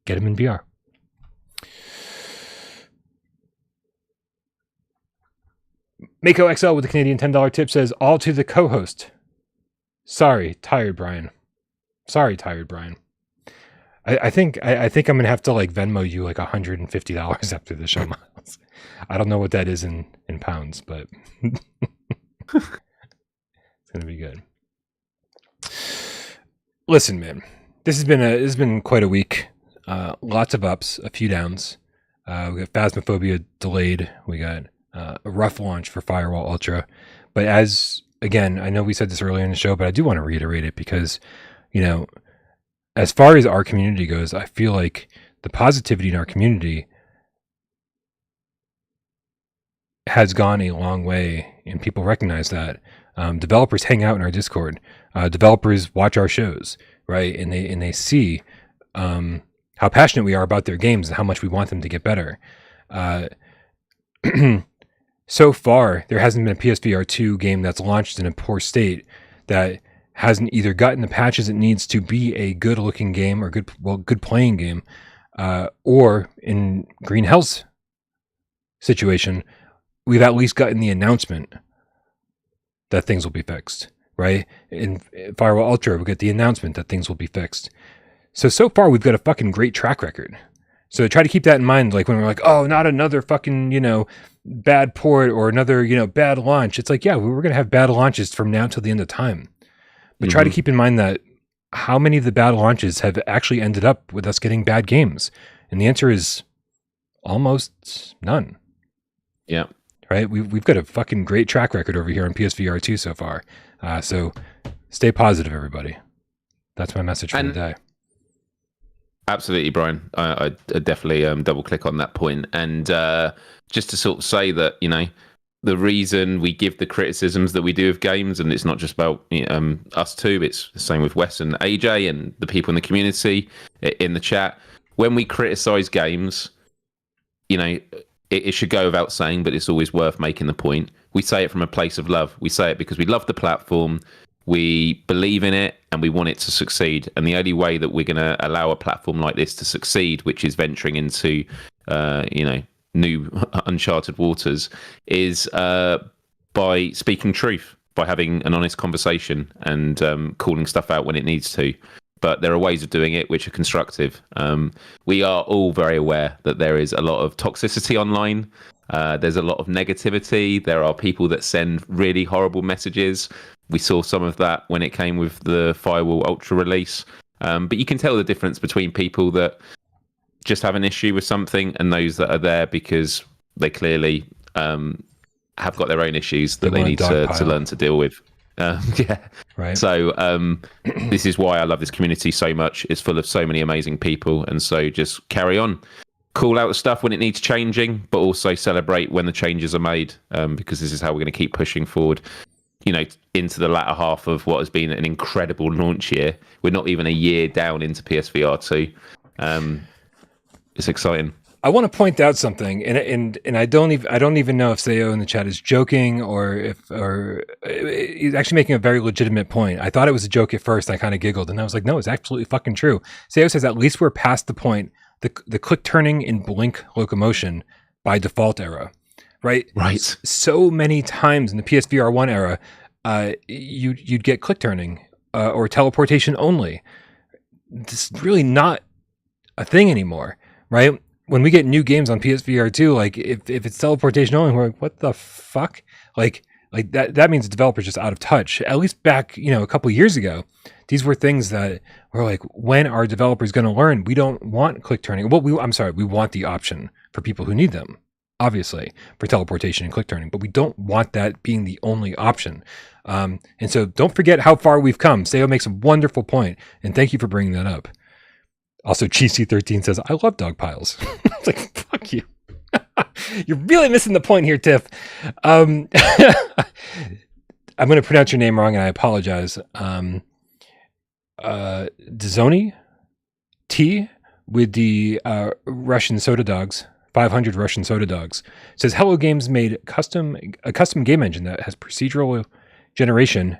Get them in VR. MakoXL with the Canadian $10 tip says, all to the co-host. Sorry, tired Brian. I think I'm going to have to like Venmo you like $150 after the show, Miles. I don't know what that is in pounds, but it's going to be good. Listen, man, this has been quite a week. Lots of ups, a few downs. We got Phasmophobia delayed. We got a rough launch for Firewall Ultra. But again, I know we said this earlier in the show, but I do want to reiterate it because, you know, as far as our community goes, I feel like the positivity in our community has gone a long way, and people recognize that. Developers hang out in our Discord. Developers watch our shows, right? And they see how passionate we are about their games and how much we want them to get better. So far, there hasn't been a PSVR2 game that's launched in a poor state that hasn't either gotten the patches it needs to be a good-looking game or good playing game, or in Green Hell's situation, we've at least gotten the announcement that things will be fixed, right? In Firewall Ultra, we get the announcement that things will be fixed. So far, we've got a fucking great track record. So try to keep that in mind, like when we're like, oh, not another fucking, bad port or another, bad launch. It's like, yeah, we're going to have bad launches from now till the end of time. But try to keep in mind that how many of the bad launches have actually ended up with us getting bad games? And the answer is almost none. Yeah. Right? We've got a fucking great track record over here on PSVR2 so far. So stay positive, everybody. That's my message for the day. Absolutely, Brian. I definitely double click on that point. And just to sort of say that, the reason we give the criticisms that we do of games, and it's not just about us two, it's the same with Wes and AJ and the people in the community in the chat. When we criticize games, it should go without saying, but it's always worth making the point. We say it from a place of love. We say it because we love the platform, we believe in it, and we want it to succeed. And the only way that we're going to allow a platform like this to succeed, which is venturing into, new uncharted waters, is by speaking truth, by having an honest conversation and calling stuff out when it needs to. But there are ways of doing it which are constructive. We are all very aware that there is a lot of toxicity online. There's a lot of negativity. There are people that send really horrible messages. We saw some of that when it came with the Firewall Ultra release. But you can tell the difference between people that just have an issue with something and those that are there because they clearly have got their own issues that they need to learn to deal with. Yeah. Right. So this is why I love this community so much. It's full of so many amazing people. And so just carry on. Call out the stuff when it needs changing, but also celebrate when the changes are made, because this is how we're going to keep pushing forward, into the latter half of what has been an incredible launch year. We're not even a year down into PSVR2. It's exciting. I want to point out something, and I don't even know if Sayo in the chat is joking or he's actually making a very legitimate point. I thought it was a joke at first. I kind of giggled, and I was like, no, it's absolutely fucking true. Sayo says at least we're past the point, the click turning in blink locomotion by default era, right? Right. So many times in the PSVR 1 era, you'd get click turning or teleportation only. It's really not a thing anymore, right? When we get new games on PSVR 2, like if it's teleportation only, we're like, what the fuck? Like that means the developer's just out of touch. At least back, a couple of years ago, these were things that were like, when are developers going to learn? We don't want click turning. Well, we want the option for people who need them, obviously, for teleportation and click turning, but we don't want that being the only option. And so don't forget how far we've come. Sayo makes a wonderful point, and thank you for bringing that up. Also, GC13 says, I love dog piles. It's like, fuck you. You're really missing the point here, Tiff. I'm going to pronounce your name wrong, and I apologize. Dzoni T with the Russian soda dogs, 500 Russian soda dogs, says, Hello Games made a custom game engine that has procedural generation.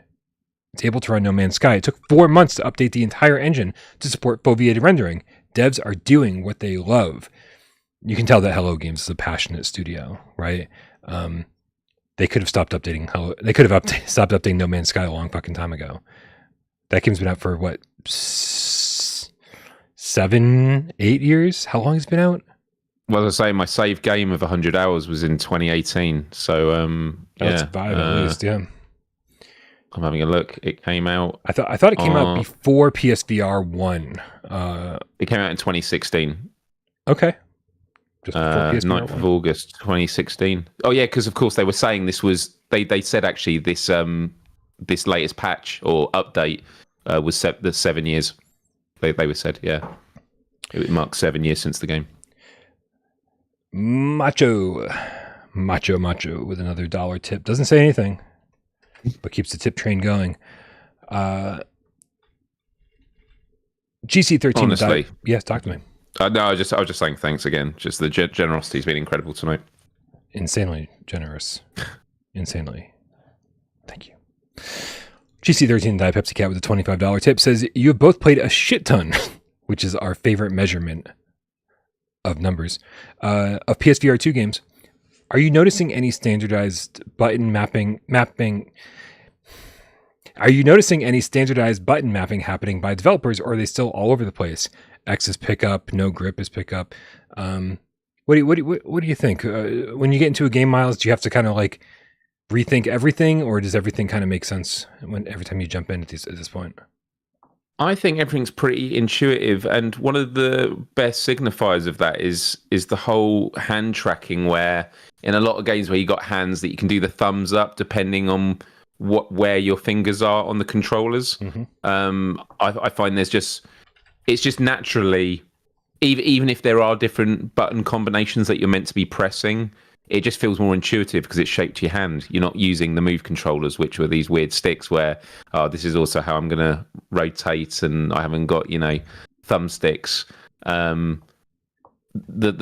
It's able to run No Man's Sky. It took 4 months to update the entire engine to support foveated rendering. Devs are doing what they love. You can tell that Hello Games is a passionate studio, right? They could have stopped updating stopped updating No Man's Sky a long fucking time ago. That game's been out for what, 7, 8 years? How long has it been out? Well, as I say, my save game of 100 hours was in 2018. So That's 5 at least, yeah. I'm having a look. It came out. I thought it came out before PSVR 1. It came out in 2016. Okay. Just before PSVR 9th of August 2016. Oh yeah, because of course they were saying this was they said actually this latest patch or update was the 7 years. They were said, yeah. It marks 7 years since the game. Macho with another $1 tip. Doesn't say anything, but keeps the tip train going. GC13. Honestly, yes, talk to me. No, I was just saying thanks again. Just the generosity's been incredible tonight. Insanely generous. Insanely. Thank you. GC13 Die Pepsi Cat with a $25 tip says, you have both played a shit ton, which is our favorite measurement of numbers, of PSVR 2 games. Are you noticing any standardized button mapping Are you noticing any standardized button mapping happening by developers, or are they still all over the place? X is pickup, no grip is pickup. What do you think? When you get into a game, Miles, do you have to kind of like rethink everything, or does everything kind of make sense every time you jump in at this point? I think everything's pretty intuitive, and one of the best signifiers of that is the whole hand tracking, where in a lot of games where you got hands that you can do the thumbs up depending on where your fingers are on the controllers. I find it's just naturally, even if there are different button combinations that you're meant to be pressing, it just feels more intuitive because it's shaped to your hand. You're not using the move controllers, which were these weird sticks where, oh, this is also how I'm going to rotate, and I haven't got, thumbsticks. The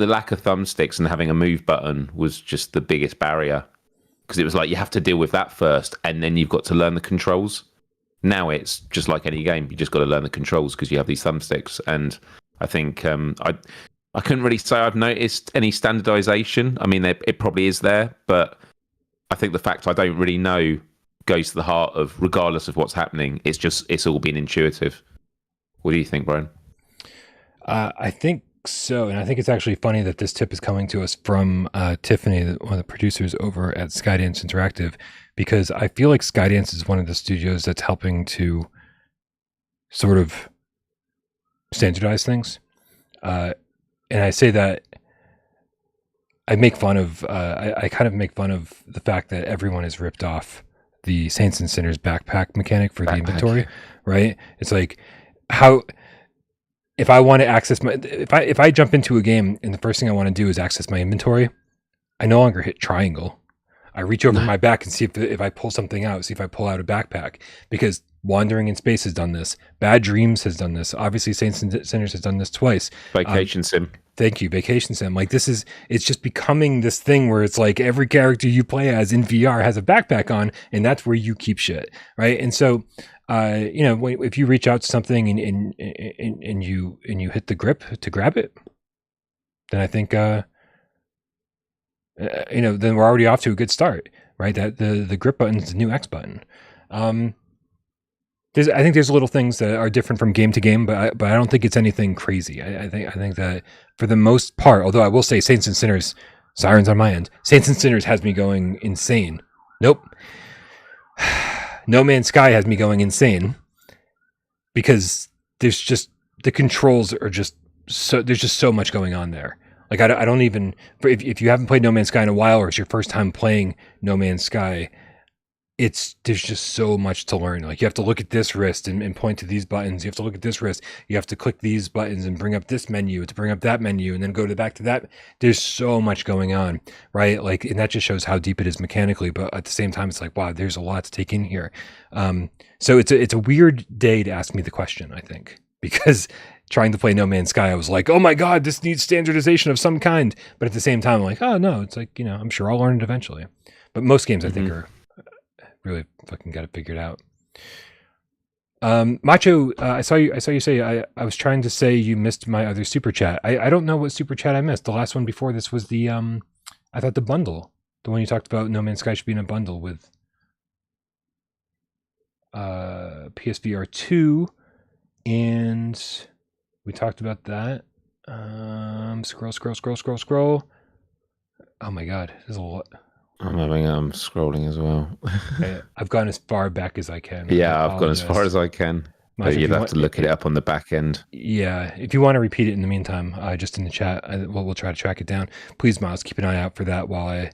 lack of thumbsticks and having a move button was just the biggest barrier, because it was like you have to deal with that first, and then you've got to learn the controls. Now it's just like any game. You just got to learn the controls because you have these thumbsticks. And I think I couldn't really say I've noticed any standardization. I mean, it probably is there, but I think the fact I don't really know goes to the heart of, regardless of what's happening, it's all been intuitive. What do you think, Brian? I think so, and I think it's actually funny that this tip is coming to us from Tiffany, one of the producers over at Skydance Interactive, because I feel like Skydance is one of the studios that's helping to sort of standardize things. And I say that I make fun of, I kind of make fun of the fact that everyone has ripped off the Saints and Sinners backpack mechanic for the inventory, right? It's like, how, if I want to access my, if I jump into a game and the first thing I want to do is access my inventory, I no longer hit triangle. I reach over my back and see if I pull something out, see if I pull out a backpack, because Wandering in Space has done this. Bad Dreams has done this. Obviously, Saints and Sinners has done this twice. Vacation Sim. Thank you, Vacation Sim. Like, it's just becoming this thing where it's like every character you play as in VR has a backpack on, and that's where you keep shit, right? And so, if you reach out to something and you hit the grip to grab it, then I think, then we're already off to a good start, right? That the grip button is the new X button. I think there's little things that are different from game to game, but I don't think it's anything crazy. I think that for the most part, although I will say Saints and Sinners, sirens on my end, Saints and Sinners has me going insane. Nope. No Man's Sky has me going insane because there's just, the controls are just so, there's just so much going on there. Like I don't even, if you haven't played No Man's Sky in a while, or it's your first time playing No Man's Sky, there's just so much to learn. Like, you have to look at this wrist and point to these buttons. You have to look at this wrist. You have to click these buttons and bring up this menu to bring up that menu, and then go back to that. There's so much going on, right? Like, and that just shows how deep it is mechanically. But at the same time, it's like, wow, there's a lot to take in here. So it's a weird day to ask me the question, I think, because trying to play No Man's Sky, I was like, oh my God, this needs standardization of some kind. But at the same time, I'm like, oh no, it's like, I'm sure I'll learn it eventually. But most games, I think, are really fucking got it figured out. Macho, I saw you say, I was trying to say you missed my other super chat. I don't know what super chat I missed. The last one before this was the I thought the bundle, the one you talked about, No Man's Sky should be in a bundle with PSVR2, and we talked about that. Scroll. Oh my God, there's a lot. I'm scrolling as well. I've gone as far back as I can. Yeah, I've gone as far as I can. But you'll have to look it up on the back end. Yeah, if you want to repeat it in the meantime, just in the chat, we'll try to track it down. Please, Miles, keep an eye out for that while I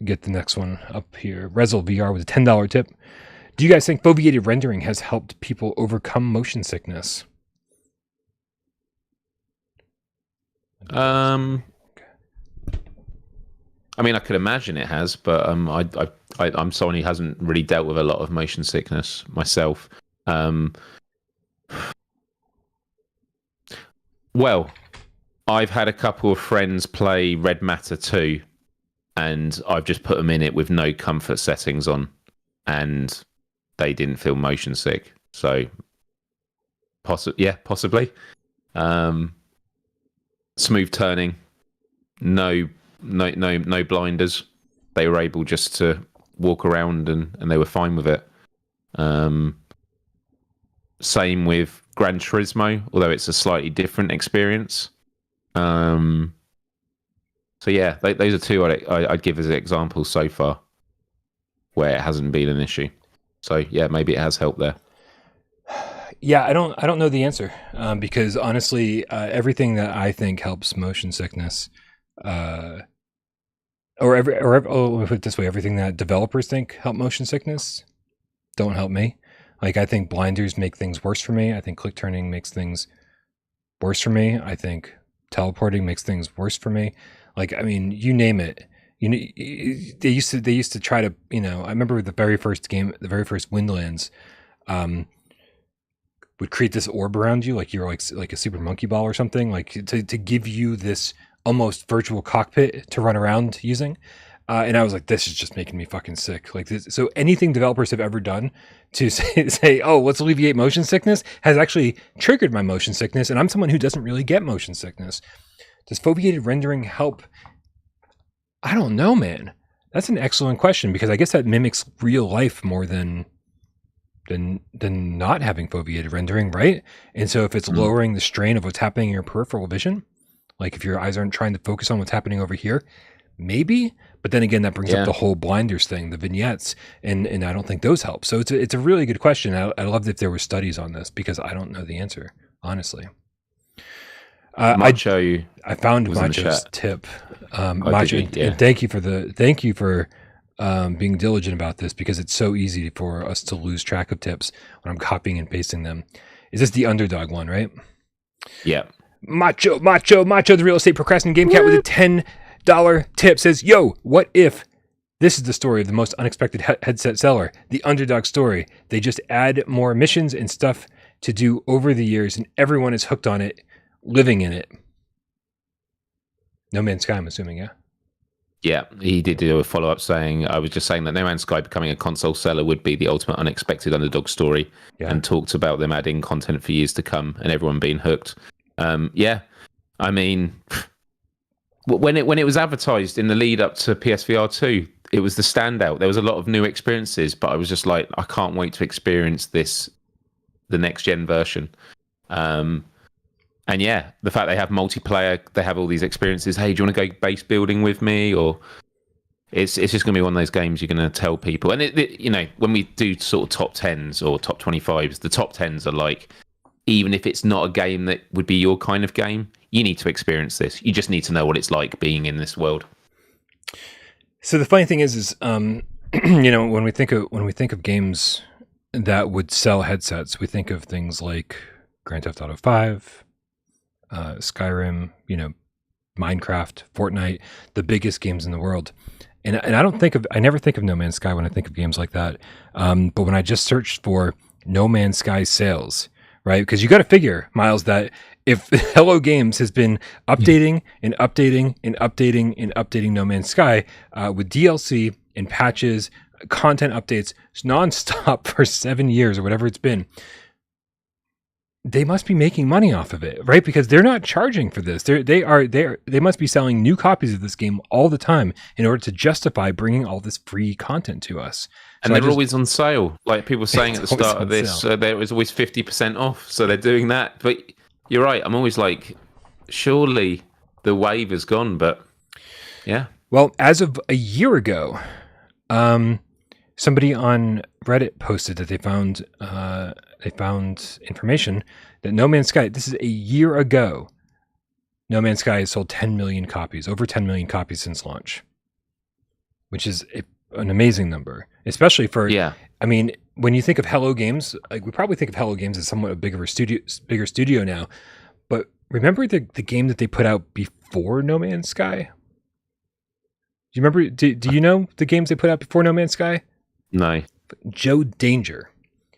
get the next one up here. Rezel VR with a $10 tip. Do you guys think foveated rendering has helped people overcome motion sickness? I mean, I could imagine it has, but I'm someone who hasn't really dealt with a lot of motion sickness myself. Well, I've had a couple of friends play Red Matter 2, and I've just put them in it with no comfort settings on, and they didn't feel motion sick. So, possibly. Smooth turning, no blinders. They were able just to walk around and they were fine with it. Same with Gran Turismo, although it's a slightly different experience. So yeah, those are two I'd give as examples so far where it hasn't been an issue. So yeah, maybe it has helped there. Yeah, I don't know the answer because honestly, everything that I think helps motion sickness, let me put it this way: everything that developers think help motion sickness don't help me. Like, I think blinders make things worse for me. I think click turning makes things worse for me. I think teleporting makes things worse for me. Like, I mean, you name it. They used to try to, I remember the very first Windlands, would create this orb around you, like you're like a super monkey ball or something, like to give you this almost virtual cockpit to run around using. And I was like, this is just making me fucking sick. Like this. So anything developers have ever done to say, oh, let's alleviate motion sickness has actually triggered my motion sickness. And I'm someone who doesn't really get motion sickness. Does foveated rendering help? I don't know, man. That's an excellent question because I guess that mimics real life more than not having foveated rendering, right? And so if it's lowering the strain of what's happening in your peripheral vision, like if your eyes aren't trying to focus on what's happening over here, maybe. But then again, that brings up the whole blinders thing, the vignettes, and I don't think those help. So it's a really good question. I'd love if there were studies on this because I don't know the answer, honestly. Macho, I found Macho's tip. Macho, and thank you for being diligent about this because it's so easy for us to lose track of tips when I'm copying and pasting them. Is this the Underdog one, right? Yeah. Macho, the real estate procrastinating Gamecat with a $10 tip says, yo, what if this is the story of the most unexpected headset seller, the Underdog story? They just add more missions and stuff to do over the years and everyone is hooked on it, living in it. No Man's Sky, I'm assuming, yeah? Yeah, he did do a follow-up saying, I was just saying that No Man's Sky becoming a console seller would be the ultimate unexpected Underdog story, and talked about them adding content for years to come and everyone being hooked. I mean, when it was advertised in the lead up to PSVR2, it was the standout. There was a lot of new experiences, but I was just like, I can't wait to experience this, the next gen version. And yeah, the fact they have multiplayer, they have all these experiences. Hey, do you want to go base building with me? Or it's just going to be one of those games you're going to tell people. And when we do sort of top 10s or top 25s, the top 10s are like, even if it's not a game that would be your kind of game, you need to experience this. You just need to know what it's like being in this world. So the funny thing is when we think of games that would sell headsets, we think of things like Grand Theft Auto 5, Skyrim, Minecraft, Fortnite, the biggest games in the world. And I never think of No Man's Sky when I think of games like that. But when I just searched for No Man's Sky sales, right? Because you got to figure, Miles, that if Hello Games has been updating and updating and updating and updating No Man's Sky with DLC and patches, content updates nonstop for 7 years or whatever it's been, they must be making money off of it, right? Because they're not charging for this. They must be selling new copies of this game all the time in order to justify bringing all this free content to us. And they're always on sale. Like people saying at the start of this, there was always 50% off. So they're doing that. But you're right. I'm always like, surely the wave is gone. But yeah. Well, as of a year ago, somebody on Reddit posted that they found information that No Man's Sky, this is a year ago, No Man's Sky has sold 10 million copies, over 10 million copies since launch, which is an amazing number, especially for, I mean, when you think of Hello Games, like we probably think of Hello Games as somewhat a bigger studio now, but remember the game that they put out before No Man's Sky? Do you remember, do you know the games they put out before No Man's Sky? No. Joe Danger.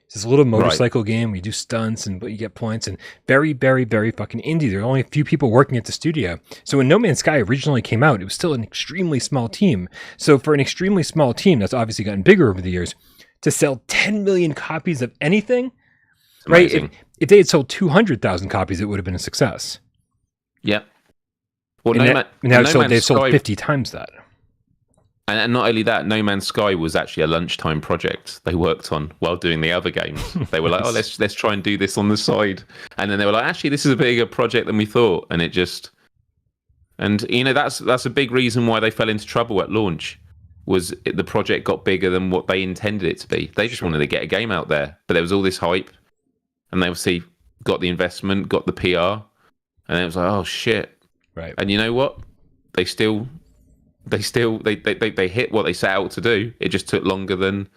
It's this little motorcycle game where you do stunts and you get points, and very, very, very fucking indie. There are only a few people working at the studio. So when No Man's Sky originally came out, it was still an extremely small team. So for an extremely small team that's obviously gotten bigger over the years, to sell 10 million copies of anything, right? If they had sold 200,000 copies, it would have been a success. Yep. Well, they've sold 50 times that. And not only that, No Man's Sky was actually a lunchtime project they worked on while doing the other games. They were like, "Oh, let's try and do this on the side," and then they were like, "Actually, this is a bigger project than we thought." And it just, and that's a big reason why they fell into trouble at launch. The project got bigger than what they intended it to be. They just wanted to get a game out there, but there was all this hype, and they obviously got the investment, got the PR, and it was like, "Oh shit!" Right. And you know what? They hit what they set out to do. It just took longer than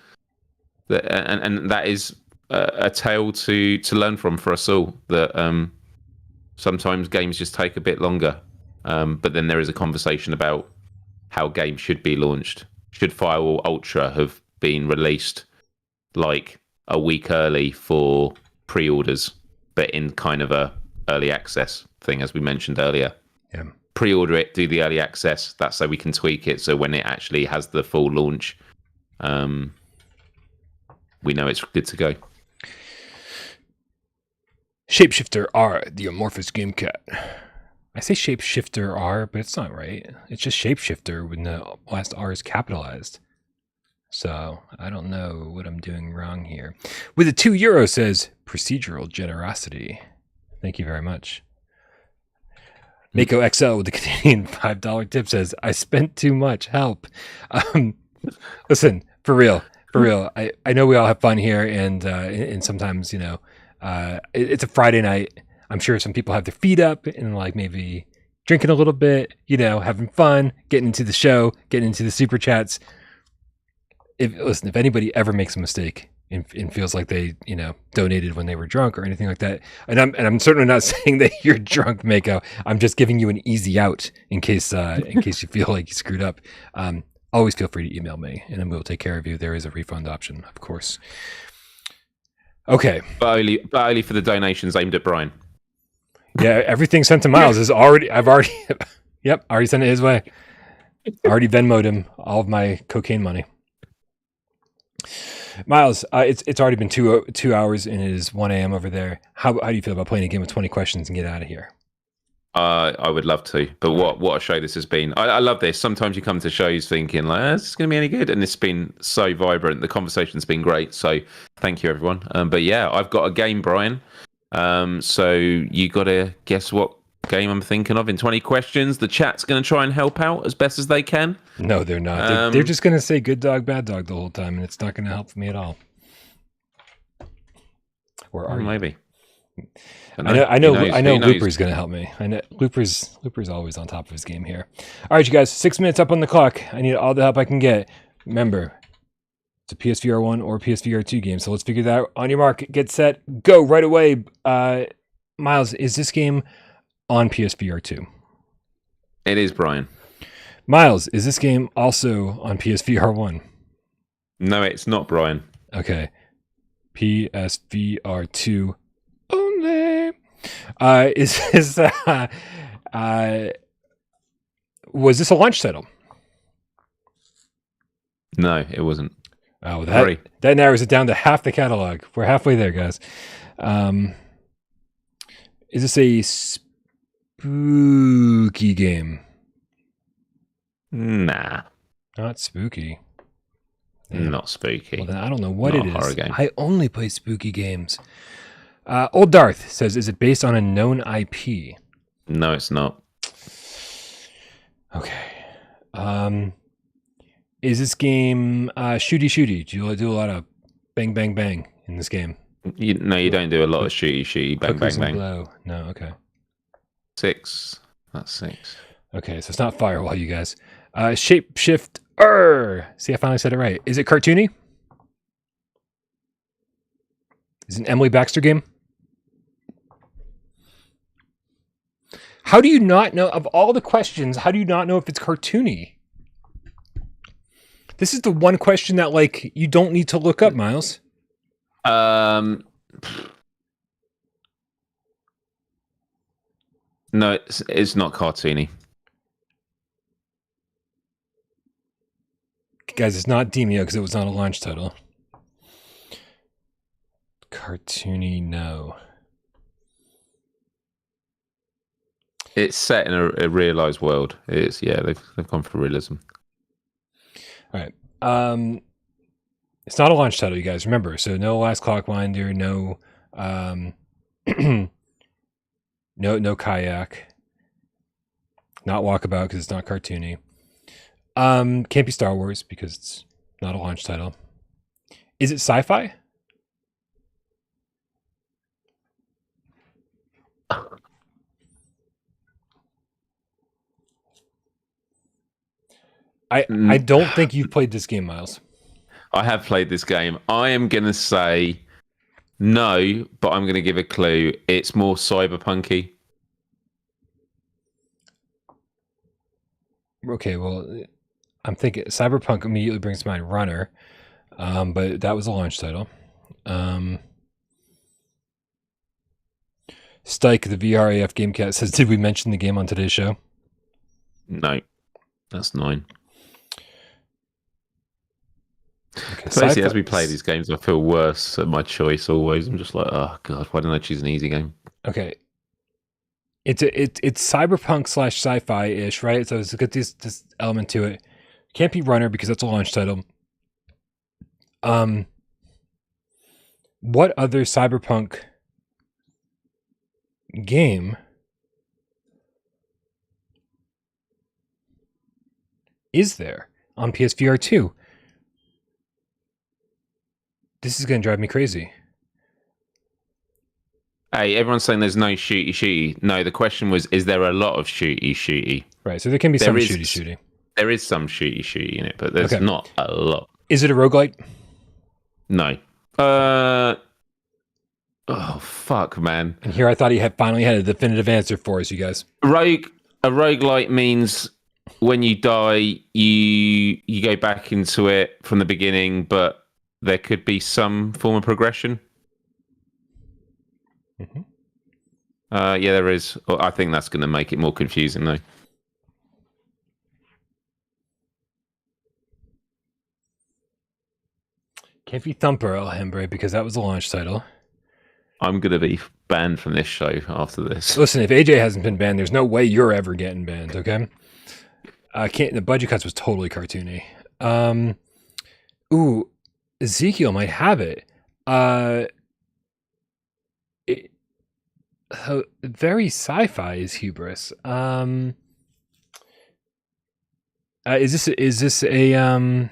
and that is a tale to learn from for us all, that sometimes games just take a bit longer, but then there is a conversation about how games should be launched. Should Firewall Ultra have been released like a week early for pre-orders, but in kind of a early access thing, as we mentioned earlier? Yeah. Pre-order it, do the early access. That's so we can tweak it. So when it actually has the full launch, we know it's good to go. Shapeshifter R, the amorphous Gamecat. I say Shapeshifter R, but it's not right. It's just Shapeshifter when the last R is capitalized. So I don't know what I'm doing wrong here. With a €2 says procedural generosity. Thank you very much. MakoXL with the Canadian $5 tip says, I spent too much. Help. Listen, for real. I know we all have fun here, and sometimes, it's a Friday night. I'm sure some people have their feet up and like maybe drinking a little bit, having fun, getting into the show, getting into the super chats. If anybody ever makes a mistake and feels like they, donated when they were drunk or anything like that, and I'm certainly not saying that you're drunk, Mako. I'm just giving you an easy out in case you feel like you screwed up. Always feel free to email me, and then we'll take care of you. There is a refund option, of course. Okay, but only for the donations aimed at Brian. Yeah, everything sent to Miles is already. Already sent it his way. Already Venmo'd him all of my cocaine money. Miles, it's already been 2 hours and it is 1 a.m. over there. How do you feel about playing a game of 20 questions and get out of here? I would love to, but what a show this has been. I love this. Sometimes you come to shows thinking like, is this going to be any good? And it's been so vibrant. The conversation's been great. So thank you, everyone. But yeah, I've got a game, Brian. So you got to guess what game I'm thinking of in 20 questions. The chat's going to try and help out as best as they can. No, they're not. They're just going to say good dog, bad dog the whole time, and it's not going to help me at all. Or are you? Maybe. I know Looper's going to help me. I know Looper's always on top of his game here. All right, you guys, 6 minutes up on the clock. I need all the help I can get. Remember, it's a PSVR1 or PSVR2 game, so let's figure that out. On your mark, get set, go right away. Miles, is this game on PSVR2? It is, Brian. Miles, is this game also on PSVR1? No, it's not, Brian. Okay. PSVR2 only. Was this a launch title? No, it wasn't. Oh, that narrows it down to half the catalog. We're halfway there, guys. Is this a spooky game? Nah. Not spooky. Not spooky. Well, then I don't know what Not it a horror is. game. I only play spooky games. Old Darth says, is it based on a known IP? No, it's not. Okay. Is this game shooty? Do you do a lot of bang, bang, bang in this game? You don't do a lot of shooty, bang, bang, bang. Blow. No, okay. 6. That's 6. Okay, so it's not Firewall, you guys. Shapeshift. See, I finally said it right. Is it cartoony? Is it an Emily Baxter game? How do you not know, of all the questions, how do you not know if it's cartoony? This is the one question that, like, you don't need to look up, Miles. No, it's not cartoony. Guys, it's not Demio because it was not a launch title. Cartoony, no. It's set in a realized world. It's they've gone for realism. All right. It's not a launch title, you guys. Remember, so no Last Clockwinder, no, no Kayak, not Walkabout because it's not cartoony. Can't be Star Wars because it's not a launch title. Is it sci-fi? I don't think you've played this game, Miles. I have played this game. I am going to say no, but I'm going to give a clue. It's more cyberpunky. Okay, well, I'm thinking Cyberpunk immediately brings to mind Runner, but that was a launch title. Stike, the VRAF Gamecat says, did we mention the game on today's show? No, that's 9. Okay, Basically, as we play these games, I feel worse at my choice always. I'm just like, oh god, why didn't I choose an easy game? Okay, it's cyberpunk / sci-fi ish, right? So it's got this element to it. Can't be Runner because that's a launch title. What other cyberpunk game is there on PSVR 2? This is going to drive me crazy. Hey, everyone's saying there's no shooty. No, the question was, is there a lot of shooty? Right, so there can be some shooty. There is some shooty in it, but there's not a lot. Is it a roguelite? No. Oh, fuck, man. And here I thought he had finally had a definitive answer for us, you guys. A roguelite means when you die, you go back into it from the beginning, but there could be some form of progression. Mm-hmm. Yeah, there is. Well, I think that's going to make it more confusing, though. Can't be Thumper El Hembre because that was a launch title. I'm going to be banned from this show after this. Listen, if AJ hasn't been banned, there's no way you're ever getting banned, okay? The budget cuts was totally cartoony. Ooh, Ezekiel might have it. Very sci-fi is Hubris. Is this a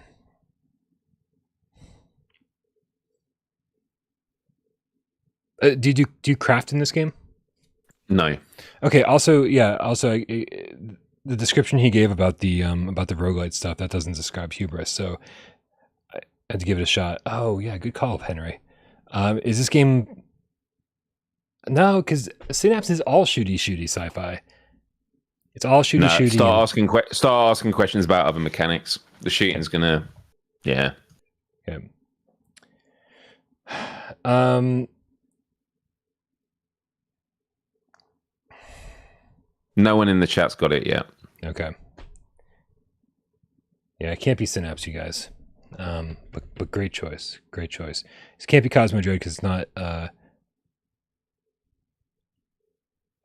do you craft in this game? No. Okay. Also, the description he gave about the roguelite stuff that doesn't describe Hubris, so I had to give it a shot. Oh yeah, good call, Henry. Is this game? No, because Synapse is all shooty sci-fi. It's all shooty. Start asking questions about other mechanics. The shooting's gonna, yeah. Okay. No one in the chat's got it yet. Okay. Yeah, it can't be Synapse, you guys. But great choice. Great choice. It can't be Cosmo Droid because it's not.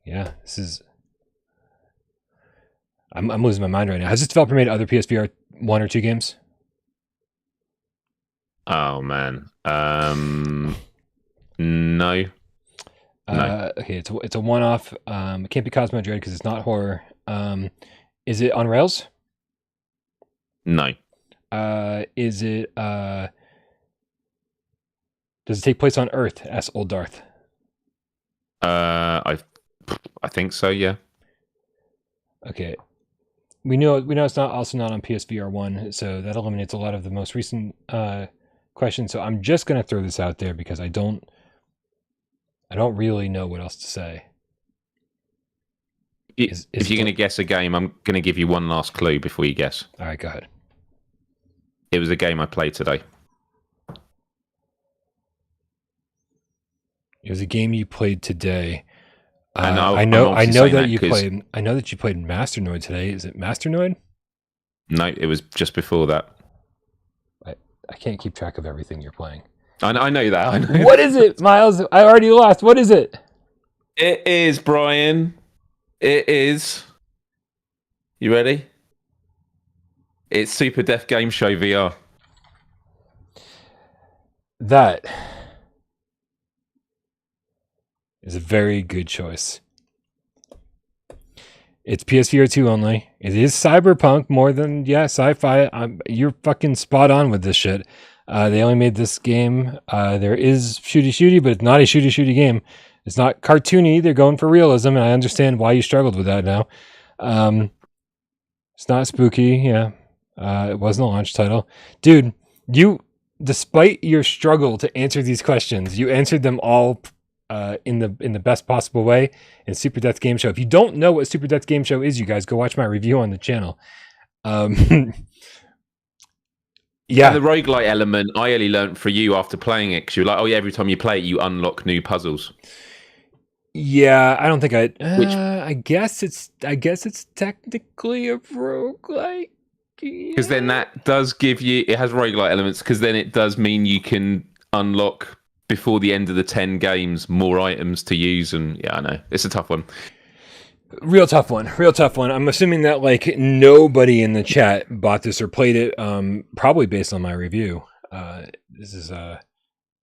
Yeah, this is. I'm losing my mind right now. Has this developer made other PSVR 1 or 2 games? Oh man, no. Okay, it's a one-off. It can't be Cosmo Droid because it's not horror. Is it on rails? No. Is it? Does it take place on Earth? Asks Old Darth. I think so. Yeah. Okay. We know it's also not on PSVR 1, so that eliminates a lot of the most recent questions. So I'm just gonna throw this out there because I don't really know what else to say. If you're going to guess a game, I'm going to give you one last clue before you guess. All right, go ahead. It was a game I played today. It was a game you played today. I know that you played Masternoid today. Is it Masternoid? No, it was just before that. I can't keep track of everything you're playing. I know that. What is it, Miles? I already lost. What is it? It is, Brian. It is. You ready? It's Super Death Game Show VR. That is a very good choice. It's PSVR2 only. It is cyberpunk more than sci-fi. You're fucking spot on with this shit. They only made this game. There is shooty, but it's not a shooty game. It's not cartoony. They're going for realism, and I understand why you struggled with that now. It's not spooky. Yeah, it wasn't a launch title, dude. Despite your struggle to answer these questions, you answered them all in the best possible way in Super Death Game Show. If you don't know what Super Death Game Show is, you guys go watch my review on the channel. Yeah, and the roguelite element I only learned for you after playing it, because you're like, oh yeah, every time you play it, you unlock new puzzles. Yeah, I don't think I guess it's technically a roguelike. Because then that does give you, it has roguelite elements, because then it does mean you can unlock before the end of the 10 games more items to use. And yeah, I know it's a tough one. Real tough one. I'm assuming that like nobody in the chat bought this or played it, probably based on my review. This is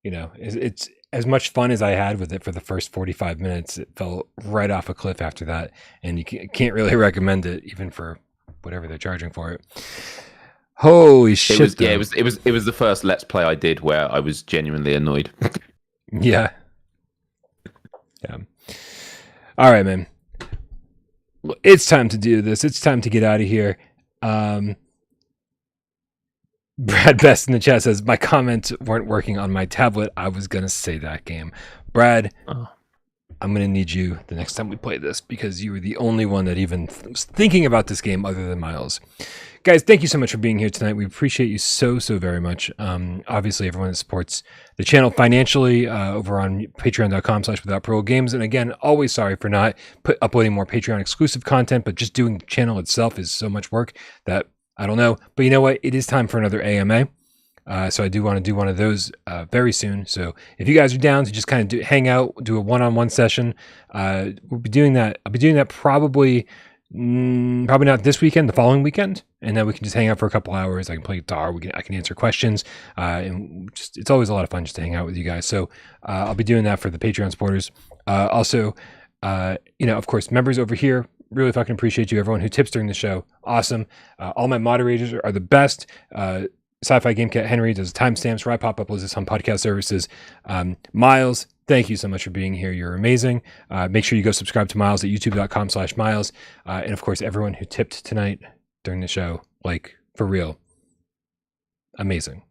it's as much fun as I had with it for the first 45 minutes. It fell right off a cliff after that, and you can't really recommend it even for whatever they're charging for it. Holy shit! It was the first Let's Play I did where I was genuinely annoyed. Yeah. All right, man. It's time to do this. It's time to get out of here. Brad Best in the chat says, my comments weren't working on my tablet. I was going to say that game. Brad, I'm going to need you the next time we play this, because you were the only one that even was thinking about this game other than Miles. Guys, thank you so much for being here tonight. We appreciate you so very much. Obviously, everyone that supports the channel financially over on patreon.com/withoutparolegames. And again, always sorry for not uploading more Patreon exclusive content, but just doing the channel itself is so much work that I don't know. But you know what? It is time for another AMA. So I do want to do one of those very soon. So if you guys are down to just kind of hang out, do a one-on-one session, we'll be doing that. I'll be doing that probably not this weekend, the following weekend, and then we can just hang out for a couple hours. I can play guitar. I can answer questions, and just it's always a lot of fun just to hang out with you guys. So I'll be doing that for the Patreon supporters. Also, of course, members over here. Really fucking appreciate you, everyone who tips during the show. Awesome. All my moderators are the best. Sci-Fi Gamecat Henry does timestamps. Rye Pop uploads this on podcast services. Miles, thank you so much for being here. You're amazing. Make sure you go subscribe to Miles at youtube.com/Miles. And of course, everyone who tipped tonight during the show, like for real, amazing.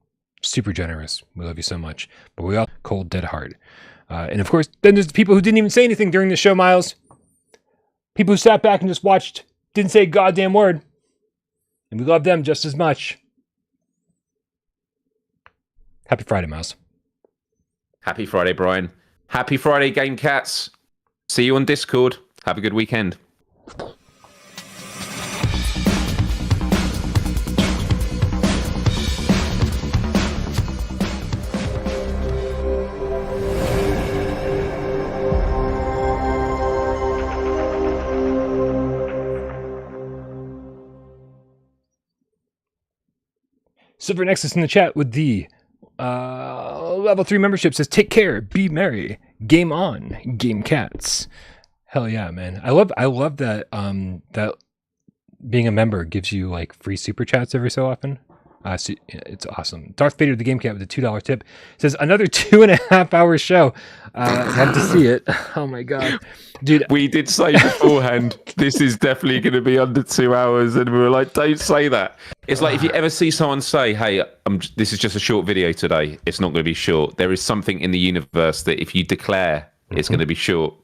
Super generous. We love you so much. But we all cold, dead hard. And of course, then there's the people who didn't even say anything during the show, Miles. People who sat back and just watched, didn't say a goddamn word. And we love them just as much. Happy Friday, Miles. Happy Friday, Brian. Happy Friday, Game Cats. See you on Discord. Have a good weekend. SlverNexus in the chat with the level 3 membership says, take care, be merry, game on, game cats. Hell yeah, man. I love that that being a member gives you like free super chats every so often. So it's awesome. Darth Vader the Gamecat with a $2 tip says, another 2.5 hour show. Love to see it. Oh my god, dude. We did say beforehand this is definitely going to be under 2 hours, and we were like, don't say that. It's like if you ever see someone say, hey, this is just a short video today, it's not going to be short. There is something in the universe that if you declare it's going to be short,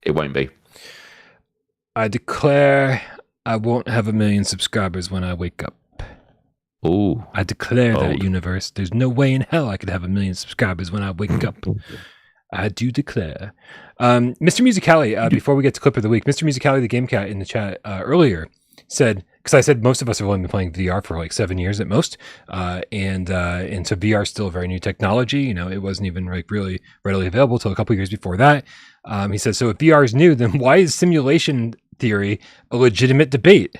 it won't be. I declare I won't have 1 million subscribers when I wake up. Ooh, I declare that, universe. There's no way in hell I could have 1 million subscribers when I wake up. I do declare. Mr. Musicali, before we get to clip of the week, Mr. Musicali, the Gamecat in the chat earlier said, because I said most of us have only been playing VR for like 7 years at most, and so VR is still a very new technology. You know, it wasn't even like really readily available till a couple years before that. He says, so if VR is new, then why is simulation theory a legitimate debate?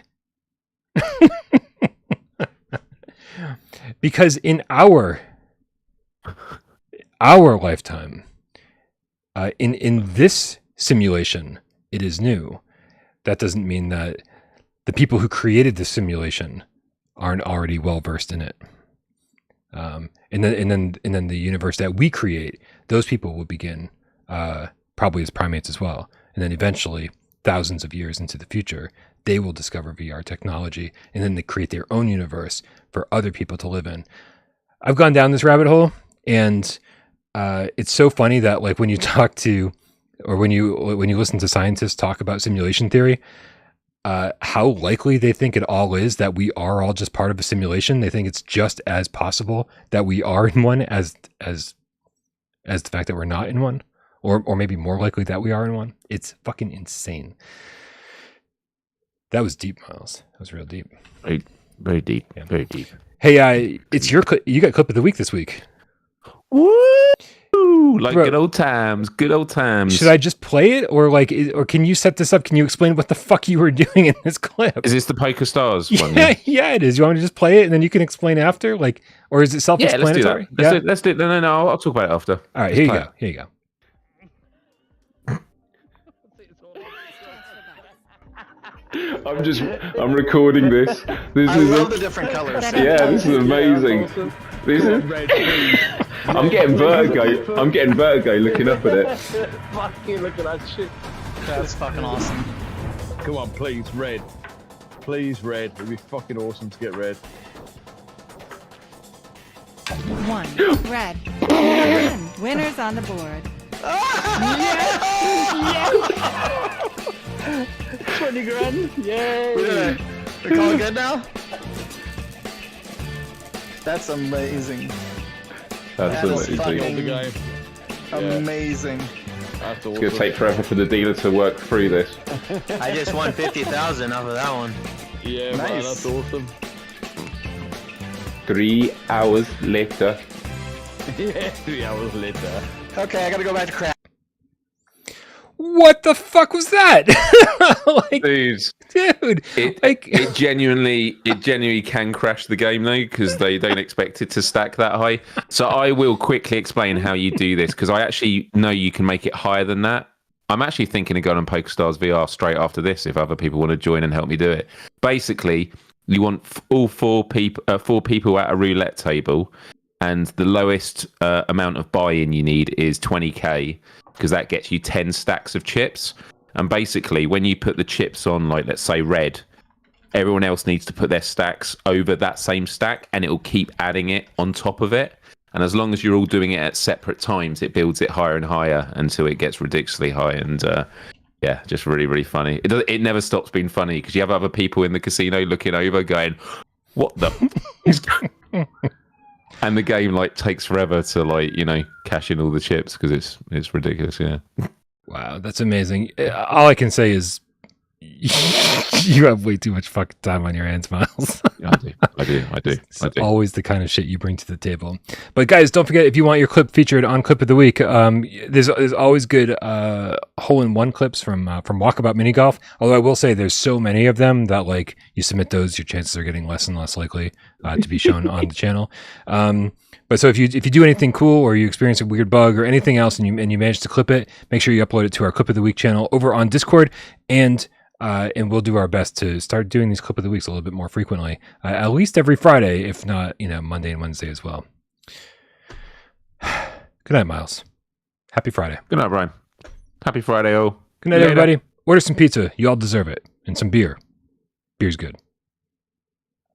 Because in our lifetime, in this simulation, it is new. That doesn't mean that the people who created the simulation aren't already well versed in it. And then the universe that we create, those people will begin probably as primates as well. And then eventually, thousands of years into the future, they will discover VR technology, and then they create their own universe for other people to live in. I've gone down this rabbit hole, and it's so funny that like when you talk to, or when you listen to scientists talk about simulation theory, how likely they think it all is that we are all just part of a simulation. They think it's just as possible that we are in one as the fact that we're not in one, or maybe more likely that we are in one. It's fucking insane. That was deep, Miles. That was real deep. Very, very deep. Yeah. Very deep. Hey, it's your you got clip of the week this week. Woo! Like good old times. Good old times. Should I just play it, or or can you set this up? Can you explain what the fuck you were doing in this clip? Is this the Poker Stars one? Yeah, it is. You want me to just play it and then you can explain after, or is it self-explanatory? Yeah, let's do that. No. I'll talk about it after. All right, here you go. I'm recording this. I love the different colors. Yeah, this is amazing. I'm getting vertigo. I'm getting vertigo looking up at it. Fucking look at that shit. That's fucking awesome. Come on, please, red. Please, red. It'd be fucking awesome to get red. 1. Red. Win. Winners on the board. Yes! 20 grand. Yay! We're calling good now? That's amazing. That's amazing. Amazing. That's awesome. It's gonna take forever for the dealer to work through this. I just won 50,000 off of that one. Yeah, Nice. man, that's awesome. 3 hours later. Yeah, 3 hours later. Okay, I gotta go back to crap. What the fuck was that? Dude, It genuinely can crash the game though, because they don't expect it to stack that high. So I will quickly explain how you do this, because I actually know you can make it higher than that. I'm actually thinking of going on PokerStars VR straight after this if other people want to join and help me do it. Basically, you want all four people at a roulette table, and the lowest amount of buy-in you need is 20k, because that gets you 10 stacks of chips. And basically, when you put the chips on, like, let's say red, everyone else needs to put their stacks over that same stack, and it will keep adding it on top of it. And as long as you're all doing it at separate times, it builds it higher and higher until it gets ridiculously high. And yeah, just really, really funny. It never stops being funny, because you have other people in the casino looking over going, what the is going on? And the game like takes forever to cash in all the chips, because it's ridiculous. Yeah. Wow, that's amazing. All I can say is you have way too much fucking time on your hands, Miles. Yeah, I do. It's always the kind of shit you bring to the table. But guys, don't forget, if you want your clip featured on Clip of the Week, there's always good hole-in-one clips from Walkabout Mini Golf. Although I will say there's so many of them that like you submit those, your chances are getting less and less likely to be shown on the channel. But so if you do anything cool, or you experience a weird bug or anything else, and you manage to clip it, make sure you upload it to our Clip of the Week channel over on Discord, and we'll do our best to start doing these Clip of the Weeks a little bit more frequently, at least every Friday, if not Monday and Wednesday as well. Good night, Miles. Happy Friday. Good night, Brian. Happy Friday, all. Good night, everybody. Order some pizza. You all deserve it, and some beer. Beer's good.